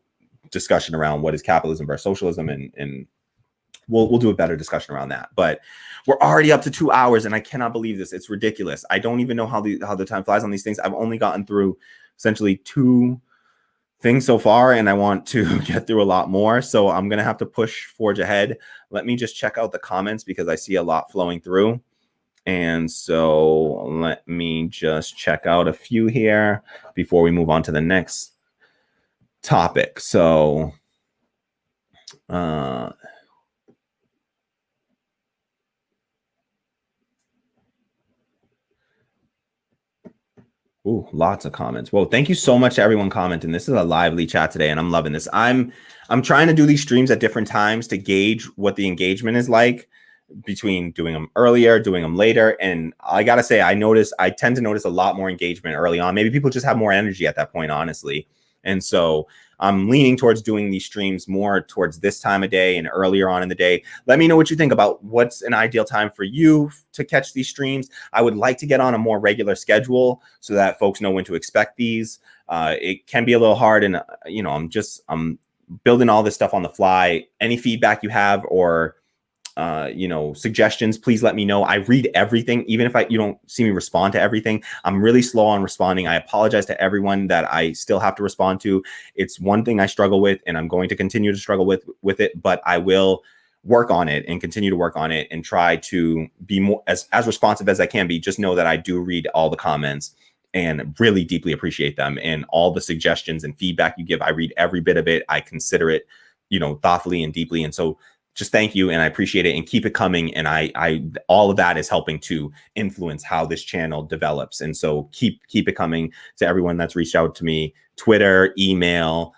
discussion around what is capitalism versus socialism, and we'll do a better discussion around that. But we're already up to 2 hours, and I cannot believe this. It's ridiculous. I don't even know how the time flies on these things. I've only gotten through essentially 2 things so far, and I want to get through a lot more. So I'm gonna have to forge ahead. Let me just check out the comments because I see a lot flowing through. And so let me just check out a few here before we move on to the next topic. So lots of comments. Well, thank you so much to everyone commenting. This is a lively chat today, and I'm loving this. I'm trying to do these streams at different times to gauge what the engagement is like between doing them earlier, doing them later. And I gotta say, I tend to notice a lot more engagement early on. Maybe people just have more energy at that point, honestly. And so I'm leaning towards doing these streams more towards this time of day and earlier on in the day. Let me know what you think about what's an ideal time for you to catch these streams. I would like to get on a more regular schedule so that folks know when to expect these. It can be a little hard, and I'm building all this stuff on the fly. Any feedback you have or suggestions, please let me know. I read everything, even if you don't see me respond to everything. I'm really slow on responding. I apologize to everyone that I still have to respond to. It's one thing I struggle with, and I'm going to continue to struggle with it, but I will work on it and continue to work on it and try to be more as responsive as I can be. Just know that I do read all the comments and really deeply appreciate them, and all the suggestions and feedback you give. I read every bit of it. I consider it, thoughtfully and deeply. And so just thank you, and I appreciate it, and keep it coming. And I all of that is helping to influence how this channel develops. And so keep it coming. To everyone that's reached out to me, Twitter, email,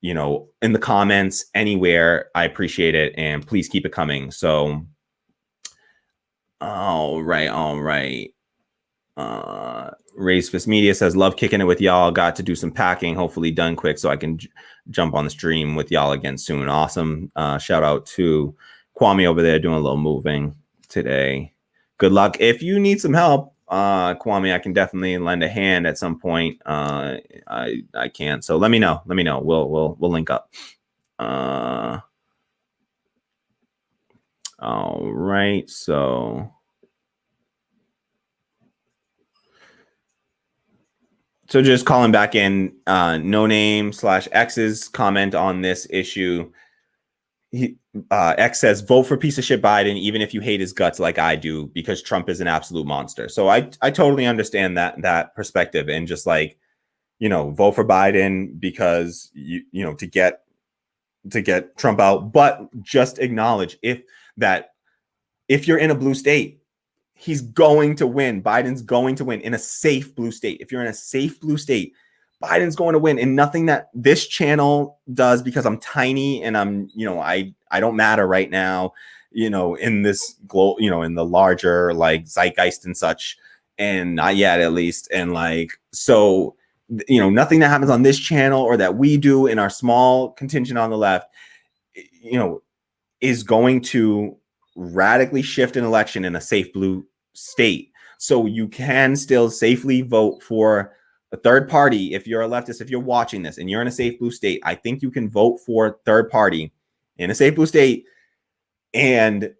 in the comments, anywhere, I appreciate it, and please keep it coming. So, all right. Race Fist Media says, love kicking it with y'all. Got to do some packing, hopefully done quick so I can jump on the stream with y'all again soon. Awesome. Shout out to Kwame over there doing a little moving today. Good luck. If you need some help, Kwame, I can definitely lend a hand at some point. I can't. So let me know. We'll link up. All right. So just calling back in, no name /X's comment on this issue. X says, vote for piece of shit Biden, even if you hate his guts like I do, because Trump is an absolute monster. So I totally understand that perspective, and just vote for Biden because to get Trump out, but just acknowledge if you're in a blue state, he's going to win. Biden's going to win in a safe blue state. If you're in a safe blue state, Biden's going to win. And nothing that this channel does, because I'm tiny and I'm, I don't matter right now, in this in the larger zeitgeist and such, and not yet at least. And so, nothing that happens on this channel or that we do in our small contingent on the left, is going to radically shift an election in a safe blue state. So you can still safely vote for a third party. If you're a leftist, if you're watching this and you're in a safe blue state, I think you can vote for a third party in a safe blue state and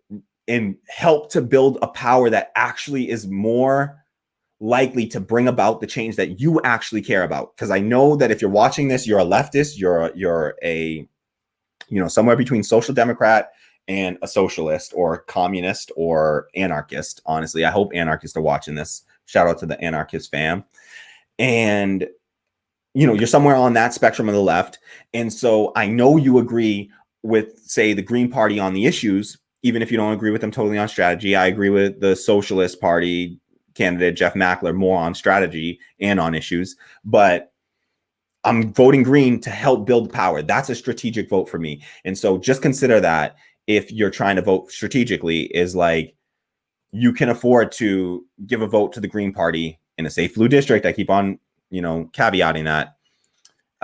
help to build a power that actually is more likely to bring about the change that you actually care about. Because I know that if you're watching this, you're a leftist, you're a somewhere between social democrat and a socialist or communist or anarchist. Honestly, I hope anarchists are watching this. Shout out to the anarchist fam. And, you're somewhere on that spectrum of the left. And so I know you agree with, say, the Green Party on the issues, even if you don't agree with them totally on strategy. I agree with the Socialist Party candidate, Jeff Mackler, more on strategy and on issues. But I'm voting Green to help build power. That's a strategic vote for me. And so just consider that. If you're trying to vote strategically, is you can afford to give a vote to the Green Party in a safe blue district. I keep on, caveating that.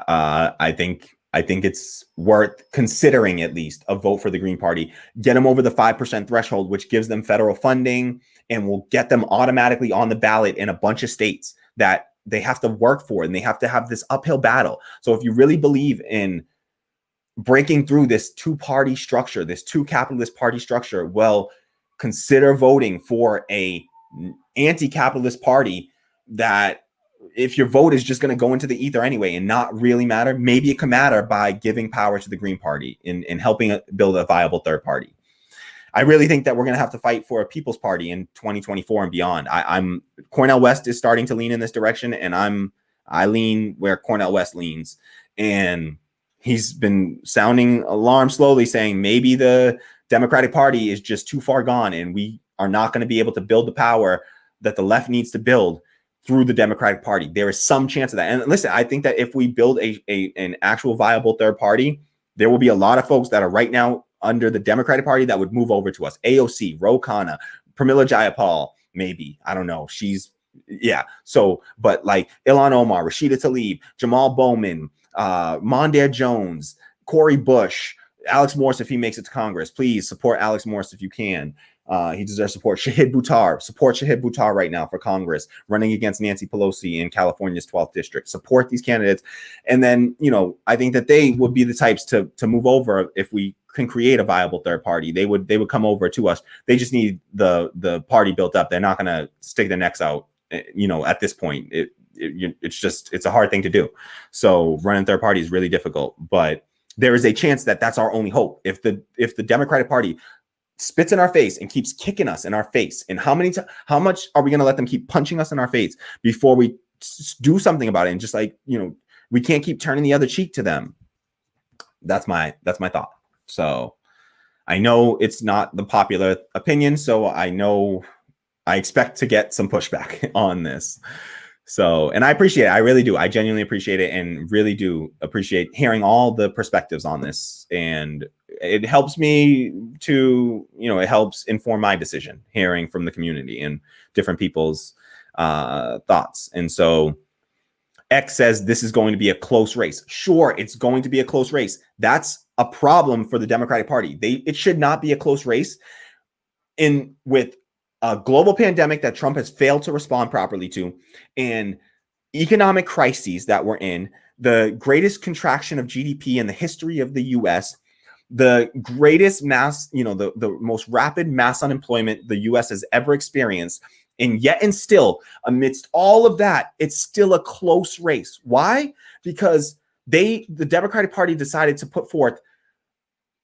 I think it's worth considering at least a vote for the Green Party. Get them over the 5% threshold, which gives them federal funding and will get them automatically on the ballot in a bunch of states that they have to work for, and they have to have this uphill battle. So if you really believe in breaking through this two-party structure, this two-capitalist party structure, well, consider voting for a anti-capitalist party that, if your vote is just going to go into the ether anyway and not really matter, maybe it can matter by giving power to the Green Party and helping build a viable third party. I really think that we're going to have to fight for a People's Party in 2024 and beyond. I'm Cornel West is starting to lean in this direction, and I lean where Cornel West leans. And he's been sounding alarm slowly, saying maybe the Democratic Party is just too far gone and we are not going to be able to build the power that the left needs to build through the Democratic Party. There is some chance of that. And listen, I think that if we build an actual viable third party, there will be a lot of folks that are right now under the Democratic Party that would move over to us. AOC, Ro Khanna, Pramila Jayapal, maybe. I don't know. So, but Ilhan Omar, Rashida Tlaib, Jamal Bowman, Mondaire Jones, Cori Bush, Alex Morse, if he makes it to Congress. Please support Alex Morse if you can. He deserves support. Shahid Buttar. Support Shahid Buttar right now for Congress, running against Nancy Pelosi in California's 12th district. Support these candidates. And then, I think that they would be the types to move over if we can create a viable third party. They would come over to us. They just need the party built up. They're not going to stick their necks out. At this point, it's a hard thing to do. So running third party is really difficult, but there is a chance that that's our only hope. If the Democratic Party spits in our face and keeps kicking us in our face, and how much are we going to let them keep punching us in our face before we do something about it? And just like, we can't keep turning the other cheek to them. That's my thought. So I know it's not the popular opinion, so I expect to get some pushback on this. So, and I appreciate it. I really do. I genuinely appreciate it, and really do appreciate hearing all the perspectives on this. And it helps me to, it helps inform my decision, hearing from the community and different people's thoughts. And so X says this is going to be a close race. Sure, it's going to be a close race. That's a problem for the Democratic Party. It should not be a close race with a global pandemic that Trump has failed to respond properly to, and economic crises that we're in, the greatest contraction of GDP in the history of the US, the greatest mass, the most rapid mass unemployment the US has ever experienced. And yet, and still, amidst all of that, it's still a close race. Why? Because the Democratic Party decided to put forth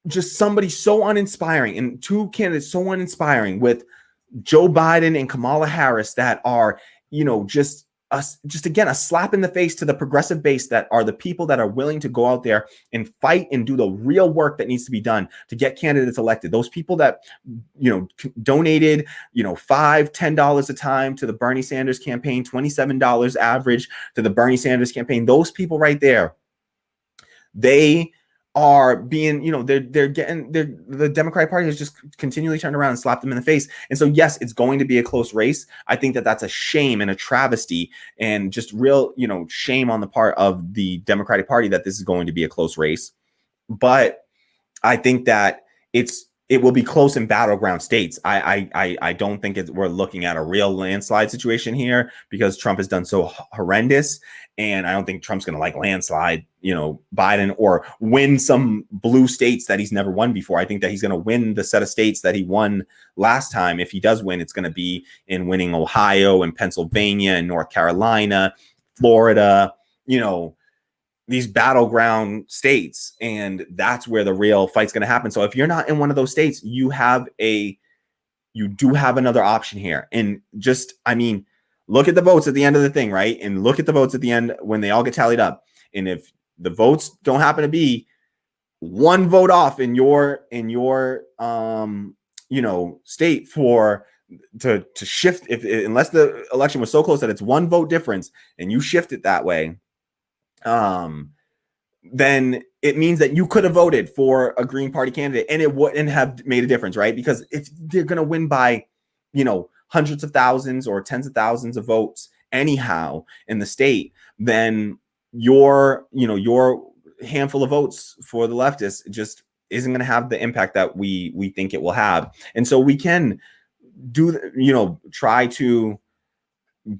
just somebody so uninspiring, and two candidates so uninspiring, with Joe Biden and Kamala Harris, that are, just again, a slap in the face to the progressive base, that are the people that are willing to go out there and fight and do the real work that needs to be done to get candidates elected. Those people that, donated, $5-10 a time to the Bernie Sanders campaign, $27 average to the Bernie Sanders campaign. Those people right there, they are being, the Democratic Party has just continually turned around and slapped them in the face. And so, yes, it's going to be a close race. I think that that's a shame and a travesty, and just real, shame on the part of the Democratic Party that this is going to be a close race. But I think that it will be close in battleground states. I don't think we're looking at a real landslide situation here, because Trump has done so horrendous. And I don't think Trump's going to landslide, Biden, or win some blue states that he's never won before. I think that he's going to win the set of states that he won last time. If he does win, it's going to be in winning Ohio and Pennsylvania and North Carolina, Florida, these battleground states. And that's where the real fight's going to happen. So if you're not in one of those states, you do have another option here. And just, look at the votes at the end of the thing, right? And look at the votes at the end when they all get tallied up. And if the votes don't happen to be one vote off in your state to shift, unless the election was so close that it's one vote difference and you shift it that way, then it means that you could have voted for a Green Party candidate and it wouldn't have made a difference, right? Because if they're going to win by, hundreds of thousands or tens of thousands of votes anyhow in the state, then your handful of votes for the leftists just isn't going to have the impact that we think it will have. And so we can try to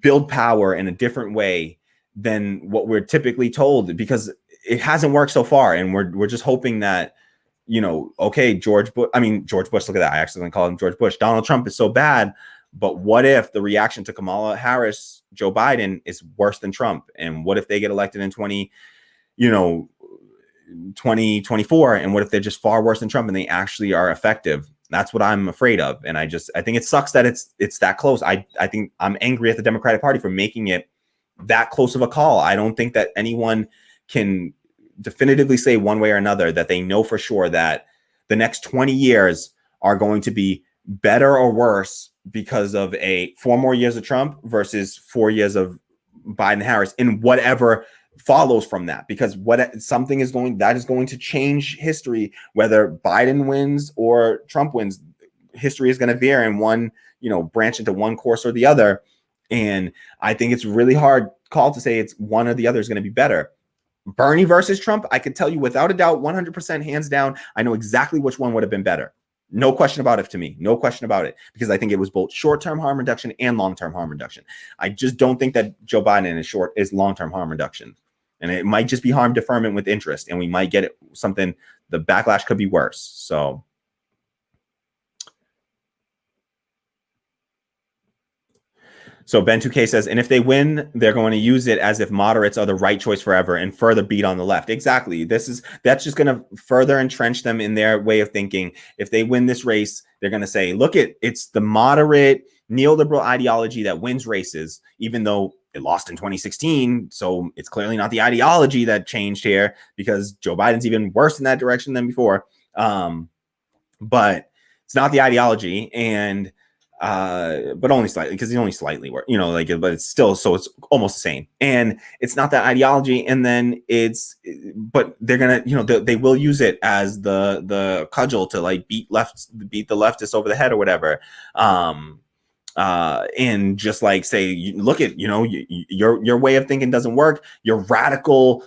build power in a different way than what we're typically told, because it hasn't worked so far. And we're just hoping that, okay, George Bush, look at that. I accidentally called him George Bush. Donald Trump is so bad. But what if the reaction to Kamala Harris, Joe Biden, is worse than Trump? And what if they get elected in 2024? And what if they're just far worse than Trump and they actually are effective? That's what I'm afraid of. And I think it sucks that it's that close. I think I'm angry at the Democratic Party for making it that close of a call. I don't think that anyone can definitively say one way or another that they know for sure that the next 20 years are going to be better or worse because of 4 more years of Trump versus 4 years of Biden Harris, and whatever follows from that, because something is going to change history. Whether Biden wins or Trump wins, history is going to veer in one, branch into one course or the other. And I think it's really hard call to say it's one or the other is going to be better. Bernie versus Trump, I could tell you without a doubt, 100%, hands down, I know exactly which one would have been better. No question about it to me. No question about it. Because I think it was both short-term harm reduction and long-term harm reduction. I just don't think that Joe Biden is long-term harm reduction. and it might just be harm deferment with interest, and we might get it, something, the backlash could be worse. So Ben 2K says, and if they win, they're going to use it as if moderates are the right choice forever and further beat on the left. Exactly. That's just going to further entrench them in their way of thinking. If they win this race, they're going to say, look, it's the moderate neoliberal ideology that wins races, even though it lost in 2016. So it's clearly not the ideology that changed here, because Joe Biden's even worse in that direction than before. But it's not the ideology. And but only slightly, because he's only slightly worse, but it's still, so it's almost the same. And it's not that ideology. And then but they're gonna, they will use it as the cudgel to like beat the leftists over the head or whatever. And just like say, look at, your way of thinking doesn't work. Your radical,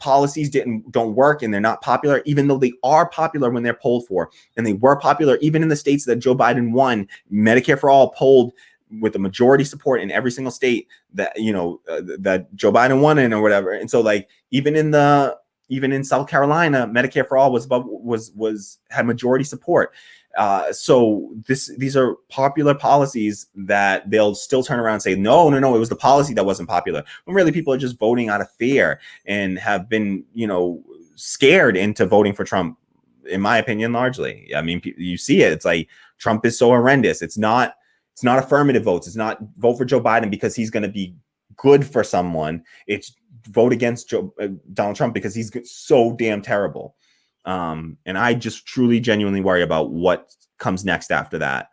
policies don't work, and they're not popular, even though they are popular when they're polled for. And they were popular even in the states that Joe Biden won. Medicare for all polled with the majority support in every single state that, that Joe Biden won in or whatever. And so like, even in South Carolina, Medicare for all had majority support. So these are popular policies that they'll still turn around and say, no, it was the policy that wasn't popular. When really people are just voting out of fear and have been, scared into voting for Trump, in my opinion, largely. I mean, you see it. It's like Trump is so horrendous. It's not affirmative votes. It's not vote for Joe Biden because he's going to be good for someone. It's vote against Donald Trump because he's so damn terrible. And I just truly, genuinely worry about what comes next after that.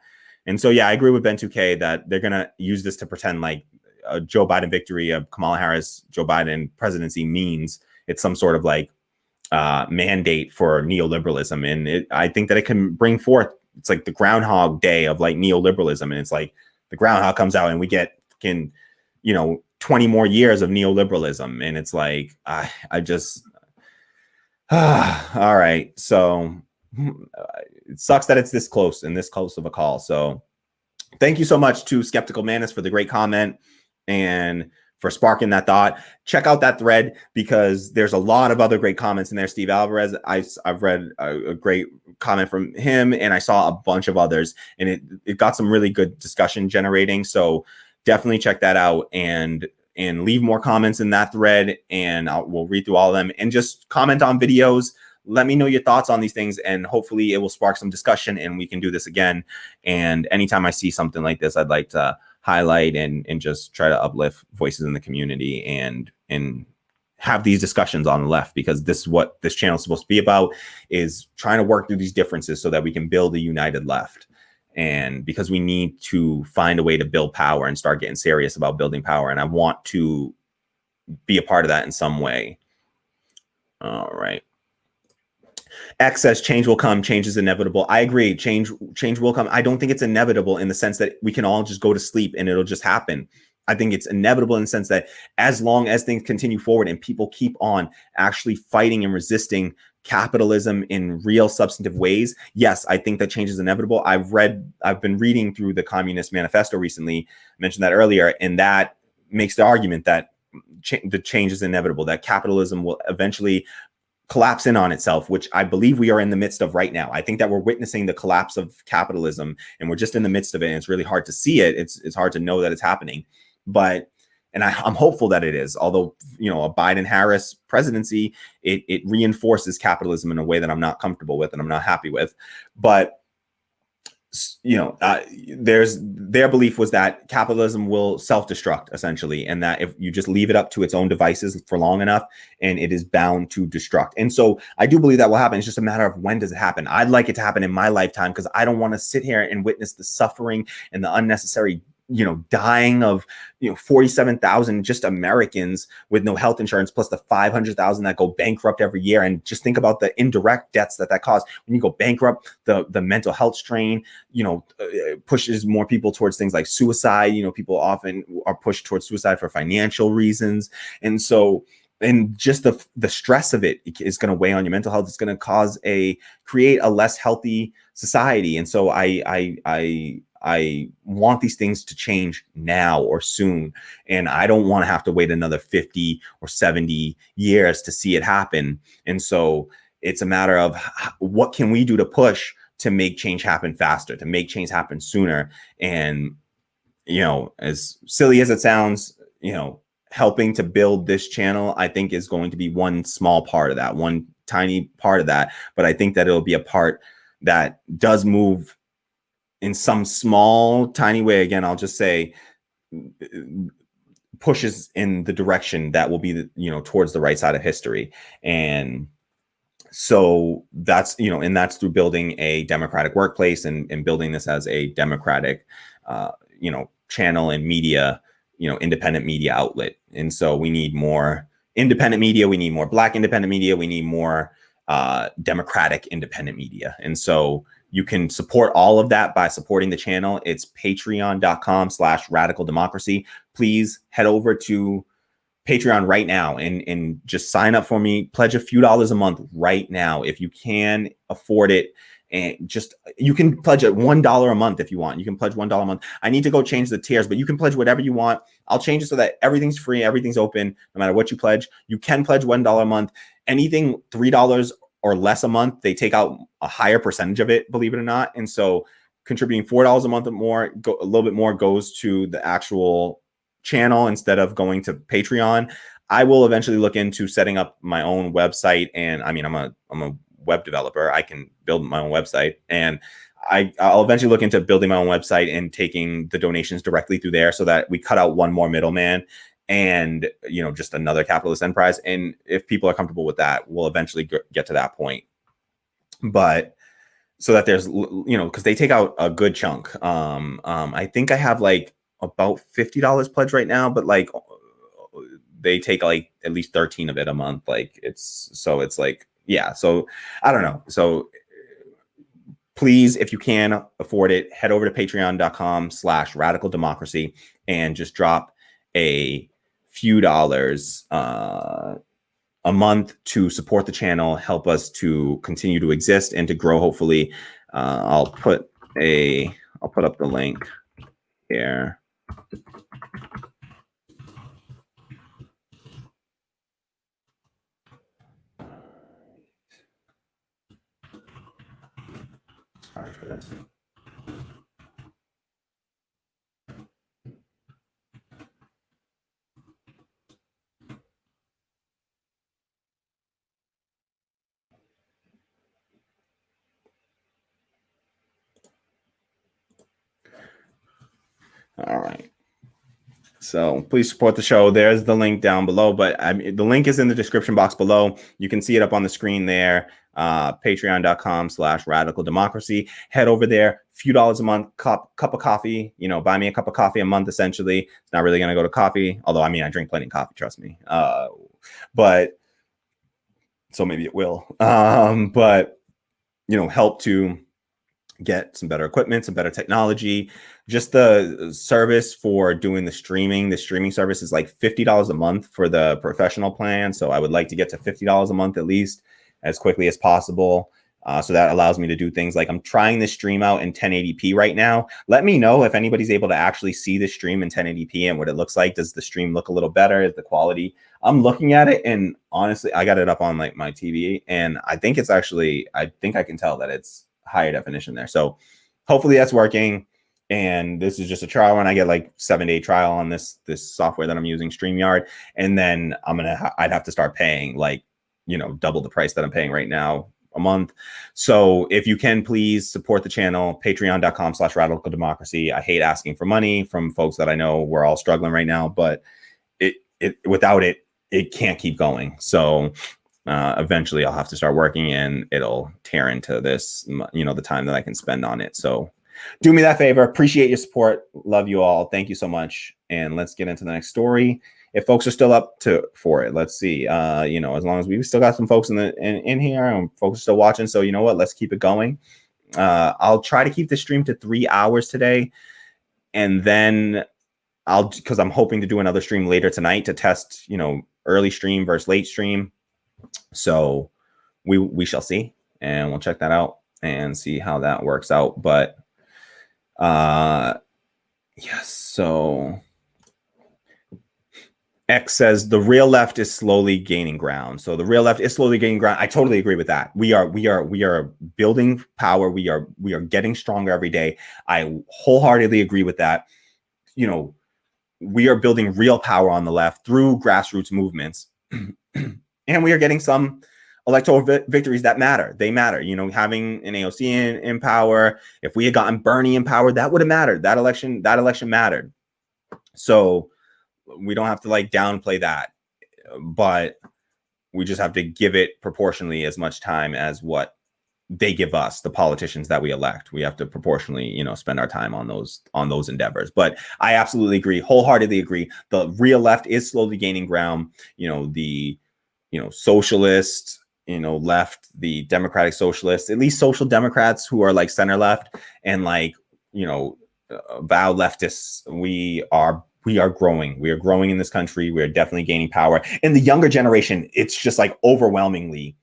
And so, yeah, I agree with Ben 2K that they're going to use this to pretend like a Joe Biden victory, of Kamala Harris, Joe Biden presidency means it's some sort of like mandate for neoliberalism. And I think that it can bring forth, it's like the Groundhog Day of like neoliberalism. And it's like the groundhog comes out and we get 20 more years of neoliberalism. And it's like, I just... all right. So it sucks that it's this close of a call. So thank you so much to Skeptical Mantis for the great comment and for sparking that thought. Check out that thread, because there's a lot of other great comments in there. Steve Alvarez, I've read a great comment from him, and I saw a bunch of others, and it got some really good discussion generating. So definitely check that out and leave more comments in that thread, and we'll read through all of them, and just comment on videos. Let me know your thoughts on these things, and hopefully it will spark some discussion and we can do this again. And anytime I see something like this, I'd like to highlight and just try to uplift voices in the community and have these discussions on the left, because this is what this channel is supposed to be about, is trying to work through these differences so that we can build a united left. And because we need to find a way to build power and start getting serious about building power. And I want to be a part of that in some way. All right. X says change will come. Change is inevitable. I agree. Change will come. I don't think it's inevitable in the sense that we can all just go to sleep and it'll just happen. I think it's inevitable in the sense that as long as things continue forward and people keep on actually fighting and resisting capitalism in real substantive ways, yes, I think that change is inevitable. I've been reading through the Communist Manifesto recently, I mentioned that earlier, and that makes the argument that the change is inevitable, that capitalism will eventually collapse in on itself, which I believe we are in the midst of right now. I think that we're witnessing the collapse of capitalism, and we're just in the midst of it, and it's really hard to see it. It's hard to know that it's happening, and I'm hopeful that it is. Although, a Biden-Harris presidency, it reinforces capitalism in a way that I'm not comfortable with and I'm not happy with. But, their belief was that capitalism will self-destruct, essentially, and that if you just leave it up to its own devices for long enough, and it is bound to destruct. And so I do believe that will happen. It's just a matter of when does it happen. I'd like it to happen in my lifetime, because I don't want to sit here and witness the suffering and the unnecessary dying of 47,000 just Americans with no health insurance, plus the 500,000 that go bankrupt every year. And just think about the indirect debts that causes. When you go bankrupt, the mental health strain, pushes more people towards things like suicide. People often are pushed towards suicide for financial reasons. And so, and just the stress of it is going to weigh on your mental health. It's going to create a less healthy society. And so I I want these things to change now or soon. And I don't want to have to wait another 50 or 70 years to see it happen. And so it's a matter of what can we do to push to make change happen faster, to make change happen sooner. And, you know, as silly as it sounds, you know, helping to build this channel, I think is going to be one small part of that, one tiny part of that. But I think that it'll be a part that does move in some small, tiny way. Again, I'll just say pushes in the direction that will be, the, you know, towards the right side of history. And so that's, you know, and that's through building a democratic workplace and building this as a democratic, you know, channel and media, you know, independent media outlet. And so we need more independent media. We need more Black independent media. We need more democratic independent media. And so you can support all of that by supporting the channel. It's patreon.com/radicaldemocracy. Please head over to Patreon right now and just sign up for me. Pledge a few dollars a month right now if you can afford it. And just, you can pledge at $1 a month if you want. You can pledge $1 a month. I need to go change the tiers, but you can pledge whatever you want. I'll change it so that everything's free, everything's open, no matter what you pledge. You can pledge $1 a month. Anything $3 or less a month, they take out a higher percentage of it, believe it or not. And so contributing $4 a month or more, a little bit more goes to the actual channel instead of going to Patreon. I will eventually look into setting up my own website. And I mean, I'm a web developer. I can build my own website, and I'll eventually look into building my own website and taking the donations directly through there so that we cut out one more middleman and, you know, just another capitalist enterprise. And if people are comfortable with that, we'll eventually get to that point. But so that there's, you know, because they take out a good chunk. I think I have like about $50 pledge right now, but like they take like at least 13 of it a month. Like it's like, yeah. So I don't know. So please, if you can afford it, head over to patreon.com/radicaldemocracy and just drop a few dollars a month to support the channel, help us to continue to exist and to grow. Hopefully, I'll put up the link here. Sorry for this. All right. So please support the show. There's the link down below, but the link is in the description box below. You can see it up on the screen there. Patreon.com/radicaldemocracy. Head over there, few dollars a month, cup of coffee, you know, buy me a cup of coffee a month. Essentially, it's not really going to go to coffee. Although, I mean, I drink plenty of coffee, trust me. But so maybe it will, but, you know, help to get some better equipment, some better technology. Just the service for doing the streaming service is like $50 a month for the professional plan. So I would like to get to $50 a month at least as quickly as possible. So that allows me to do things like I'm trying this stream out in 1080p right now. Let me know if anybody's able to actually see the stream in 1080p and what it looks like. Does the stream look a little better? Is the quality? I'm looking at it, and honestly, I got it up on like my TV, and I think it's actually, I think I can tell that it's higher definition there. So hopefully that's working. And this is just a trial run. I get like 7-day trial on this software that I'm using, StreamYard, and then I'd have to start paying like, you know, double the price that I'm paying right now a month. So if you can, please support the channel, patreon.com/radicaldemocracy. I hate asking for money from folks that I know we're all struggling right now, but without it can't keep going. So eventually I'll have to start working and it'll tear into this, you know, the time that I can spend on it. So do me that favor. Appreciate your support. Love you all. Thank you so much. And let's get into the next story. If folks are still up for it, let's see. You know, as long as we've still got some folks in here and folks are still watching. So you know what? Let's keep it going. I'll try to keep the stream to 3 hours today. And then because I'm hoping to do another stream later tonight to test, you know, early stream versus late stream. So we shall see, and we'll check that out and see how that works out. But Yes. So X says the real left is slowly gaining ground. So the real left is slowly gaining ground. I totally agree with that. We are building power. We are getting stronger every day. I wholeheartedly agree with that. You know, we are building real power on the left through grassroots movements. And we are getting some electoral victories that matter. They matter. You know, having an AOC in power, if we had gotten Bernie in power, that would have mattered. That election mattered. So we don't have to like downplay that, but we just have to give it proportionally as much time as what they give us, the politicians that we elect. We have to proportionally, you know, spend our time on those endeavors. But I absolutely agree, wholeheartedly agree. The real left is slowly gaining ground. You know, the socialist, left, the democratic socialists, at least social democrats who are like center left and like, avowed leftists. We are growing. We are growing in this country. We are definitely gaining power. In the younger generation, it's just like overwhelmingly,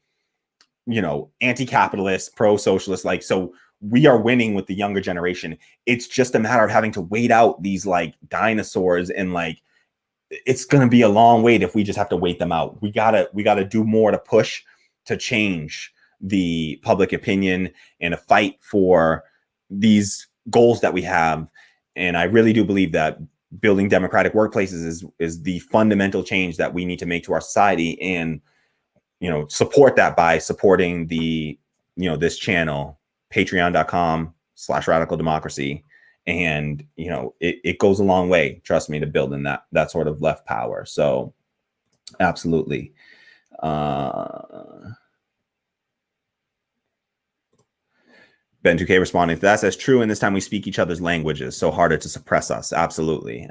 anti-capitalist, pro-socialist. Like, so we are winning with the younger generation. It's just a matter of having to wait out these like dinosaurs, and like, it's going to be a long wait if we just have to wait them out. We gotta do more to push to change the public opinion and a fight for these goals that we have. And I really do believe that building democratic workplaces is the fundamental change that we need to make to our society. And, support that by supporting the, this channel, patreon.com/radical democracy. And, it goes a long way, trust me, to building that sort of left power. So absolutely. Ben 2K responding to that says, true, and this time we speak each other's languages, so harder to suppress us. Absolutely.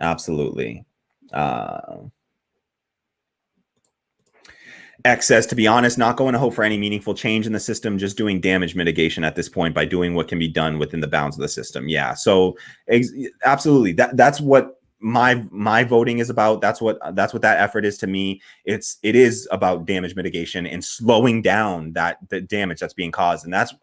X says, to be honest, not going to hope for any meaningful change in the system, just doing damage mitigation at this point by doing what can be done within the bounds of the system. Yeah, so absolutely. That's what my voting is about. That's what that effort is to me. It is about damage mitigation and slowing down the damage that's being caused. And that's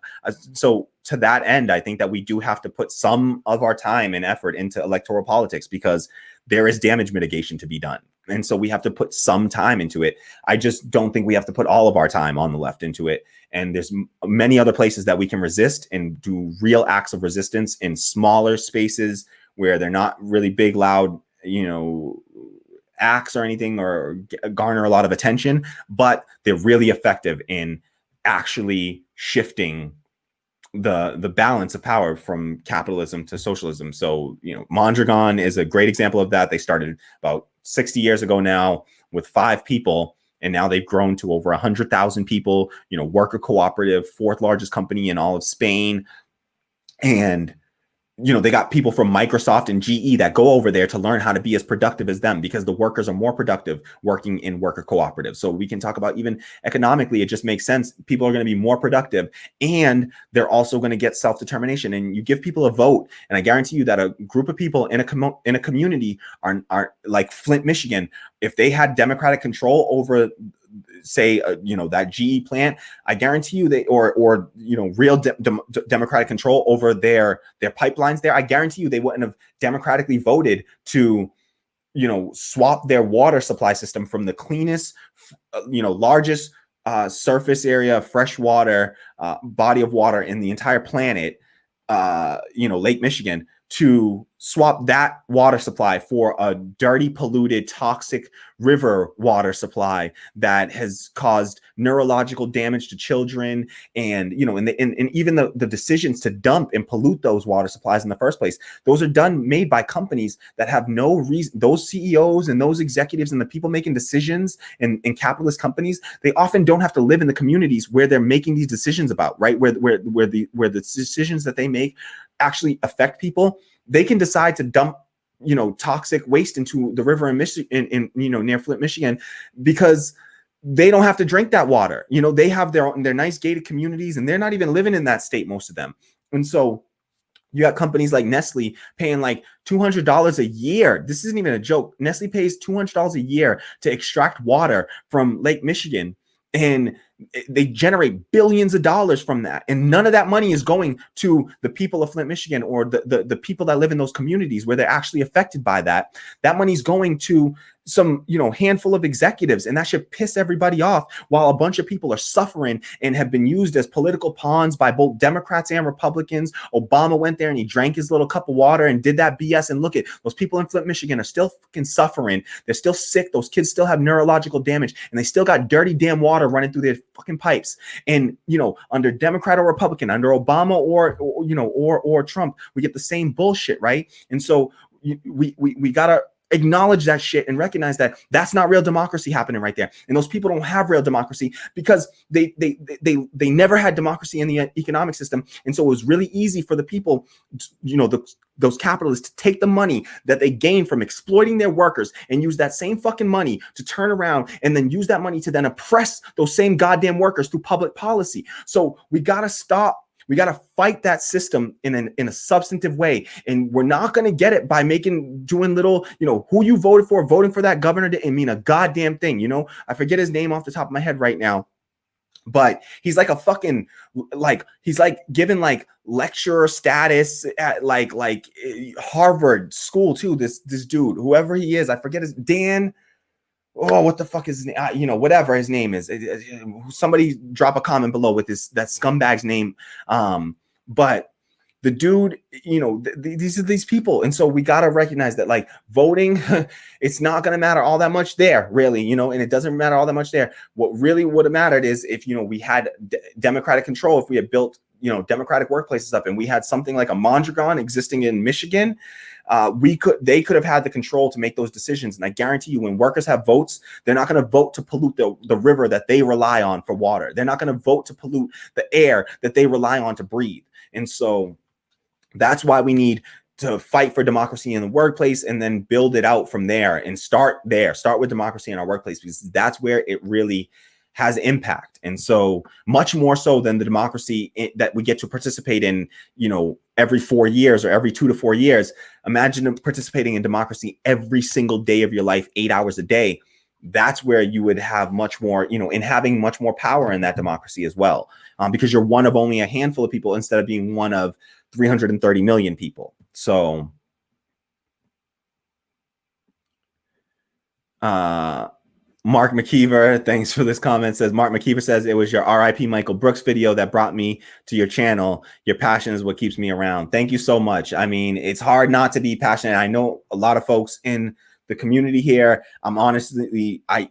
so to that end, I think that we do have to put some of our time and effort into electoral politics, because there is damage mitigation to be done. And so we have to put some time into it. I just don't think we have to put all of our time on the left into it. And there's many other places that we can resist and do real acts of resistance in smaller spaces where they're not really big, loud, acts or anything, or garner a lot of attention, but they're really effective in actually shifting the balance of power from capitalism to socialism. So, Mondragon is a great example of that. They started about 60 years ago now with 5 people, and now they've grown to over 100,000 people, worker cooperative, 4th largest company in all of Spain. And they got people from Microsoft and GE that go over there to learn how to be as productive as them, because the workers are more productive working in worker cooperatives. So we can talk about even economically, it just makes sense. People are going to be more productive, and they're also going to get self-determination. And you give people a vote, and I guarantee you that a group of people in a community are like Flint, Michigan. If they had democratic control over, say, that GE plant, I guarantee you or real democratic control over their pipelines there, I guarantee you they wouldn't have democratically voted to, swap their water supply system from the cleanest, largest surface area of fresh water, body of water in the entire planet, Lake Michigan, to swap that water supply for a dirty, polluted, toxic river water supply that has caused neurological damage to children. And, and even the decisions to dump and pollute those water supplies in the first place, those are made by companies that have no reason. Those CEOs and those executives and the people making decisions in capitalist companies, they often don't have to live in the communities where they're making these decisions about, right? Where the decisions that they make actually affect people. They can decide to dump, toxic waste into the river in near Flint, Michigan, because they don't have to drink that water. They have their nice gated communities, and they're not even living in that state, most of them. And so you got companies like Nestle paying like $200 a year. This isn't even a joke. Nestle pays $200 a year to extract water from Lake Michigan. And they generate billions of dollars from that, and none of that money is going to the people of Flint, Michigan, or the people that live in those communities where they're actually affected by that. That money's going to some, handful of executives, and that should piss everybody off, while a bunch of people are suffering and have been used as political pawns by both Democrats and Republicans. Obama went there and he drank his little cup of water and did that BS, and look at those people in Flint, Michigan are still fucking suffering. They're still sick. Those kids still have neurological damage, and they still got dirty damn water running through their fucking pipes. And under Democrat or Republican, under Obama or Trump, we get the same bullshit, right? And so we gotta acknowledge that shit and recognize that that's not real democracy happening right there. And those people don't have real democracy because they never had democracy in the economic system. And so it was really easy for the people, those capitalists, to take the money that they gained from exploiting their workers and use that same fucking money to turn around and then use that money to then oppress those same goddamn workers through public policy. So we got to stop. We got to fight that system in a substantive way. And we're not going to get it by doing little, who you voted for, voting for that governor didn't mean a goddamn thing. I forget his name off the top of my head right now, but he's like a fucking, he's like given lecturer status at like Harvard school too. This dude, whoever he is, I forget his Dan. Oh, what the fuck is his name? Whatever his name is. Somebody drop a comment below with that scumbag's name. But the dude, these are these people. And so we got to recognize that voting, it's not going to matter all that much there, really, and it doesn't matter all that much there. What really would have mattered is if, we had democratic control, if we had built, democratic workplaces up, and we had something like a Mondragon existing in Michigan. They could have had the control to make those decisions. And I guarantee you, when workers have votes, they're not going to vote to pollute the river that they rely on for water. They're not going to vote to pollute the air that they rely on to breathe. And so that's why we need to fight for democracy in the workplace and then build it out from there, and start with democracy in our workplace, because that's where it really has impact. And so much more so than the democracy that we get to participate in, every 4 years or every 2 to 4 years. Imagine participating in democracy every single day of your life, 8 hours a day. That's where you would have much more, in having much more power in that democracy as well, because you're one of only a handful of people instead of being one of 330 million people. So, Mark McKeever, thanks for this comment. Says Mark McKeever says, it was your RIP Michael Brooks video that brought me to your channel. Your passion is what keeps me around. Thank you so much. I mean, it's hard not to be passionate. I know a lot of folks in the community here. I'm honestly, I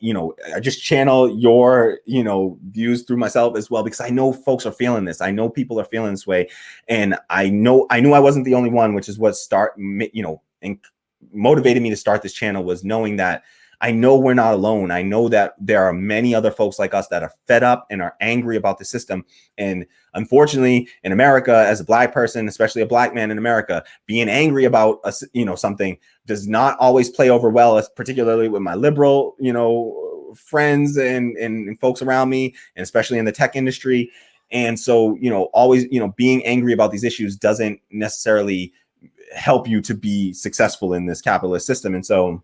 just channel your, views through myself as well, because I know folks are feeling this. I know people are feeling this way. And I knew I wasn't the only one, which is what and motivated me to start this channel, was knowing that I know we're not alone. I know that there are many other folks like us that are fed up and are angry about the system. And unfortunately, in America, as a Black person, especially a Black man in America, being angry about something does not always play over well, as particularly with my liberal, friends and folks around me, and especially in the tech industry. And so, always, being angry about these issues doesn't necessarily help you to be successful in this capitalist system. And so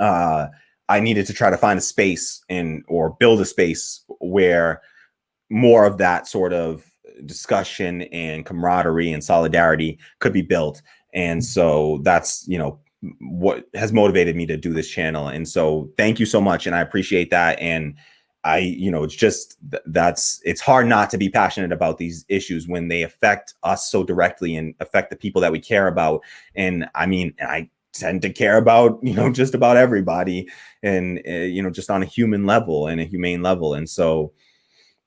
I needed to try to find a space or build a space where more of that sort of discussion and camaraderie and solidarity could be built. And so that's, what has motivated me to do this channel. And so thank you so much. And I appreciate that. And it's just, it's hard not to be passionate about these issues when they affect us so directly and affect the people that we care about. And I tend to care about, just about everybody, and, just on a human level and a humane level. And so,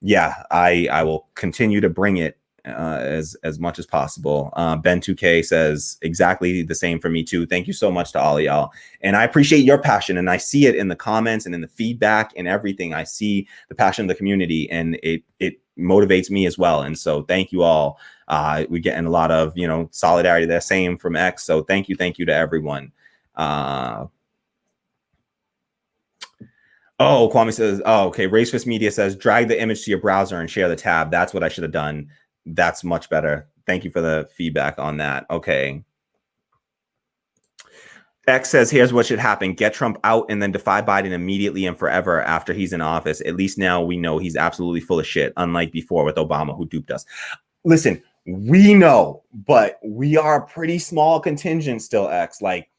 yeah, I will continue to bring it as much as possible. Ben 2K says exactly the same for me too. Thank you so much to all of y'all. And I appreciate your passion, and I see it in the comments and in the feedback and everything. I see the passion of the community, and it motivates me as well. And so thank you all. We're getting a lot of, solidarity there. Same from X. So thank you to everyone. Oh, Kwame says, oh, okay. Racefist Media says, drag the image to your browser and share the tab. That's what I should have done. That's much better. Thank you for the feedback on that. Okay. X says, here's what should happen. Get Trump out and then defy Biden immediately and forever after he's in office. At least now we know he's absolutely full of shit, unlike before with Obama, who duped us. Listen, we know, but we are a pretty small contingent still, X. Like,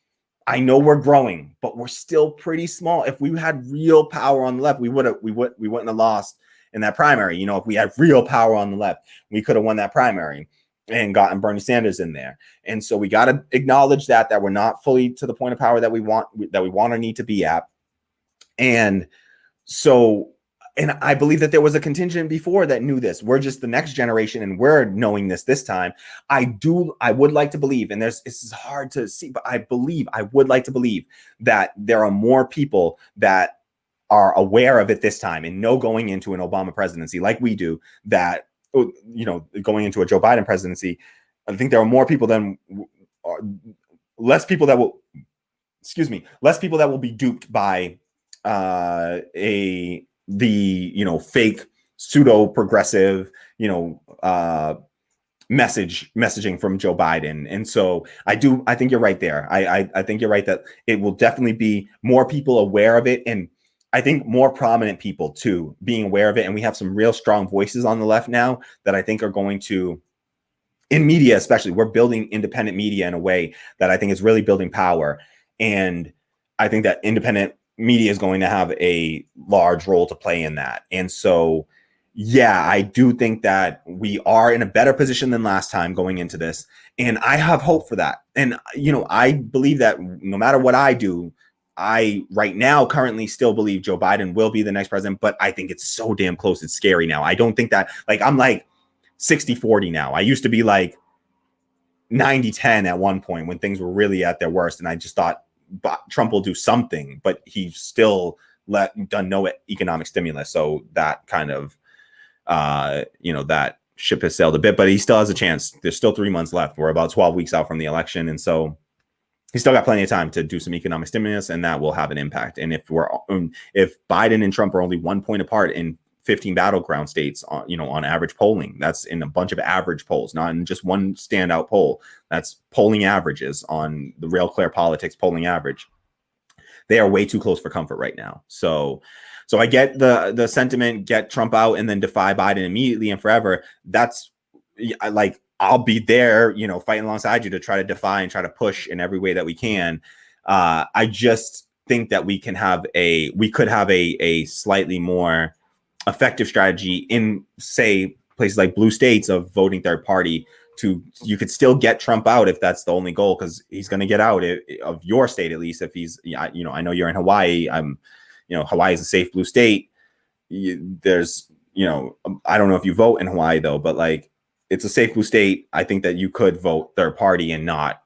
I know we're growing, but we're still pretty small. If we had real power on the left, we wouldn't have lost in that primary. You know, if we had real power on the left, we could have won that primary and gotten Bernie Sanders in there. And so we got to acknowledge that we're not fully to the point of power that we want or need to be at. And so, and I believe that there was a contingent before that knew this. We're just the next generation and we're knowing this time. I would like to believe, and this is hard to see, but I would like to believe that there are more people that are aware of it this time and know going into an Obama presidency like we do, that, you know, going into a Joe Biden presidency, I think there are more people less people that will be duped by the, you know, fake pseudo progressive, you know, messaging from Joe Biden. And so I think you're right there. I think you're right that it will definitely be more people aware of it, and I think more prominent people too being aware of it. And we have some real strong voices on the left now that I think are going to, in media especially, we're building independent media in a way that I think is really building power. And I think that independent media is going to have a large role to play in that. And so, yeah, I do think that we are in a better position than last time going into this. And I have hope for that. And, you know, I believe that no matter what I do, I right now currently still believe Joe Biden will be the next president, but I think it's so damn close. It's scary now. I don't think that, like, I'm like 60-40 now. I used to be like 90-10 at one point when things were really at their worst. And I just thought Trump will do something, but he's still done no economic stimulus. So that kind of, you know, that ship has sailed a bit, but he still has a chance. There's still 3 months left. We're about 12 weeks out from the election. And so he's still got plenty of time to do some economic stimulus, and that will have an impact. And if Biden and Trump are only 1 point apart in 15 battleground states, on average polling, that's in a bunch of average polls, not in just one standout poll. That's polling averages on the Real Clear Politics polling average. They are way too close for comfort right now. So I get the sentiment, get Trump out and then defy Biden immediately and forever. That's like, I'll be there, you know, fighting alongside you to try to defy and try to push in every way that we can. I just think that we could have a slightly more effective strategy in, say, places like blue states of voting third party. You could still get Trump out if that's the only goal, because he's going to get out of your state, at least if he's, you know, I know you're in Hawaii. Hawaii is a safe blue state. There's, you know, I don't know if you vote in Hawaii though, but like, it's a safe blue state. I think that you could vote third party and not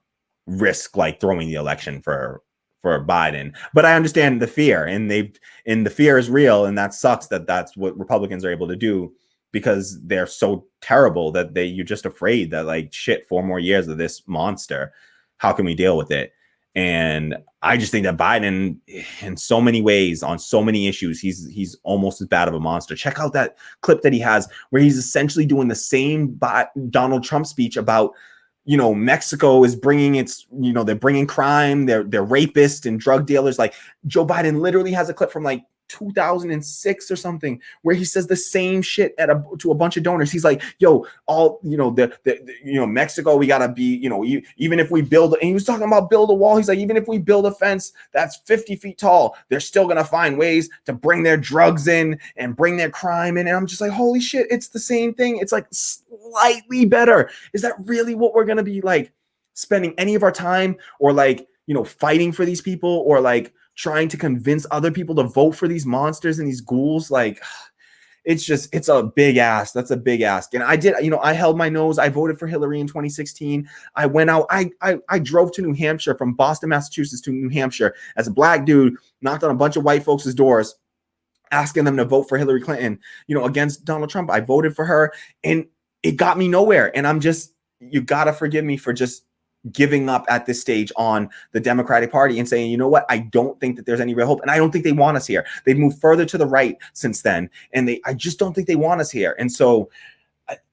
risk like throwing the election for Biden. But I understand the fear, and the fear is real, and that sucks that that's what Republicans are able to do, because they're so terrible that you're just afraid that, like, shit, 4 more years of this monster. How can we deal with it? And I just think that Biden, in so many ways, on so many issues, he's almost as bad of a monster. Check out that clip that he has where he's essentially doing the same Donald Trump speech about, you know, Mexico is bringing they're bringing crime, they're rapists and drug dealers. Like, Joe Biden literally has a clip from like 2006 or something where he says the same shit to a bunch of donors. He's like, yo, all, you know, Mexico, we gotta be, you know, even if we build, and he was talking about build a wall. He's like, even if we build a fence that's 50 feet tall, they're still gonna find ways to bring their drugs in and bring their crime in. And I'm just like, holy shit, it's the same thing. It's like slightly better. Is that really what we're gonna be like spending any of our time, or like, you know, fighting for these people, or like trying to convince other people to vote for these monsters and these ghouls? Like, it's a big ask. That's a big ask. And I did, you know, I held my nose. I voted for Hillary in 2016. I went out, I drove to New Hampshire, from Boston, Massachusetts to New Hampshire as a black dude, knocked on a bunch of white folks' doors, asking them to vote for Hillary Clinton, you know, against Donald Trump. I voted for her, and it got me nowhere. And you gotta forgive me for just giving up at this stage on the Democratic Party and saying, you know what, I don't think that there's any real hope, and I don't think they want us here. They've moved further to the right since then, and I just don't think they want us here. And so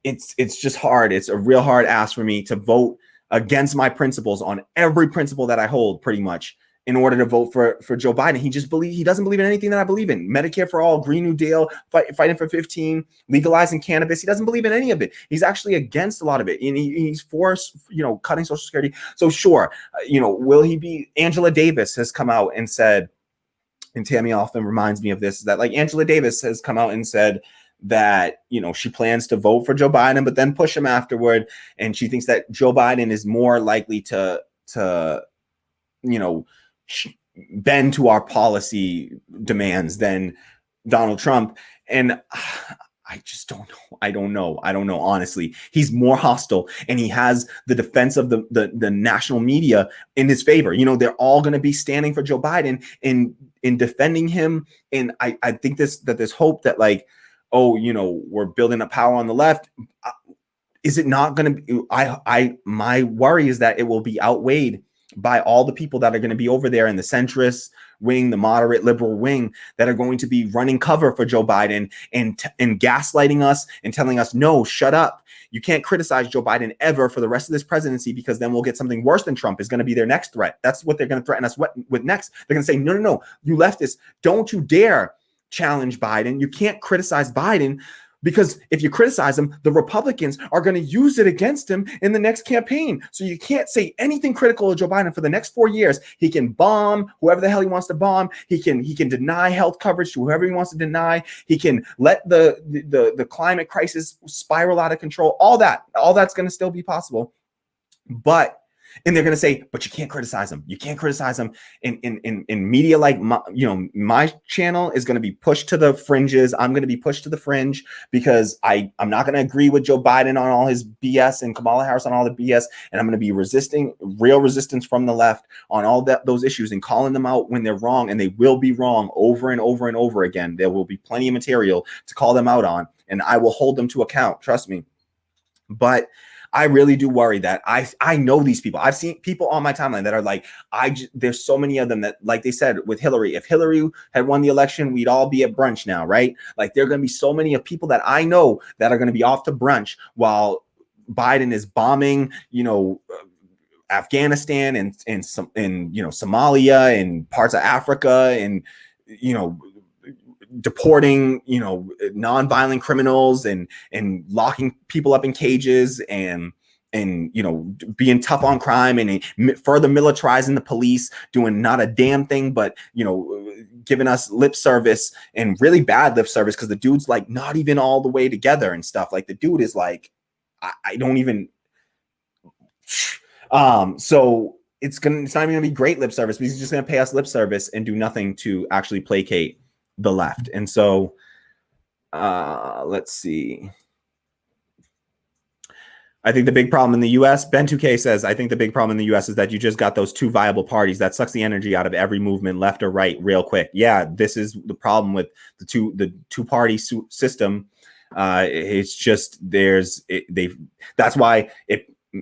it's just hard. It's a real hard ask for me to vote against my principles on every principle that I hold pretty much in order to vote for Joe Biden. He doesn't believe in anything that I believe in. Medicare for all, Green New Deal, fighting for 15, legalizing cannabis. He doesn't believe in any of it. He's actually against a lot of it. And he's for, cutting Social Security. So sure, will he be? Angela Davis has come out and said, and Tammy often reminds me of this, that like Angela Davis has come out and said that, she plans to vote for Joe Biden, but then push him afterward. And she thinks that Joe Biden is more likely to bend to our policy demands than Donald Trump. And I just don't know. I don't know. Honestly, he's more hostile, and he has the defense of the national media in his favor. They're all going to be standing for Joe Biden in defending him. And I think there's hope that like, we're building a power on the left. Is it not going to be? My worry is that it will be outweighed by all the people that are going to be over there in the centrist wing, the moderate liberal wing, that are going to be running cover for Joe Biden and gaslighting us and telling us, no, shut up. You can't criticize Joe Biden ever for the rest of this presidency, because then we'll get something worse than Trump is going to be their next threat. That's what they're going to threaten us with next. They're going to say, no, you leftists, don't you dare challenge Biden. You can't criticize Biden, because if you criticize him, the Republicans are going to use it against him in the next campaign. So you can't say anything critical of Joe Biden for the next 4 years. He can bomb whoever the hell he wants to bomb. He can deny health coverage to whoever he wants to deny. He can let the climate crisis spiral out of control. All that's going to still be possible. And they're going to say, but you can't criticize him. You can't criticize him in media like my channel is going to be pushed to the fringes. I'm going to be pushed to the fringe because I'm not going to agree with Joe Biden on all his BS and Kamala Harris on all the BS. And I'm going to be resisting real resistance from the left on all those issues and calling them out when they're wrong. And they will be wrong over and over and over again. There will be plenty of material to call them out on, and I will hold them to account. Trust me. But I really do worry that I know these people. I've seen people on my timeline that are like, there's so many of them that, like they said with Hillary, if Hillary had won the election, we'd all be at brunch now, right? Like there are going to be so many of people that I know that are going to be off to brunch while Biden is bombing, Afghanistan and Somalia and parts of Africa and, deporting, nonviolent criminals and locking people up in cages and being tough on crime and further militarizing the police, doing not a damn thing, but, giving us lip service and really bad lip service. Cause the dude's like not even all the way together and stuff. Like the dude is like, I don't even, so it's not even gonna be great lip service, because he's just gonna pay us lip service and do nothing to actually placate the left. And so let's see. I think the big problem in the US, Ben 2K says, I think the big problem in the US is that you just got those two viable parties that sucks the energy out of every movement, left or right, real quick. Yeah, this is the problem with the two party system. It's just that's why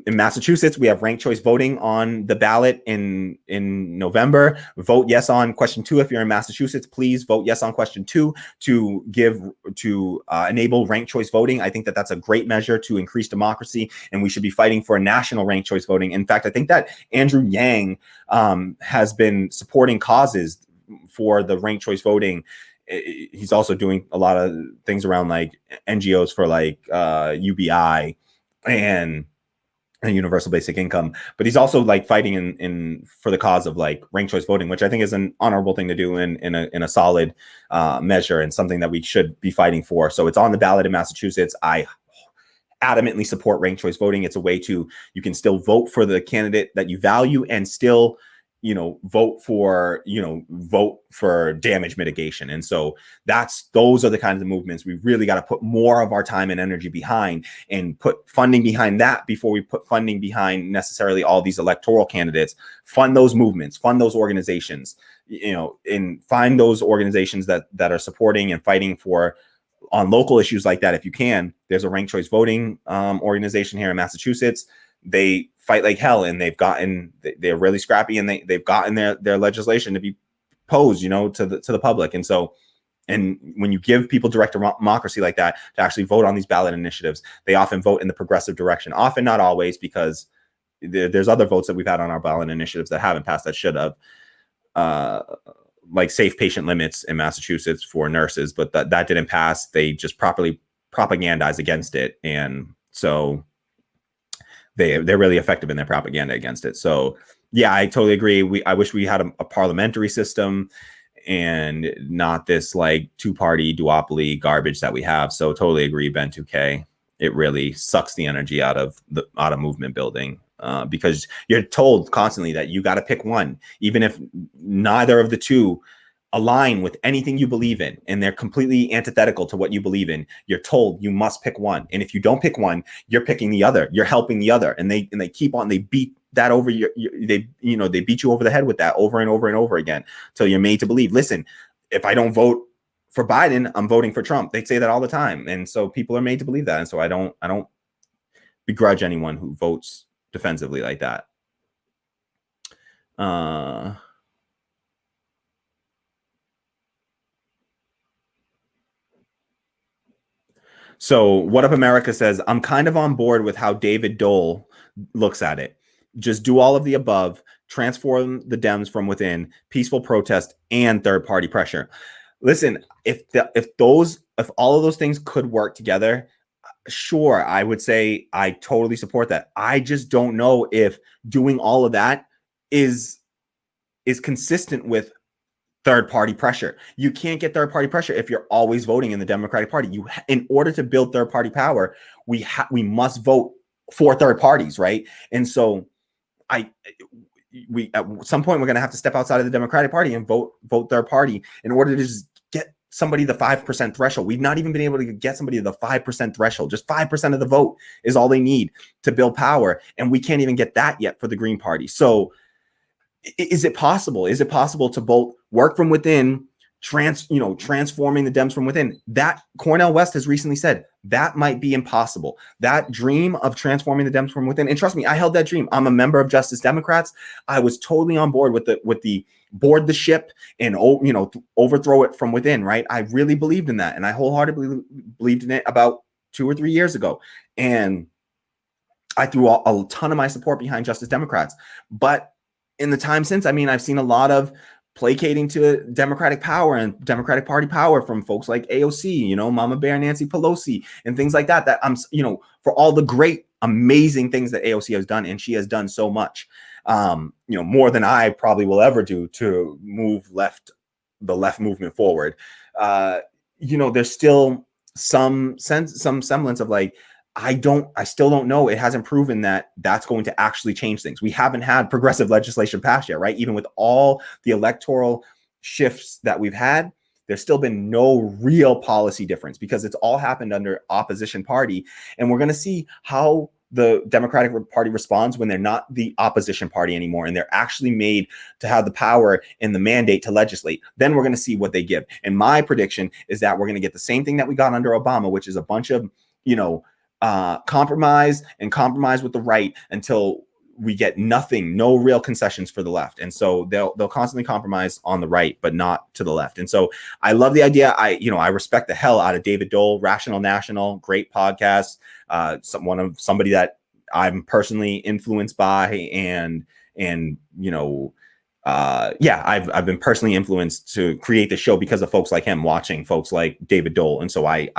in Massachusetts, we have ranked choice voting on the ballot in November. Vote yes on question 2. If you're in Massachusetts, please vote yes on question 2 to enable ranked choice voting. I think that that's a great measure to increase democracy, and we should be fighting for a national ranked choice voting. In fact, I think that Andrew Yang has been supporting causes for the ranked choice voting. He's also doing a lot of things around like NGOs for like UBI and universal basic income, but he's also like fighting in for the cause of like ranked choice voting, which I think is an honorable thing to do in a solid measure and something that we should be fighting for. So it's on the ballot in Massachusetts. I adamantly support ranked choice voting. It's a way you can still vote for the candidate that you value and still vote for damage mitigation. And so those are the kinds of movements we really got to put more of our time and energy behind, and put funding behind that before we put funding behind necessarily all these electoral candidates. Fund those movements, fund those organizations, and find those organizations that are supporting and fighting for on local issues like that. If you can, there's a ranked choice voting organization here in Massachusetts. They fight like hell, and they're really scrappy, and they've gotten their legislation to be posed, to the public. And so, and when you give people direct democracy like that to actually vote on these ballot initiatives, they often vote in the progressive direction. Often, not always, because there's other votes that we've had on our ballot initiatives that haven't passed that should have, like safe patient limits in Massachusetts for nurses, but that didn't pass. They just properly propagandized against it, and so they're really effective in their propaganda against it. So yeah, I totally agree. I wish we had a parliamentary system and not this like two-party duopoly garbage that we have. So totally agree, Ben 2K. It really sucks the energy out of movement building, because you're told constantly that you got to pick one, even if neither of the two align with anything you believe in, and they're completely antithetical to what you believe in. You're told you must pick one, and if you don't pick one, you're picking the other. You're helping the other, and they keep on. They beat that over they beat you over the head with that over and over and over again till you're made to believe. Listen, if I don't vote for Biden, I'm voting for Trump. They say that all the time, and so people are made to believe that. And so I don't begrudge anyone who votes defensively like that. So What Up America says, I'm kind of on board with how David Dole looks at it. Just do all of the above, transform the Dems from within, peaceful protest, and third-party pressure. Listen, if all of those things could work together, sure, I would say I totally support that. I just don't know if doing all of that is consistent with third-party pressure. You can't get third-party pressure if you're always voting in the Democratic Party. In order to build third-party power, we must vote for third parties, right? And so at some point we're going to have to step outside of the Democratic Party and vote third party in order to just get somebody the 5% threshold. We've not even been able to get somebody to the 5% threshold. Just 5% of the vote is all they need to build power, and we can't even get that yet for the Green Party. So is it possible? Is it possible to both work from within, transforming the Dems from within? That Cornel West has recently said that might be impossible. That dream of transforming the Dems from within, and trust me, I held that dream. I'm a member of Justice Democrats. I was totally on board with the board the ship and overthrow it from within. Right? I really believed in that, and I wholeheartedly believed in it about 2 or 3 years ago, and I threw a ton of my support behind Justice Democrats. But in the time since, I've seen a lot of placating to Democratic power and Democratic Party power from folks like AOC, Mama Bear Nancy Pelosi, and things like that. That for all the great, amazing things that AOC has done, and she has done so much, more than I probably will ever do to move the left movement forward. There's still some semblance of like, I still don't know. It hasn't proven that that's going to actually change things. We haven't had progressive legislation passed yet, right? Even with all the electoral shifts that we've had, there's still been no real policy difference because it's all happened under opposition party. And we're going to see how the Democratic Party responds when they're not the opposition party anymore and they're actually made to have the power and the mandate to legislate. Then we're going to see what they give. And my prediction is that we're going to get the same thing that we got under Obama, which is a bunch of, compromise with the right until we get nothing, no real concessions for the left. And so they'll constantly compromise on the right, but not to the left. And so I love the idea. I respect the hell out of David Dole, Rational National, great podcast. Somebody that I'm personally influenced by, and I've been personally influenced to create the show because of folks like him, watching folks like David Dole. And so I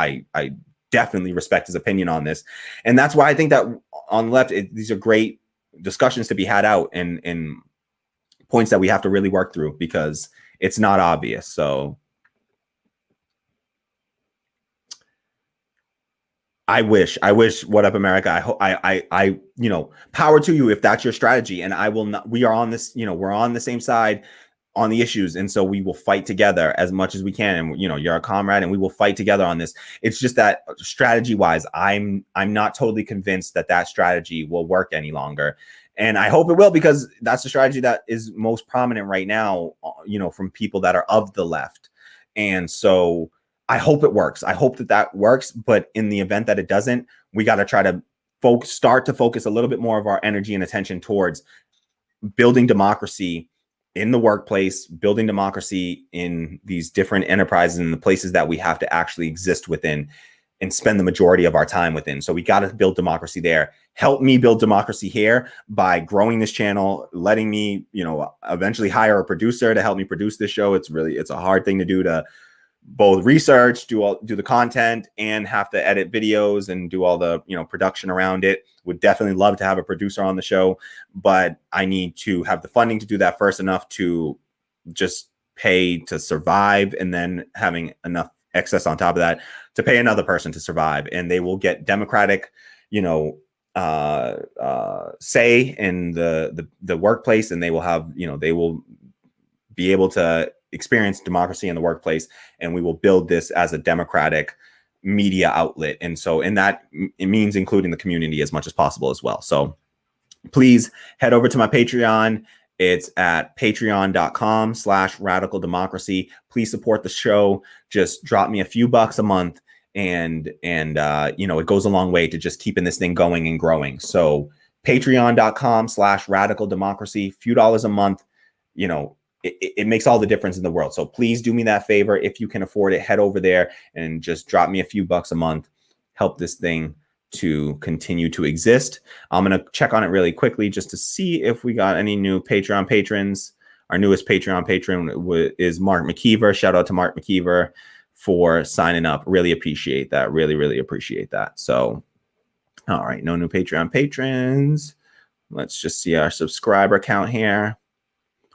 definitely respect his opinion on this. And that's why I think that on the left, these are great discussions to be had out and points that we have to really work through because it's not obvious. So I wish What Up America. I power to you if that's your strategy. And I will not, we are on this, we're on the same side on the issues. And so we will fight together as much as we can. And, you're a comrade and we will fight together on this. It's just that strategy wise, I'm not totally convinced that strategy will work any longer. And I hope it will, because that's the strategy that is most prominent right now, from people that are of the left. And so I hope it works. I hope that works. But in the event that it doesn't, we got to try to start to focus a little bit more of our energy and attention towards building democracy in the workplace, building democracy in these different enterprises and the places that we have to actually exist within, and spend the majority of our time within. So we got to build democracy there. Help me build democracy here by growing this channel, letting me, eventually hire a producer to help me produce this show. It's a hard thing to do, to both research, do the content, and have to edit videos and do all the, production around it. Would definitely love to have a producer on the show, but I need to have the funding to do that first, enough to just pay to survive, and then having enough excess on top of that to pay another person to survive, and they will get democratic, say in the workplace, and they will have, they will be able to experience democracy in the workplace, and we will build this as a democratic media outlet. And so in that, it means including the community as much as possible as well. So please head over to my Patreon. It's at patreon.com/radical democracy. Please support the show. Just drop me a few bucks a month, and it goes a long way to just keeping this thing going and growing. So patreon.com/radical democracy, few dollars a month, it makes all the difference in the world. So please do me that favor. If you can afford it, head over there and just drop me a few bucks a month. Help this thing to continue to exist. I'm going to check on it really quickly just to see if we got any new Patreon patrons. Our newest Patreon patron is Mark McKeever. Shout out to Mark McKeever for signing up. Really appreciate that. Really, really appreciate that. So, all right, no new Patreon patrons. Let's just see our subscriber count here.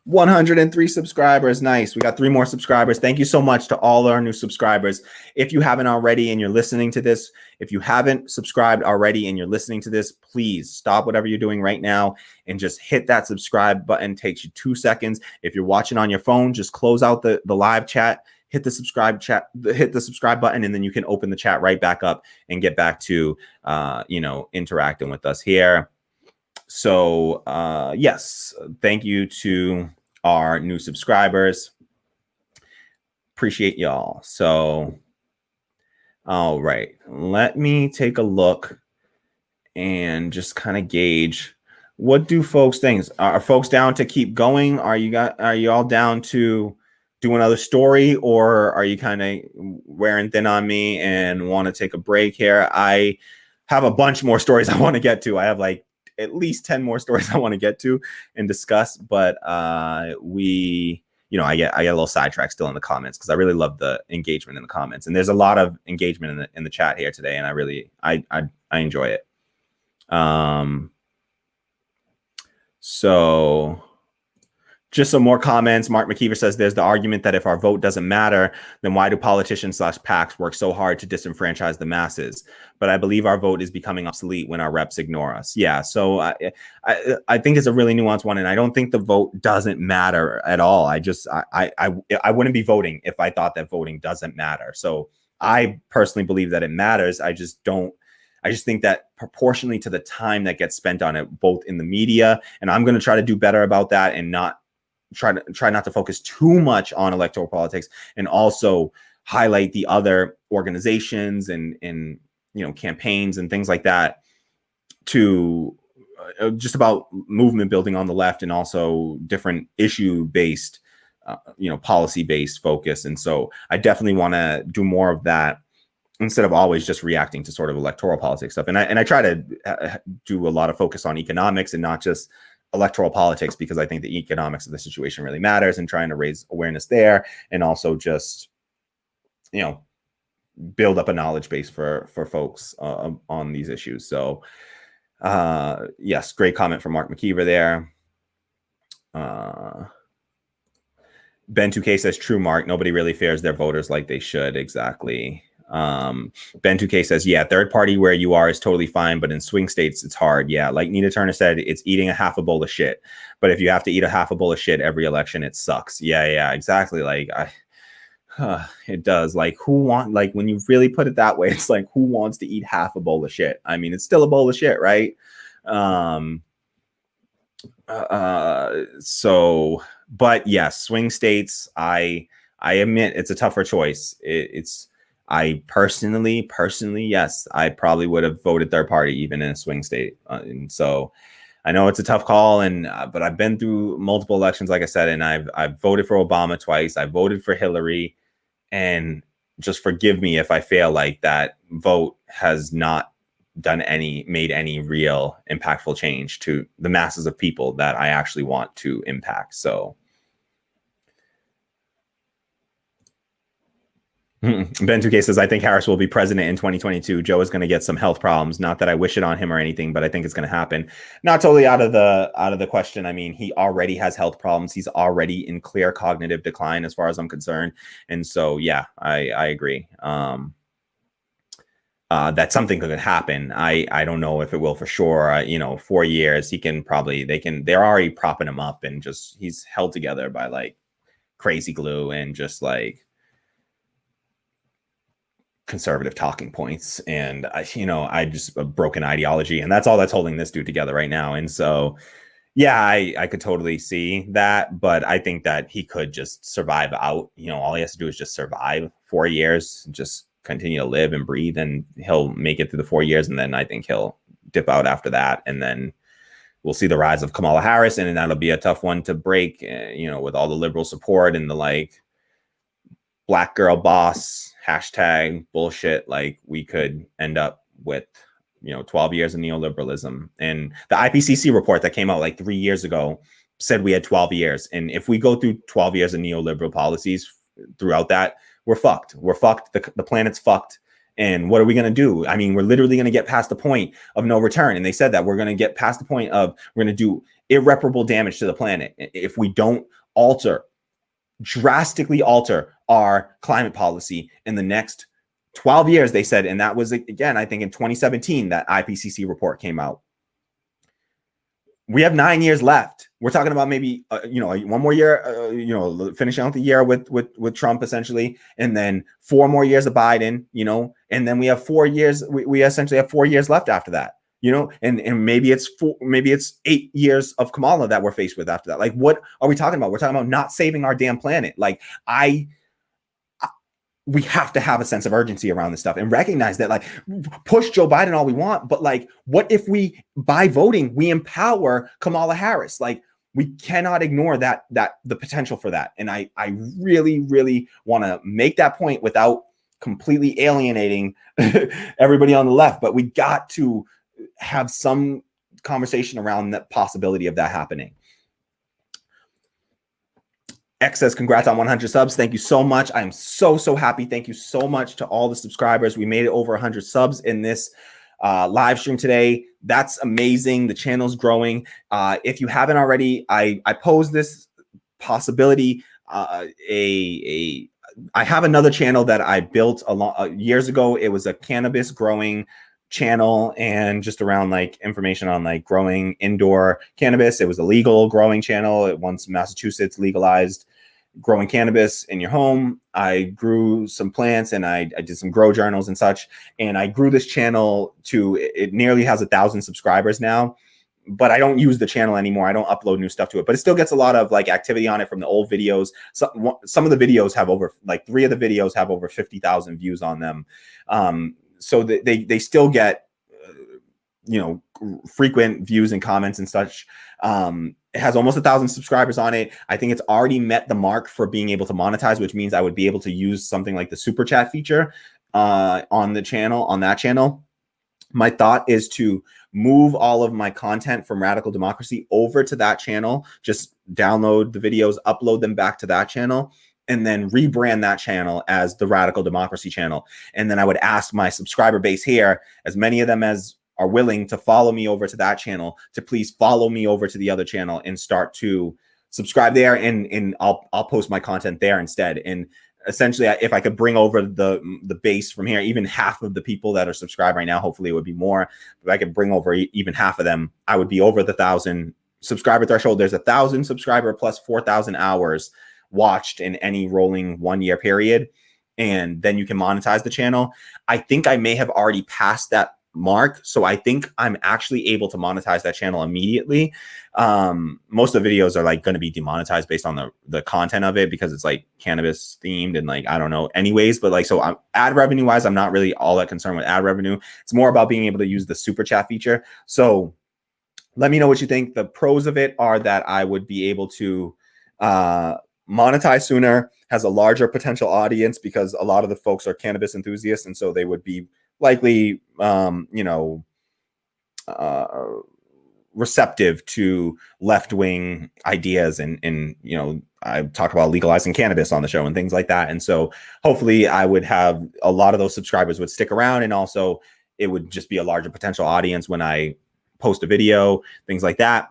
103 subscribers. Nice. We got 3 more subscribers. Thank you so much to all our new subscribers. If you haven't already and you're listening to this, if you haven't subscribed already and you're listening to this, please stop whatever you're doing right now and just hit that subscribe button. It takes you 2 seconds. If you're watching on your phone, just close out the live chat, hit the subscribe button, and then you can open the chat right back up and get back to interacting with us here. So yes, thank you to our new subscribers. Appreciate y'all. So, all right, let me take a look and just kind of gauge, what do folks think? Are folks down to keep going? Are you all down to do another story, or are you kind of wearing thin on me and want to take a break here? I have a bunch more stories I want to get to. I have like at least 10 more stories I want to get to and discuss, but I get a little sidetracked still in the comments, because I really love the engagement in the comments, and there's a lot of engagement in the chat here today, and I enjoy it. So just some more comments. Mark McKeever says, there's the argument that if our vote doesn't matter, then why do politicians/PACs work so hard to disenfranchise the masses? But I believe our vote is becoming obsolete when our reps ignore us. Yeah, so I think it's a really nuanced one, and I don't think the vote doesn't matter at all. I wouldn't be voting if I thought that voting doesn't matter. So I personally believe that it matters. I just think that proportionally to the time that gets spent on it, both in the media, and I'm going to try to do better about that, and try not to focus too much on electoral politics, and also highlight the other organizations and campaigns and things like that, to just about movement building on the left, and also different issue based policy based focus. And so I definitely want to do more of that, instead of always just reacting to sort of electoral politics stuff. And I try to do a lot of focus on economics and not just electoral politics, because I think the economics of the situation really matters, and trying to raise awareness there, and also just, build up a knowledge base for folks on these issues. So yes, great comment from Mark McKeever there. Ben 2K says, true, Mark, nobody really fears their voters like they should. Exactly. Ben 2K says, yeah, third party where you are is totally fine, but in swing states it's hard. Yeah, like Nina Turner said, it's eating a half a bowl of shit. But if you have to eat a half a bowl of shit every election, it sucks. Yeah, exactly. Like it does. Like when you really put it that way, it's like, who wants to eat half a bowl of shit? I mean, it's still a bowl of shit, right? So, but yes, swing states, I admit it's a tougher choice. I personally, yes, I probably would have voted third party even in a swing state. And so I know it's a tough call, but I've been through multiple elections, like I said, and I've voted for Obama twice. I voted for Hillary, and just forgive me if I fail like that. vote has not made any real impactful change to the masses of people that I actually want to impact. So Ben 2K says, I think Harris will be president in 2022. Joe is going to get some health problems. Not that I wish it on him or anything, but I think it's going to happen. Not totally out of the question. I mean, he already has health problems. He's already in clear cognitive decline as far as I'm concerned. And so, yeah, I agree. That something could happen. I don't know if it will for sure. 4 years, they're already propping him up, and just he's held together by like crazy glue and just like conservative talking points. And I just a broken ideology, and that's all that's holding this dude together right now. And so, yeah, I could totally see that, but I think that he could just survive out. All he has to do is just survive 4 years, just continue to live and breathe, and he'll make it through the 4 years. And then I think he'll dip out after that. And then we'll see the rise of Kamala Harris, and that'll be a tough one to break, with all the liberal support and the like black girl boss hashtag bullshit. Like, we could end up with 12 years of neoliberalism. And the IPCC report that came out like 3 years ago said we had 12 years. And if we go through 12 years of neoliberal policies throughout that, we're fucked. We're fucked. The planet's fucked. And what are we going to do? I mean, we're literally going to get past the point of no return. And they said that we're going to get past the point of we're going to do irreparable damage to the planet if we don't drastically alter our climate policy in the next 12 years, they said. And that was, again, I think in 2017, that IPCC report came out. We have 9 years left. We're talking about maybe, one more year, finishing out the year with Trump, essentially. And then 4 more years of Biden, and then we have 4 years. We essentially have 4 years left after that, and maybe it's 8 years of Kamala that we're faced with after that. Like, what are we talking about? We're talking about not saving our damn planet. Like, we have to have a sense of urgency around this stuff and recognize that, like, push Joe Biden all we want, but like, what if we, by voting, we empower Kamala Harris? Like, we cannot ignore that the potential for that. And I really, really want to make that point without completely alienating everybody on the left, but we got to have some conversation around the possibility of that happening. X says, congrats on 100 subs. Thank you so much. I'm so happy. Thank you so much to all the subscribers. We made it over 100 subs in this live stream today. That's amazing. The channel's growing. If you haven't already, I posed this possibility. I have another channel that I built years ago. It was a cannabis growing channel, and just around like information on like growing indoor cannabis. It was a legal growing channel. Once Massachusetts legalized growing cannabis in your home, I grew some plants, and I did some grow journals and such. And I grew this channel to, it nearly has 1,000 subscribers now, but I don't use the channel anymore. I don't upload new stuff to it, but it still gets a lot of like activity on it from the old videos. Some of the videos have over, like 3 of the videos have over 50,000 views on them. So they still get, frequent views and comments and such. It has almost 1,000 subscribers on it. I think it's already met the mark for being able to monetize, which means I would be able to use something like the super chat feature on that channel. My thought is to move all of my content from Radical Democracy over to that channel, just download the videos, upload them back to that channel, and then rebrand that channel as the Radical Democracy channel. And then I would ask my subscriber base here, as many of them as are willing to follow me over to that channel, to please follow me over to the other channel and start to subscribe there. And I'll post my content there instead. And essentially, if I could bring over the base from here, even half of the people that are subscribed right now, hopefully it would be more. If I could bring over even half of them, I would be over the 1,000 subscriber threshold. There's 1,000 subscriber plus 4,000 hours watched in any rolling 1 year period. And then you can monetize the channel. I think I may have already passed that mark. So I think I'm actually able to monetize that channel immediately. Most of the videos are like going to be demonetized based on the content of it, because it's like cannabis themed and like, I don't know anyways, but like, so ad revenue wise, I'm not really all that concerned with ad revenue. It's more about being able to use the super chat feature. So let me know what you think. The pros of it are that I would be able to monetize sooner, has a larger potential audience because a lot of the folks are cannabis enthusiasts, and so they would be likely, receptive to left-wing ideas, and I talk about legalizing cannabis on the show and things like that. And so hopefully I would have a lot of those subscribers would stick around, and also it would just be a larger potential audience when I post a video, things like that.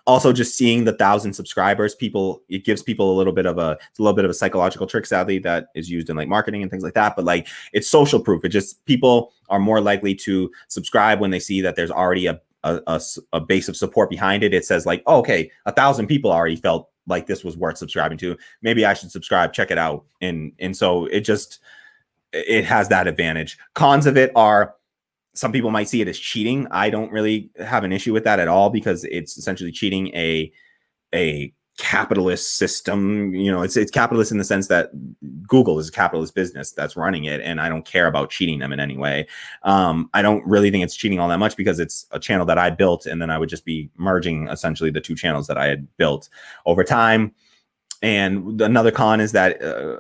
Also, just seeing the 1,000 subscribers, it gives people it's a little bit of a psychological trick, sadly, that is used in like marketing and things like that. But like, it's social proof. It just, people are more likely to subscribe when they see that there's already a base of support behind it. It says like, oh, okay, 1,000 people already felt like this was worth subscribing to. Maybe I should subscribe, check it out. And so it has that advantage. Cons of it are, some people might see it as cheating. I don't really have an issue with that at all, because it's essentially cheating a capitalist system. It's capitalist in the sense that Google is a capitalist business that's running it, and I don't care about cheating them in any way. I don't really think it's cheating all that much, because it's a channel that I built, and then I would just be merging essentially the two channels that I had built over time. And another con is that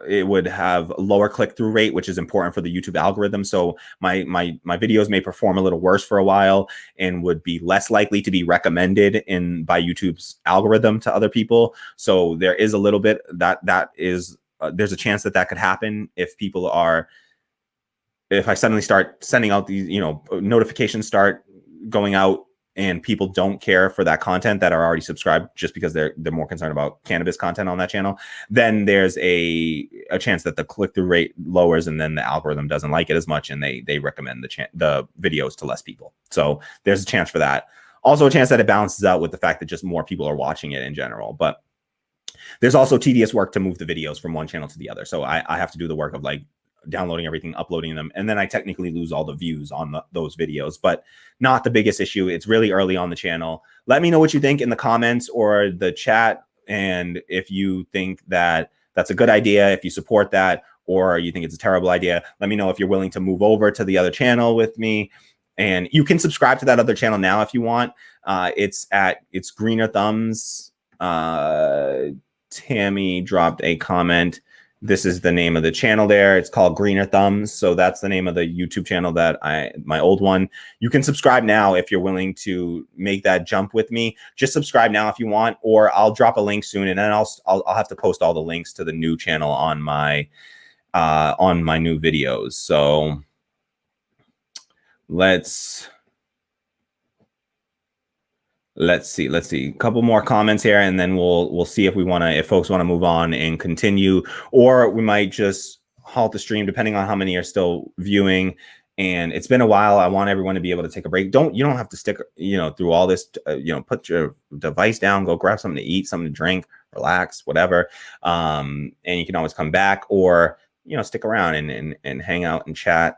it would have a lower click-through rate, which is important for the YouTube algorithm. So my videos may perform a little worse for a while and would be less likely to be recommended by YouTube's algorithm to other people. So there is a little bit there's a chance that could happen if I suddenly start sending out these, notifications start going out, and people don't care for that content that are already subscribed, just because they're more concerned about cannabis content on that channel, then there's a chance that the click-through rate lowers, and then the algorithm doesn't like it as much, and they recommend the videos to less people. So there's a chance for that. Also a chance that it balances out with the fact that just more people are watching it in general. But there's also tedious work to move the videos from one channel to the other. So I have to do the work of like downloading everything, uploading them, and then I technically lose all the views on those videos, but not the biggest issue. It's really early on the channel. Let me know what you think in the comments or the chat, and if you think that that's a good idea, if you support that, or you think it's a terrible idea. Let me know if you're willing to move over to the other channel with me. And you can subscribe to that other channel now if you want. It's Greener Thumbs. Tammy dropped a comment. This is the name of the channel there. It's called Greener Thumbs. So that's the name of the YouTube channel my old one. You can subscribe now if you're willing to make that jump with me. Just subscribe now if you want, or I'll drop a link soon, and then I'll have to post all the links to the new channel on my new videos. So let's see. A couple more comments here, and then we'll see if folks want to move on and continue, or we might just halt the stream depending on how many are still viewing. And it's been a while. I want everyone to be able to take a break. You don't have to stick, through all this, put your device down, go grab something to eat, something to drink, relax, whatever. And you can always come back, or stick around and hang out and chat.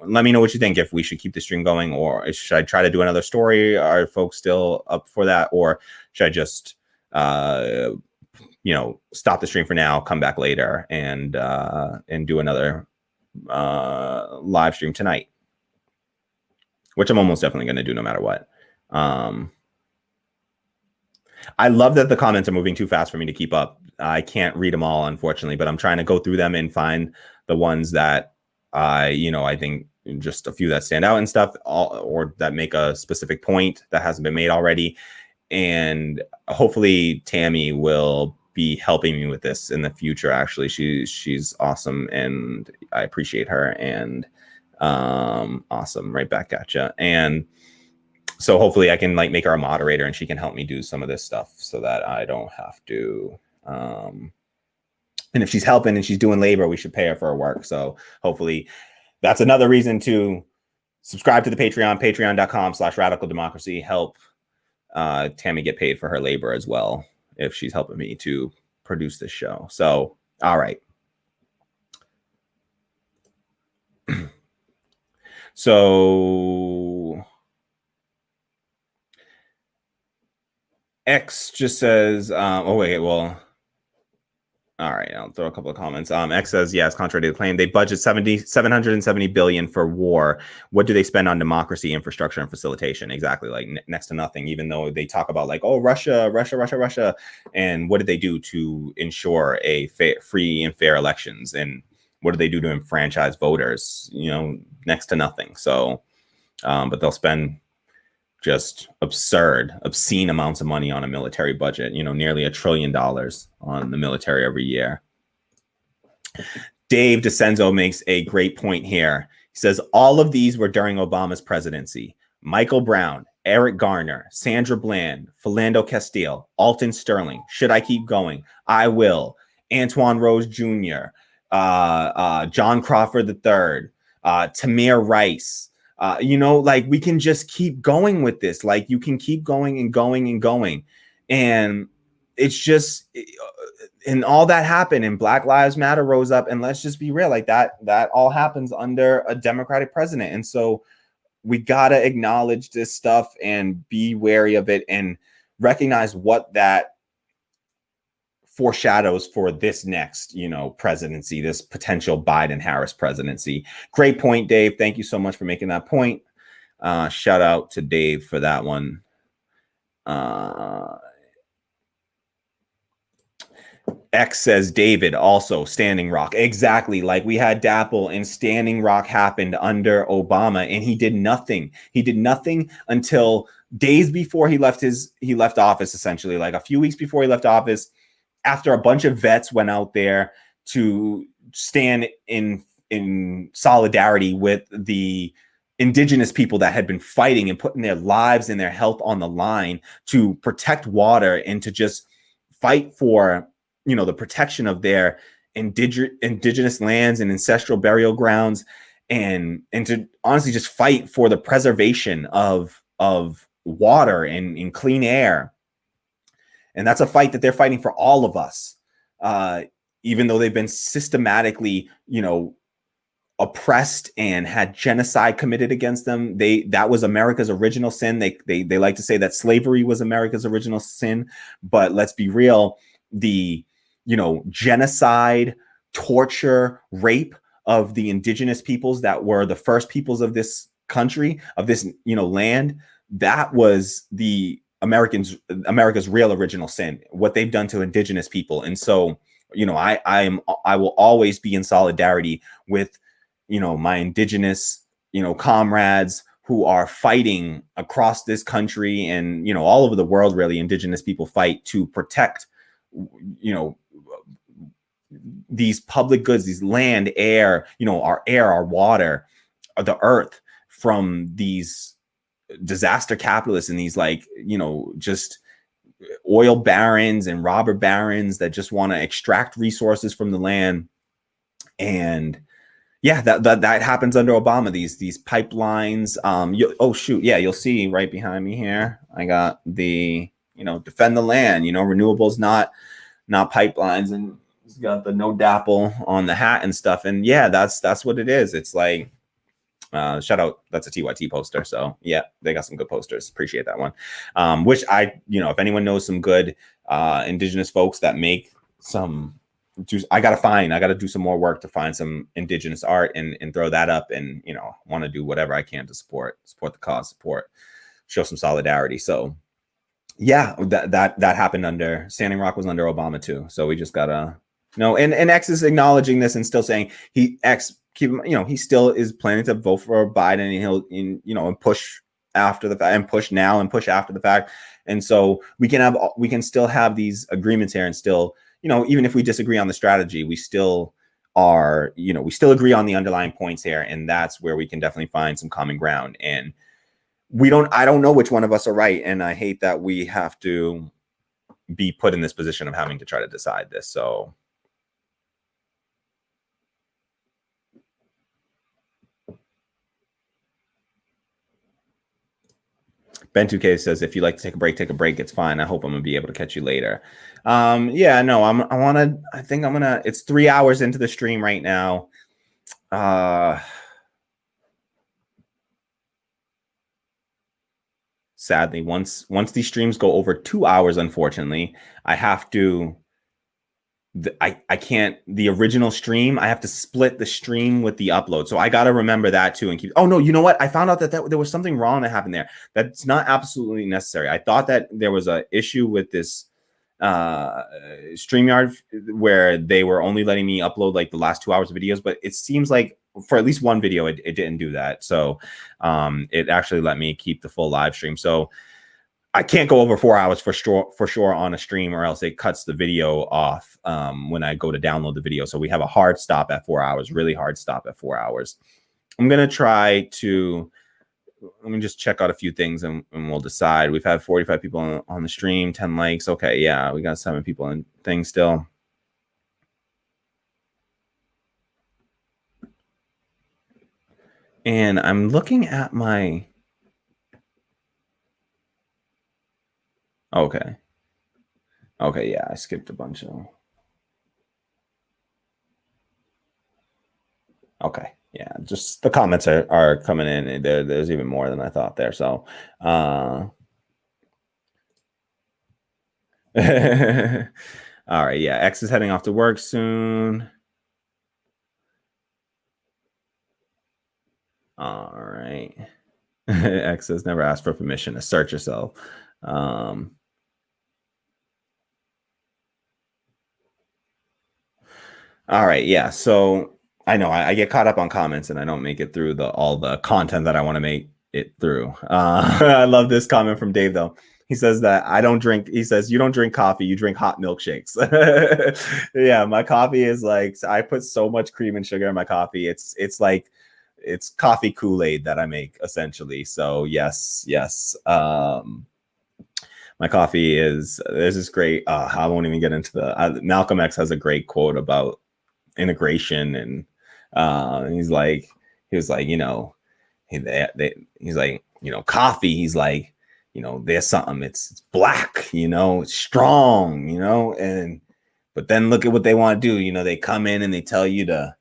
Let me know what you think, if we should keep the stream going, or should I try to do another story? Are folks still up for that? Or should I just, stop the stream for now, come back later, and do another live stream tonight, which I'm almost definitely going to do no matter what. I love that the comments are moving too fast for me to keep up. I can't read them all, unfortunately, but I'm trying to go through them and find the ones that I think just a few that stand out and stuff, or that make a specific point that hasn't been made already. And hopefully Tammy will be helping me with this in the future. Actually, she's awesome, and I appreciate her. And awesome, right back at you. And so hopefully I can make her a moderator, and she can help me do some of this stuff so that I don't have to. And if she's helping and she's doing labor, we should pay her for her work. So hopefully that's another reason to subscribe to the Patreon, patreon.com/radicaldemocracy. Help Tammy get paid for her labor as well, if she's helping me to produce this show. So, all right. So X just says, oh, wait, well, all right, I'll throw a couple of comments. X says, yes, contrary to the claim, they budget $770 billion for war. What do they spend on democracy, infrastructure, and facilitation? Exactly, like next to nothing, even though they talk about oh, Russia. And what did they do to ensure free and fair elections? And what do they do to enfranchise voters? Next to nothing. So, but they'll spend just obscene amounts of money on a military budget, nearly $1 trillion on the military every year. Dave DeCenzo makes a great point here. He says, all of these were during Obama's presidency. Michael Brown, Eric Garner, Sandra Bland, Philando Castile, Alton Sterling. Should I keep going? I will. Antoine Rose Jr., John Crawford III, Tamir Rice. We can just keep going with this. Like, you can keep going and going and going. And it's just, and all that happened, and Black Lives Matter rose up. And let's just be real, like that all happens under a Democratic president. And so we got to acknowledge this stuff and be wary of it and recognize what that foreshadows for this next, presidency, this potential Biden-Harris presidency. Great point, Dave. Thank you so much for making that point. Shout out to Dave for that one. X says, David, also Standing Rock. Exactly. Like, we had Dapple, and Standing Rock happened under Obama, and he did nothing. He did nothing until days before he left office, essentially, like a few weeks before he left office, after a bunch of vets went out there to stand in solidarity with the indigenous people that had been fighting and putting their lives and their health on the line to protect water and to just fight for the protection of their indigenous lands and ancestral burial grounds, and to honestly just fight for the preservation of water and clean air. And that's a fight that they're fighting for all of us, even though they've been systematically, oppressed and had genocide committed against them. That was America's original sin. They like to say that slavery was America's original sin, but let's be real, the genocide, torture, rape of the indigenous peoples that were the first peoples of this country, of this, land, that was America's real original sin, what they've done to indigenous people. And so, I will always be in solidarity with, my indigenous, comrades who are fighting across this country and, all over the world. Really, indigenous people fight to protect, these public goods, these land, air, our water, the earth, from these disaster capitalists and these just oil barons and robber barons that just want to extract resources from the land. And yeah, that happens under Obama. These pipelines. You'll see right behind me here, I got the defend the land. Renewables, not pipelines, and it's got the no Dapple on the hat and stuff. And yeah, that's what it is. It's like, shout out, that's a TYT poster. So yeah, they got some good posters. Appreciate that one. Which if anyone knows some good indigenous folks that make some, I gotta do some more work to find some indigenous art and throw that up, and want to do whatever I can to support the cause, show some solidarity. So yeah, that happened under Standing Rock, was under Obama too. So we just gotta and X is acknowledging this and still saying he still is planning to vote for Biden, and he'll push after the fact, and push now and push after the fact. And so we can still have these agreements here, and still, even if we disagree on the strategy, we still are, we still agree on the underlying points here. And that's where we can definitely find some common ground. And I don't know which one of us are right. And I hate that we have to be put in this position of having to try to decide this. So Ben 2K says, if you like to take a break, it's fine. I hope I'm gonna be able to catch you later. It's 3 hours into the stream right now. Sadly, once these streams go over 2 hours, unfortunately, I have to, I can't, the original stream, I have to split the stream with the upload. So I got to remember that too, and keep, oh no, you know what? I found out that there was something wrong that happened there. That's not absolutely necessary. I thought that there was an issue with this StreamYard where they were only letting me upload like the last 2 hours of videos, but it seems like for at least one video, it didn't do that. So it actually let me keep the full live stream. So I can't go over 4 hours for sure on a stream, or else it cuts the video off when I go to download the video. So we have a hard stop at 4 hours, really hard stop at 4 hours. I'm going to try to, let me just check out a few things and we'll decide. We've had 45 people on the stream, 10 likes. Okay, yeah, we got 7 people in things still. And I'm looking at my, okay. Okay, yeah, I skipped a bunch of, okay. Yeah, just the comments are coming in. There's even more than I thought there. So, all right. Yeah, X is heading off to work soon. All right. X says never asked for permission to search yourself. All right. Yeah. So I know I get caught up on comments and I don't make it through all the content that I want to make it through. I love this comment from Dave though. He says that I don't drink. He says you don't drink coffee, you drink hot milkshakes. Yeah, my coffee is like, I put so much cream and sugar in my coffee. It's like it's coffee Kool-Aid that I make essentially. So yes. My coffee is, there's this great, I won't even get into the, Malcolm X has a great quote about integration, and he was like, he's like, coffee, he's like, there's something, it's black, it's strong, but then look at what they want to do. They come in and they tell you to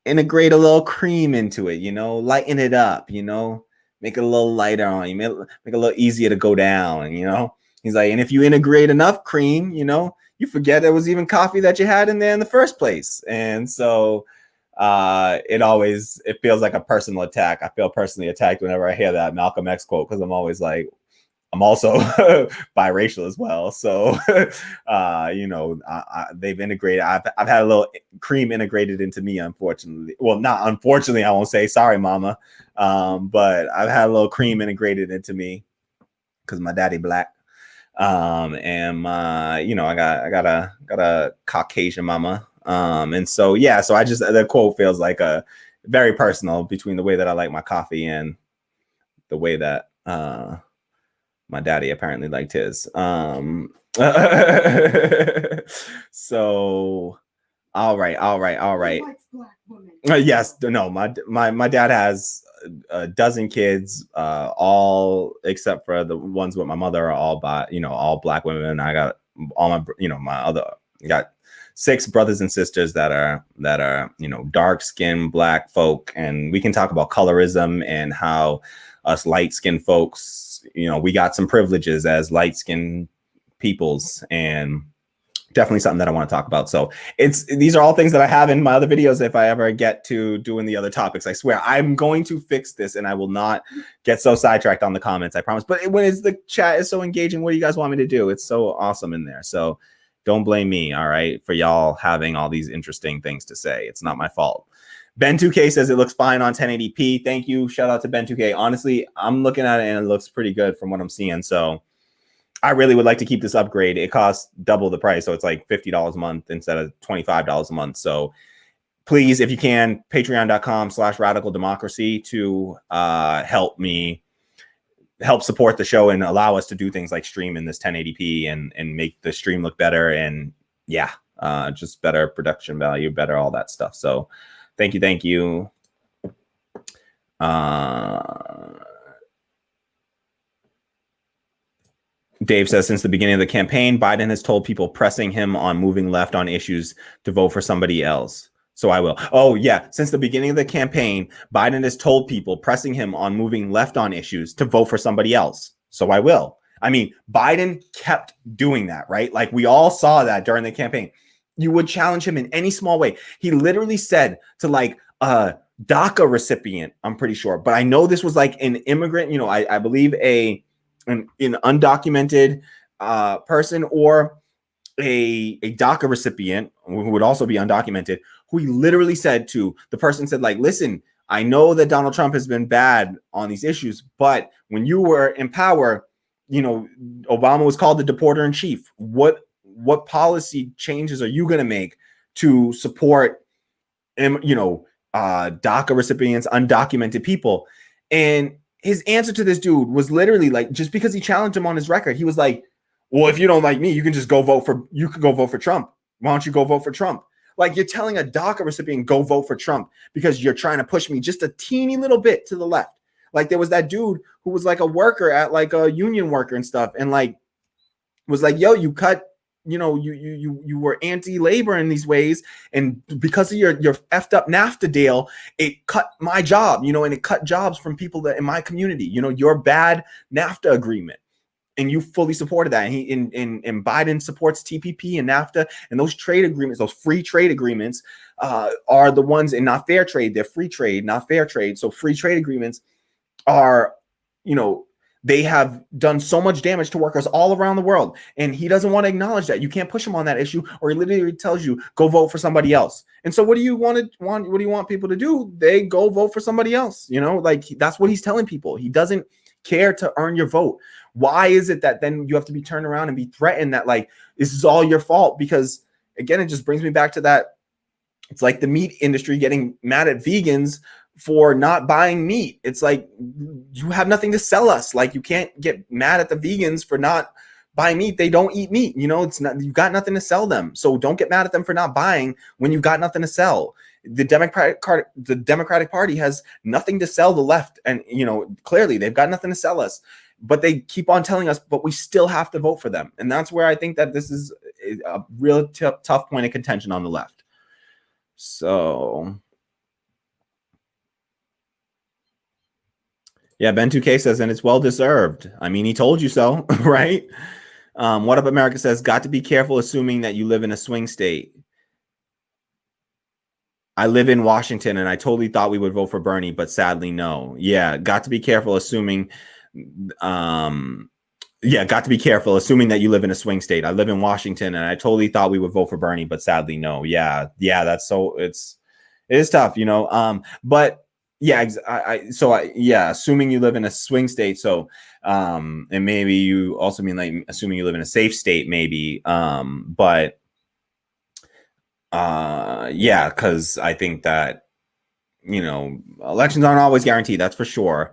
integrate a little cream into it, lighten it up, make it a little lighter on you, make it a little easier to go down, He's like, and if you integrate enough cream, you forget there was even coffee that you had in there in the first place. And so it feels like a personal attack. I feel personally attacked whenever I hear that Malcolm X quote, because I'm always like, I'm also biracial as well. So, they've integrated, I've had a little cream integrated into me, unfortunately. Well, not unfortunately, I won't say, sorry, mama. But I've had a little cream integrated into me because my daddy black. And my, I got a Caucasian mama. And so, yeah, so the quote feels like a very personal between the way that I like my coffee and the way that, my daddy apparently liked his. So, all right. Yes, no, my dad has a dozen kids, all except for the ones with my mother are all all black women. I got all I got 6 brothers and sisters that are dark skinned black folk, and we can talk about colorism and how us light skinned folks, we got some privileges as light skinned peoples, and definitely something that I want to talk about. So these are all things that I have in my other videos. If I ever get to doing the other topics, I swear I'm going to fix this and I will not get so sidetracked on the comments, I promise. But the chat is so engaging, what do you guys want me to do? It's so awesome in there. So don't blame me, all right, for y'all having all these interesting things to say. It's not my fault. Ben 2K says it looks fine on 1080p. Thank you. Shout out to Ben 2K. Honestly, I'm looking at it and it looks pretty good from what I'm seeing. So I really would like to keep this upgrade. It costs double the price. So it's like $50 a month instead of $25 a month. So please, if you can, patreon.com/radical democracy to help support the show and allow us to do things like stream in this 1080p and make the stream look better. And yeah, just better production value, better all that stuff. So thank you. Dave says, since the beginning of the campaign, Biden has told people pressing him on moving left on issues to vote for somebody else. So I will. Oh, yeah. Since the beginning of the campaign, Biden has told people pressing him on moving left on issues to vote for somebody else. So I will. I mean, Biden kept doing that, right? Like we all saw that during the campaign. You would challenge him in any small way. He literally said to like a DACA recipient, I'm pretty sure, but I know this was like an immigrant, I believe an undocumented person, or a DACA recipient who would also be undocumented, who he literally said to the person, said like, listen, I know that Donald Trump has been bad on these issues, but when you were in power, Obama was called the deporter in chief. What policy changes are you going to make to support, DACA recipients, undocumented people? And his answer to this dude was literally like, just because he challenged him on his record, he was like, well, if you don't like me, you can go vote for Trump. Why don't you go vote for Trump? Like, you're telling a DACA recipient, go vote for Trump because you're trying to push me just a teeny little bit to the left. Like, there was that dude who was like a worker at like a union worker and stuff, and like was like, yo, you cut, you were anti-labor in these ways, and because of your effed up NAFTA deal, it cut my job, and it cut jobs from people that in my community, your bad NAFTA agreement. And you fully supported that. And Biden supports TPP and NAFTA, and those trade agreements, those free trade agreements, are the ones, and not fair trade. They're free trade, not fair trade. So free trade agreements are, they have done so much damage to workers all around the world, and he doesn't want to acknowledge that. You can't push him on that issue, or he literally tells you, go vote for somebody else. And so what do you want? What do you want people to do? They go vote for somebody else. Like, that's what he's telling people. He doesn't care to earn your vote. Why is it that then you have to be turned around and be threatened that like this is all your fault? Because again, it just brings me back to that. It's like the meat industry getting mad at vegans for not buying meat. It's like, you have nothing to sell us. Like, you can't get mad at the vegans for not buying meat. They don't eat meat. It's not, you got nothing to sell them. So don't get mad at them for not buying when you got nothing to sell. The Democratic Party has nothing to sell the left, and clearly they've got nothing to sell us, but they keep on telling us, but we still have to vote for them. And that's where I think that this is a real tough point of contention on the left. So yeah, Ben 2K says, and it's well deserved. I mean, he told you so, right? What Up America says, got to be careful assuming that you live in a swing state. I live in Washington, and I totally thought we would vote for Bernie, but sadly, no. Yeah, got to be careful assuming. Got to be careful assuming that you live in a swing state. I live in Washington, and I totally thought we would vote for Bernie, but sadly, no. Yeah, that's so it is tough, But yeah, assuming you live in a swing state. So, and maybe you also mean like assuming you live in a safe state, maybe. But. Yeah, because I think that, elections aren't always guaranteed. That's for sure.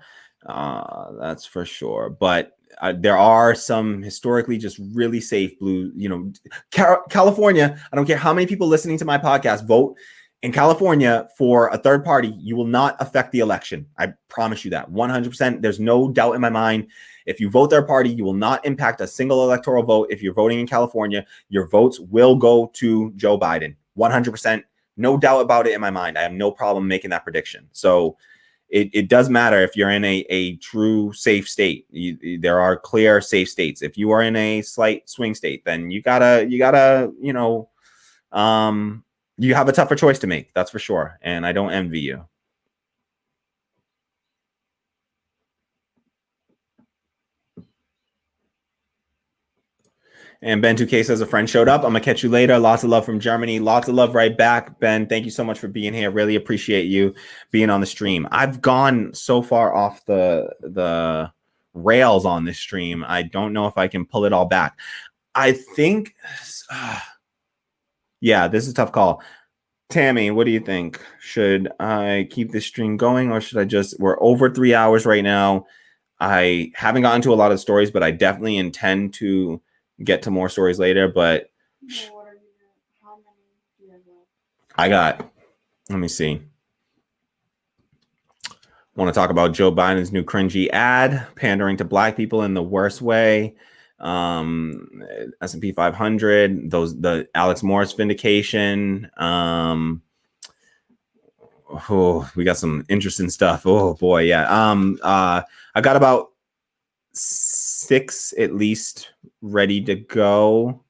But there are some historically just really safe blue, California. I don't care how many people listening to my podcast vote in California for a third party. You will not affect the election. I promise you that 100%. There's no doubt in my mind. If you vote third party, you will not impact a single electoral vote. If you're voting in California, your votes will go to Joe Biden. 100%, no doubt about it in my mind. I have no problem making that prediction. So it does matter if you're in a true safe state. There are clear safe states. If you are in a slight swing state, then you gotta, you have a tougher choice to make. That's for sure. And I don't envy you. And Ben 2K says a friend showed up. I'm gonna catch you later. Lots of love from Germany. Lots of love right back. Ben, thank you so much for being here. Really appreciate you being on the stream. I've gone so far off the rails on this stream. I don't know if I can pull it all back. I think, yeah, this is a tough call. Tammy, what do you think? Should I keep this stream going, or should I we're over 3 hours right now. I haven't gotten to a lot of stories, but I definitely intend to get to more stories later. But let me see. Want to talk about Joe Biden's new cringy ad, pandering to black people in the worst way. S&P 500, the Alex Morris vindication. We got some interesting stuff. Oh boy, yeah. I got about 6 at least ready to go.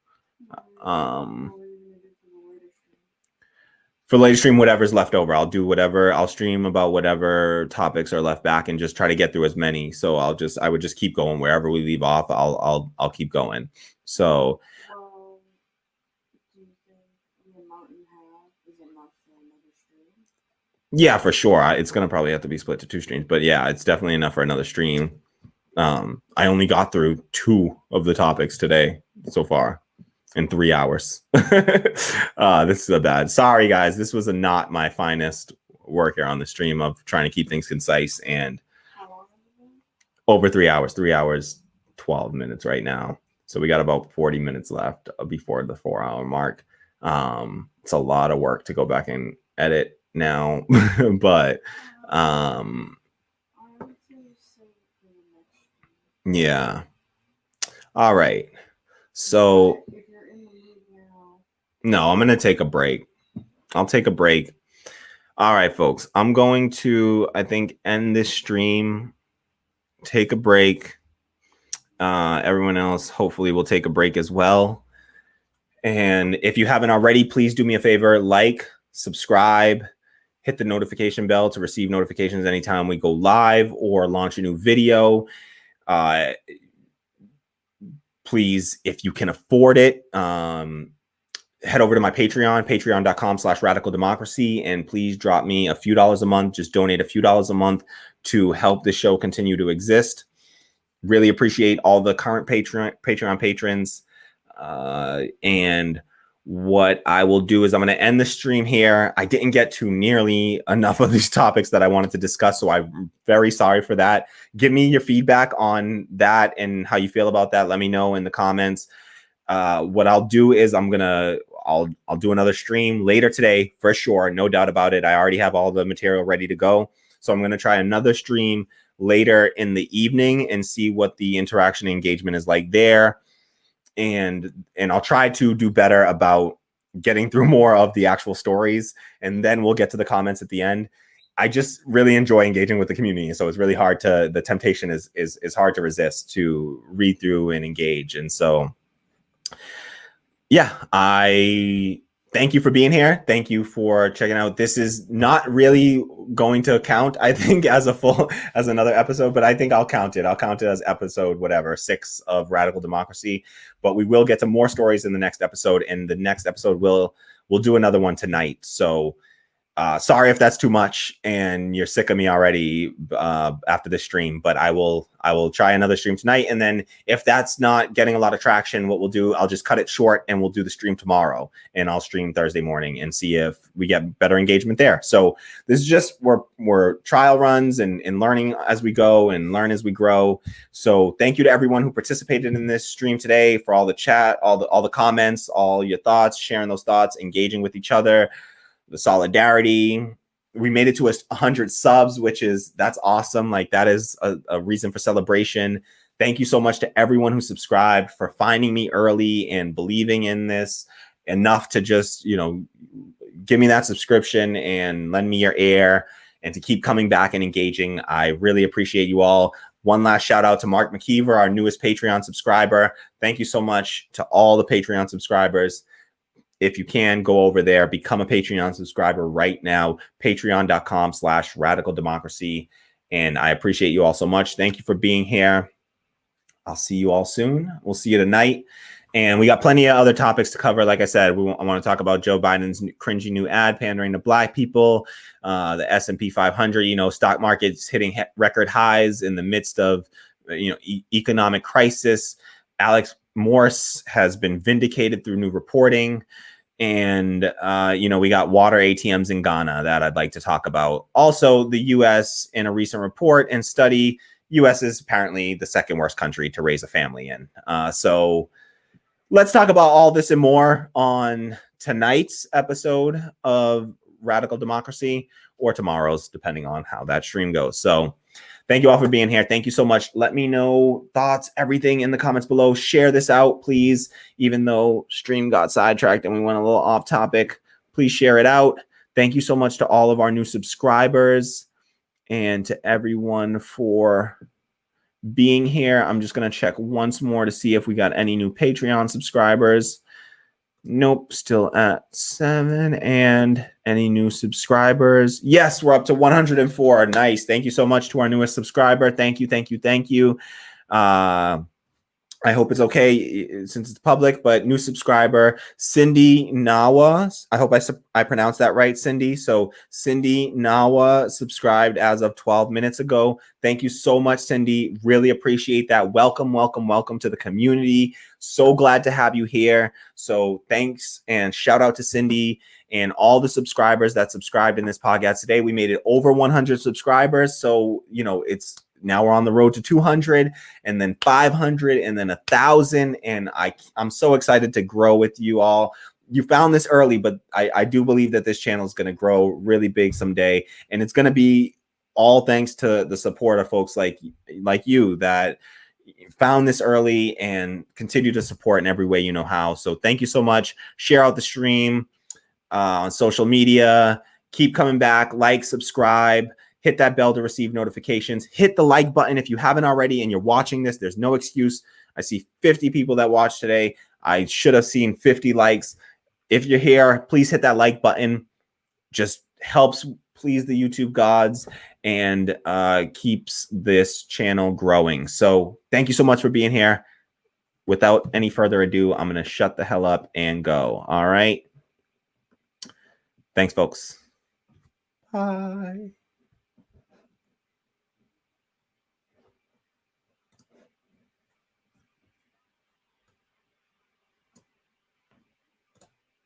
For later stream, whatever's left over, I'll do whatever. I'll stream about whatever topics are left back and just try to get through as many. So I would just keep going wherever we leave off. I'll keep going. So Yeah, for sure. It's going to probably have to be split to 2 streams, but yeah, it's definitely enough for another stream. I only got through 2 of the topics today so far in 3 hours. This is a bad. Sorry, guys. This was not my finest work here on the stream of trying to keep things concise and over 3 hours. 3 hours, 12 minutes right now. So we got about 40 minutes left before the 4-hour mark. It's a lot of work to go back and edit now, but yeah. All right. So no, I'm going to take a break. I'll take a break. All right, folks. I'm going to, I think, end this stream, take a break. Everyone else hopefully will take a break as well. And if you haven't already, please do me a favor, like, subscribe, hit the notification bell to receive notifications anytime we go live or launch a new video. Please, if you can afford it, head over to my Patreon, patreon.com/radicaldemocracy, and please drop me a few dollars a month. Just donate a few dollars a month to help the show continue to exist. Really appreciate all the current Patreon patrons. And what I will do is I'm going to end the stream here. I didn't get to nearly enough of these topics that I wanted to discuss, so I'm very sorry for that. Give me your feedback on that and how you feel about that. Let me know in the comments. What I'll do is I'll do another stream later today for sure, no doubt about it. I already have all the material ready to go, so I'm going to try another stream later in the evening and see what the interaction engagement is like there. And I'll try to do better about getting through more of the actual stories, and then we'll get to the comments at the end. I just really enjoy engaging with the community, so it's really hard to, the temptation is hard to resist to read through and engage. And so, yeah, I thank you for being here. Thank you for checking out. This is not really going to count, I think, as another episode, but I think I'll count it. I'll count it as episode 6 of Radical Democracy. But we will get to more stories in the next episode, and the next episode we'll do another one tonight. So sorry if that's too much and you're sick of me already after this stream, but I will try another stream tonight. And then if that's not getting a lot of traction, what we'll do, I'll just cut it short and we'll do the stream tomorrow, and I'll stream Thursday morning and see if we get better engagement there. So this is just, we're trial runs and learning as we go and learn as we grow. So thank you to everyone who participated in this stream today, for all the chat, all the comments, all your thoughts, sharing those thoughts, engaging with each other, the solidarity. We made it to 100 subs, that's awesome. Like, that is a reason for celebration. Thank you so much to everyone who subscribed, for finding me early and believing in this enough to just, give me that subscription and lend me your ear, and to keep coming back and engaging. I really appreciate you all. One last shout out to Mark McKeever, our newest Patreon subscriber. Thank you so much to all the Patreon subscribers. If you can, go over there, become a Patreon subscriber right now, patreon.com/radicaldemocracy. And I appreciate you all so much. Thank you for being here. I'll see you all soon. We'll see you tonight. And we got plenty of other topics to cover. Like I said, I want to talk about Joe Biden's cringy new ad pandering to Black people, the S&P 500, stock markets hitting record highs in the midst of, economic crisis. Alex Morse has been vindicated through new reporting. And, we got water ATMs in Ghana that I'd like to talk about. Also, the U.S. in a recent report and study, U.S. is apparently the second worst country to raise a family in. So let's talk about all this and more on tonight's episode of Radical Democracy, or tomorrow's, depending on how that stream goes. So thank you all for being here. Thank you so much. Let me know thoughts, everything in the comments below. Share this out, please. Even though stream got sidetracked and we went a little off topic, please share it out. Thank you so much to all of our new subscribers and to everyone for being here. I'm just going to check once more to see if we got any new Patreon subscribers. Nope, still at 7. And any new subscribers? Yes, we're up to 104. Nice. Thank you so much to our newest subscriber. Thank you. I hope it's okay since it's public, but new subscriber, Cindy Nawa. I hope I pronounced that right, Cindy. So Cindy Nawa subscribed as of 12 minutes ago. Thank you so much, Cindy. Really appreciate that. Welcome, welcome, welcome to the community. So glad to have you here. So thanks and shout out to Cindy and all the subscribers that subscribed in this podcast today. We made it over 100 subscribers. So, you know, now we're on the road to 200 and then 500 and then 1,000. And I'm so excited to grow with you all. You found this early, but I do believe that this channel is going to grow really big someday. And it's going to be all thanks to the support of folks like you that found this early and continue to support in every way you know how. So thank you so much. Share out the stream on social media. Keep coming back. Like, subscribe. Hit that bell to receive notifications. Hit the like button if you haven't already and you're watching this. There's no excuse. I see 50 people that watched today. I should have seen 50 likes. If you're here, please hit that like button. Just helps please the YouTube gods and keeps this channel growing. So thank you so much for being here. Without any further ado, I'm going to shut the hell up and go. All right. Thanks, folks. Bye.